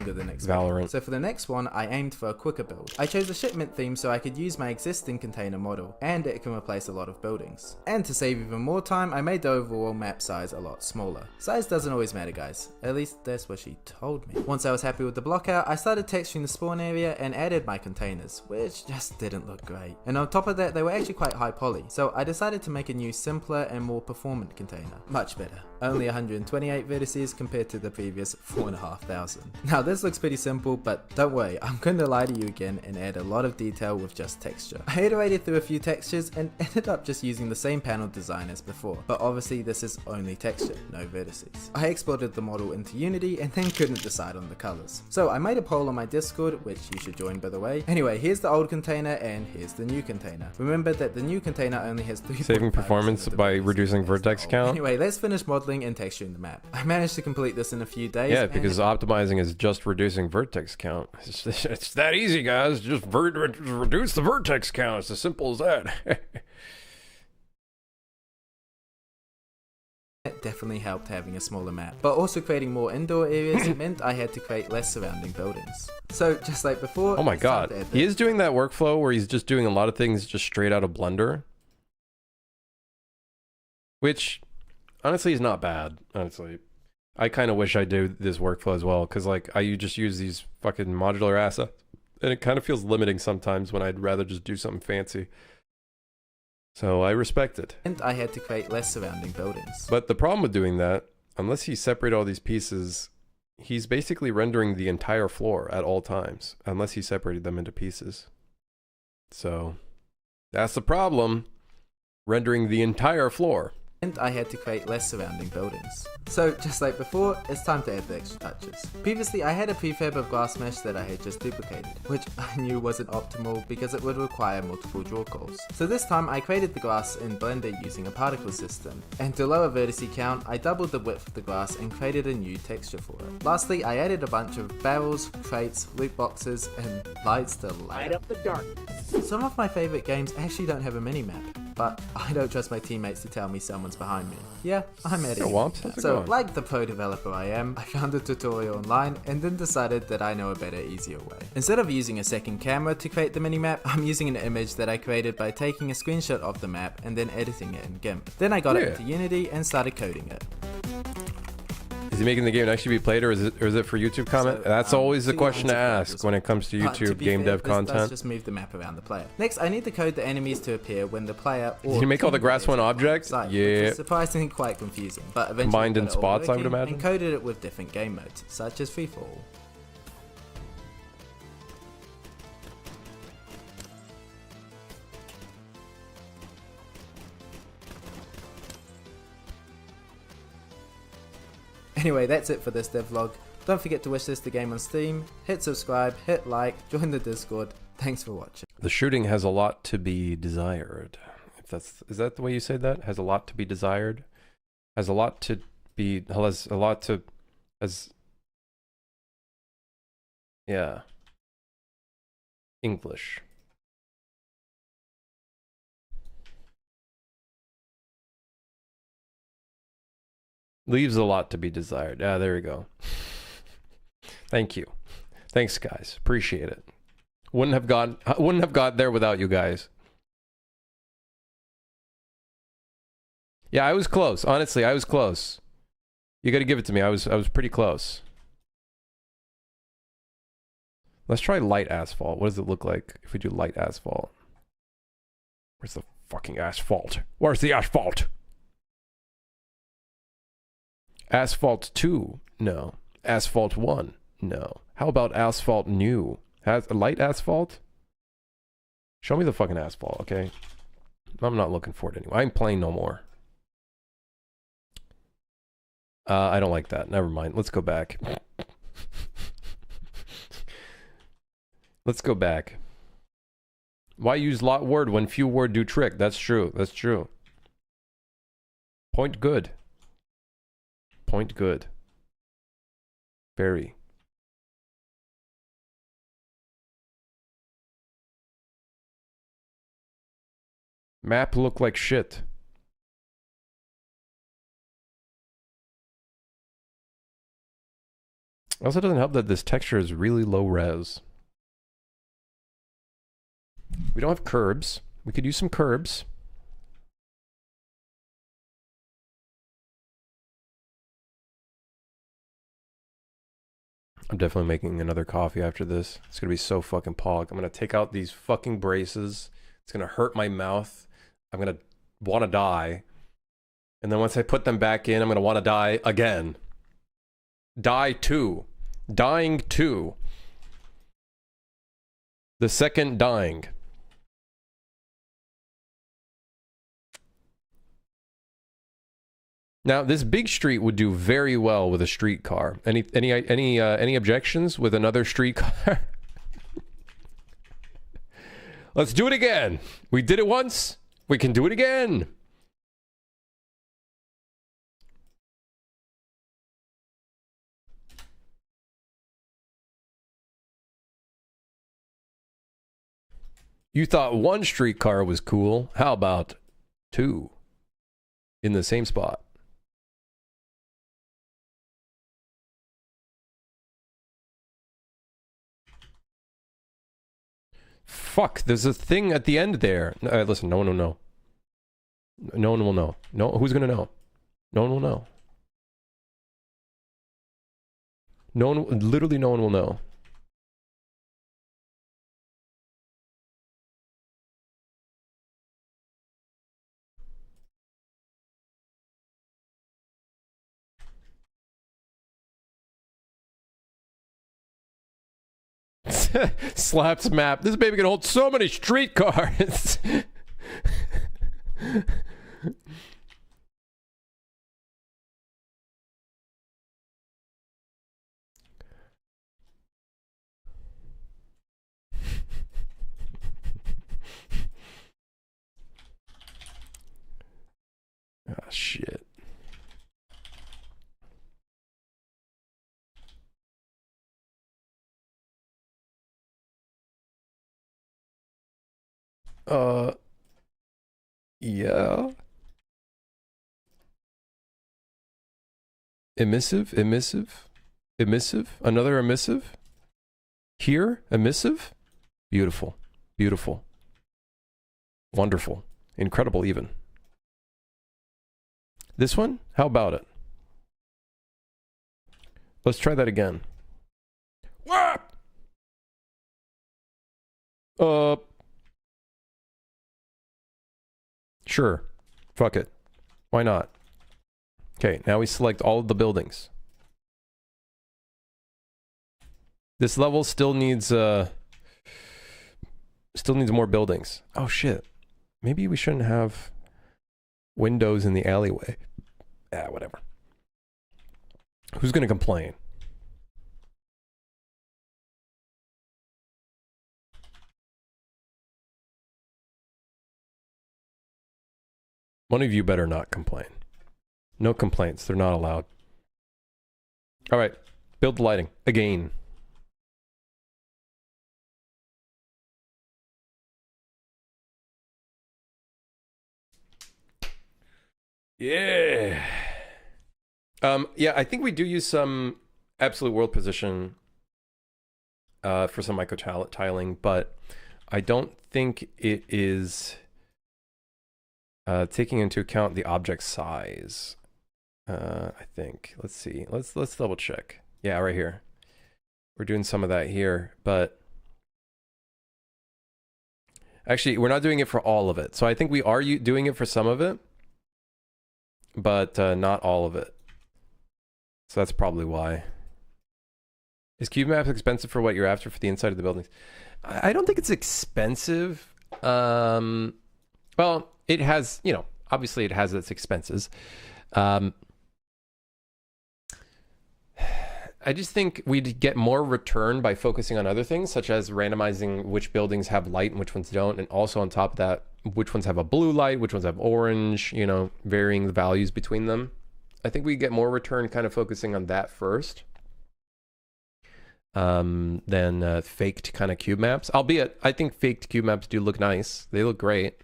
than Valorant. So for the next one, I aimed for a quicker build. I chose a shipment theme so I could use my existing container model, and it can replace a lot of buildings. And to save even more time, I made the overall map size a lot smaller. Size doesn't always matter, guys. At least that's what she told me. Once I was happy with the block out, I started texturing the spawn area and added my containers, which just didn't look great. And on top of that, they were actually quite high poly, so I decided to make a new, simpler and more performant container. Much better. Only 128 vertices compared to the previous 4,500. Now this looks pretty simple, but don't worry, I'm going to lie to you again and add a lot of detail with just texture. I iterated through a few textures and ended up just using the same panel design as before, but obviously this is only texture, no vertices. I exported the model into Unity and then couldn't decide on the colors. So I made a poll on my Discord, which you should join by the way. Anyway, here's the old container and here's the new container. Remember that the new container only has 3. Saving performance by reducing vertex count. Anyway, let's finish modeling and texturing the map. I managed to complete this in a few days. Yeah, because optimizing is just reducing vertex count. It's that easy, guys. Just reduce the vertex count. It's as simple as that. It definitely helped having a smaller map, but also creating more indoor areas meant I had to create less surrounding buildings. So just like before, oh my god, he is doing that workflow where he's just doing a lot of things just straight out of Blender, which honestly is not bad. Honestly, I kind of wish I do this workflow as well, because like I just use these fucking modular assets, and it kind of feels limiting sometimes when I'd rather just do something fancy. So I respect it. And I had to create less surrounding buildings. But the problem with doing that, unless you separate all these pieces, he's basically rendering the entire floor at all times, unless he separated them into pieces. So that's the problem, rendering the entire floor. And I had to create less surrounding buildings. So just like before, it's time to add the extra touches. Previously I had a prefab of glass mesh that I had just duplicated, which I knew wasn't optimal because it would require multiple draw calls. So this time I created the glass in Blender using a particle system, and to lower vertice count I doubled the width of the glass and created a new texture for it. Lastly I added a bunch of barrels, crates, loot boxes, and lights to light up the darkness. Some of my favourite games actually don't have a minimap, but I don't trust my teammates to tell me someone's behind me. Yeah, I'm Eddie. So, like the pro developer I am, I found a tutorial online and then decided that I know a better, easier way. Instead of using a second camera to create the minimap, I'm using an image that I created by taking a screenshot of the map and then editing it in GIMP. Then I got it into Unity and started coding it. Is he making the game actually be played, or is it for YouTube comment? So, that's always the question to ask when it comes to YouTube game dev content. Let's just move the map around the player. Next, I need to code the enemies to appear when the player or did you make all the grass one object? Yeah. Surprisingly quite confusing, but eventually combined in spots, I would imagine. And coded it with different game modes, such as freefall. Anyway, that's it for this devlog. Don't forget to wish this the game on Steam, hit subscribe, hit like, join the Discord. Thanks for watching. The shooting has a lot to be desired. Is that the way you say that? Has a lot to be desired? Has a lot to be, yeah. English. Leaves a lot to be desired. Ah, there we go. Thank you. Thanks, guys. Appreciate it. Wouldn't have got there without you guys. Yeah, I was close. Honestly, I was close. You got to give it to me. I was pretty close. Let's try light asphalt. What does it look like if we do light asphalt? Where's the fucking asphalt? Where's the asphalt? Asphalt 2? No. Asphalt 1? No. How about asphalt new? Has light asphalt? Show me the fucking asphalt, okay? I'm not looking for it anyway. I'm playing no more. I don't like that. Never mind. Let's go back. Let's go back. Why use lot word when few word do trick? That's true. That's true. Point good. Point good. Very. Map look like shit. Also doesn't help that this texture is really low res. We don't have curbs. We could use some curbs. I'm definitely making another coffee after this. It's gonna be so fucking pog. I'm gonna take out these fucking braces. It's gonna hurt my mouth. I'm gonna wanna die. And then once I put them back in, I'm gonna wanna die again. Die 2. Dying 2. The second Dying. Now, this big street would do very well with a streetcar. Any objections with another streetcar? Let's do it again. We did it once. We can do it again. You thought one streetcar was cool. How about two in the same spot? Fuck, there's a thing at the end there. Listen, no one will know. No one will know. No, who's gonna know? No one will know. No one, literally no one will know. Slaps map. This baby can hold so many streetcars. Ah, shit. Yeah. Emissive. Another emissive. Here, emissive. Beautiful. Beautiful. Wonderful. Incredible, even. This one? How about it? Let's try that again. Sure. Fuck it. Why not? Okay, now we select all of the buildings. This level still needs more buildings. Oh shit. Maybe we shouldn't have windows in the alleyway. Ah, whatever. Who's gonna complain? One of you better not complain. No complaints. They're not allowed. All right. Build the lighting. Again. Yeah. Yeah, I think we do use some absolute world position for some micro tiling, but I don't think it is taking into account the object size. I think. Let's see. Let's double check. Yeah, right here. We're doing some of that here, but actually, we're not doing it for all of it. So I think we are doing it for some of it, but not all of it. So that's probably why. Is CubeMap expensive for what you're after for the inside of the buildings? I don't think it's expensive. Well, it has, you know, obviously it has its expenses. I just think we'd get more return by focusing on other things, such as randomizing which buildings have light and which ones don't, and also on top of that, which ones have a blue light, which ones have orange, you know, varying the values between them. I think we get more return kind of focusing on that first than faked kind of cube maps. Albeit, I think faked cube maps do look nice. They look great.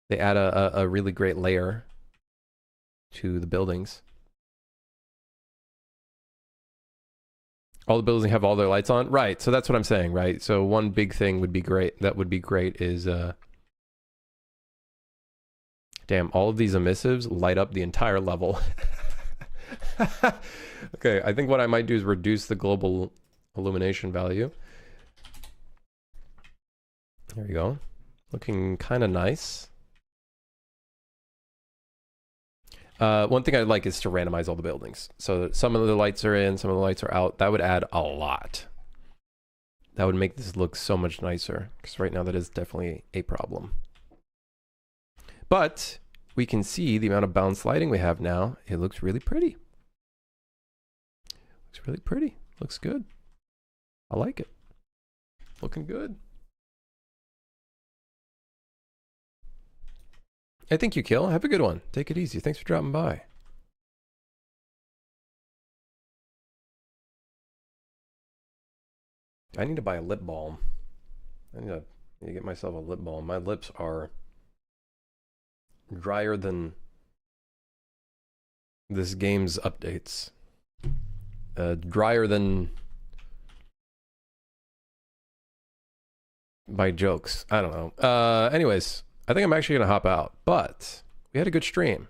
They add a really great layer to the buildings. All the buildings have all their lights on? Right, so that's what I'm saying, right? So one big thing would be great, that would be great is, damn, all of these emissives light up the entire level. Okay, I think what I might do is reduce the global illumination value. There we go. Looking kind of nice. One thing I'd like is to randomize all the buildings. So that some of the lights are in, some of the lights are out. That would add a lot. That would make this look so much nicer. Because right now that is definitely a problem. But we can see the amount of balanced lighting we have now. It looks really pretty. Looks really pretty. Looks good. I like it. Looking good. Hey, thank you, Kill. Have a good one. Take it easy. Thanks for dropping by. I need to buy a lip balm. I need to get myself a lip balm. My lips are drier than this game's updates. Drier than my jokes. I don't know. Anyways, I think I'm actually going to hop out. But we had a good stream.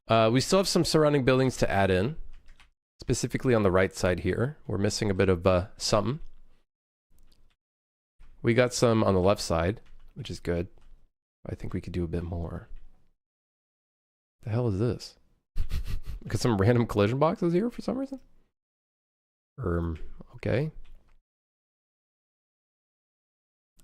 We still have some surrounding buildings to add in. Specifically on the right side here. We're missing a bit of something. We got some on the left side, which is good. I think we could do a bit more. The hell is this? Got some random collision boxes here for some reason? Okay.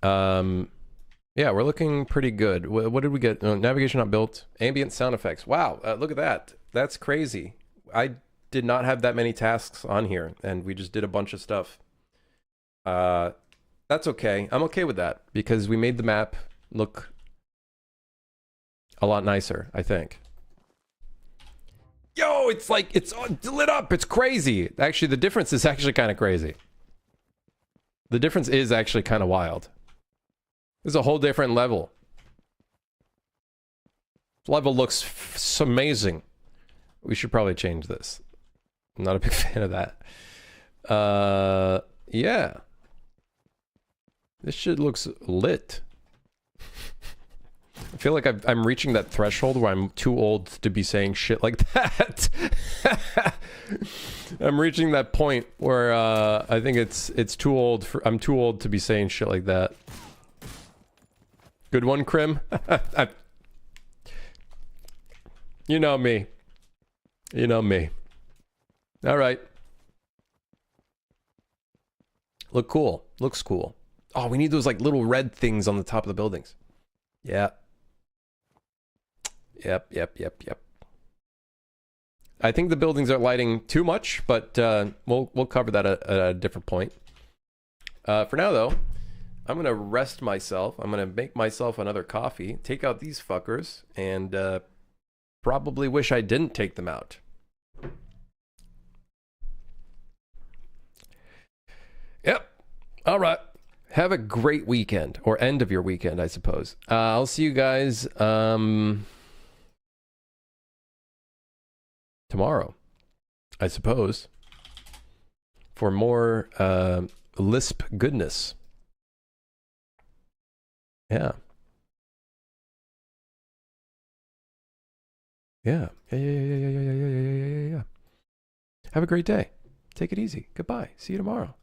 Yeah, we're looking pretty good. What did we get? Navigation not built. Ambient sound effects. Wow, look at that. That's crazy. I did not have that many tasks on here, and we just did a bunch of stuff. That's okay. I'm okay with that, because we made the map look a lot nicer, I think. Yo, it's like, it's lit up. It's crazy. Actually, the difference is actually kind of crazy. The difference is actually kind of wild. This is a whole different level. This level looks amazing. We should probably change this. I'm not a big fan of that. Yeah. This shit looks lit. I feel like I'm reaching that threshold where I'm too old to be saying shit like that. I'm reaching that point where I think it's too old for, I'm too old to be saying shit like that. Good one, Krim. You know me. You know me. All right. Look cool. Looks cool. Oh, we need those like little red things on the top of the buildings. Yeah. Yep. I think the buildings are lighting too much, but we'll cover that at a different point. For now, though, I'm gonna rest myself. I'm gonna make myself another coffee, take out these fuckers, and probably wish I didn't take them out. Yep. All right. Have a great weekend, or end of your weekend, I suppose. I'll see you guys tomorrow, I suppose, for more Lisp goodness. Yeah. Yeah. Yeah. Have a great day. Take it easy. Goodbye. See you tomorrow.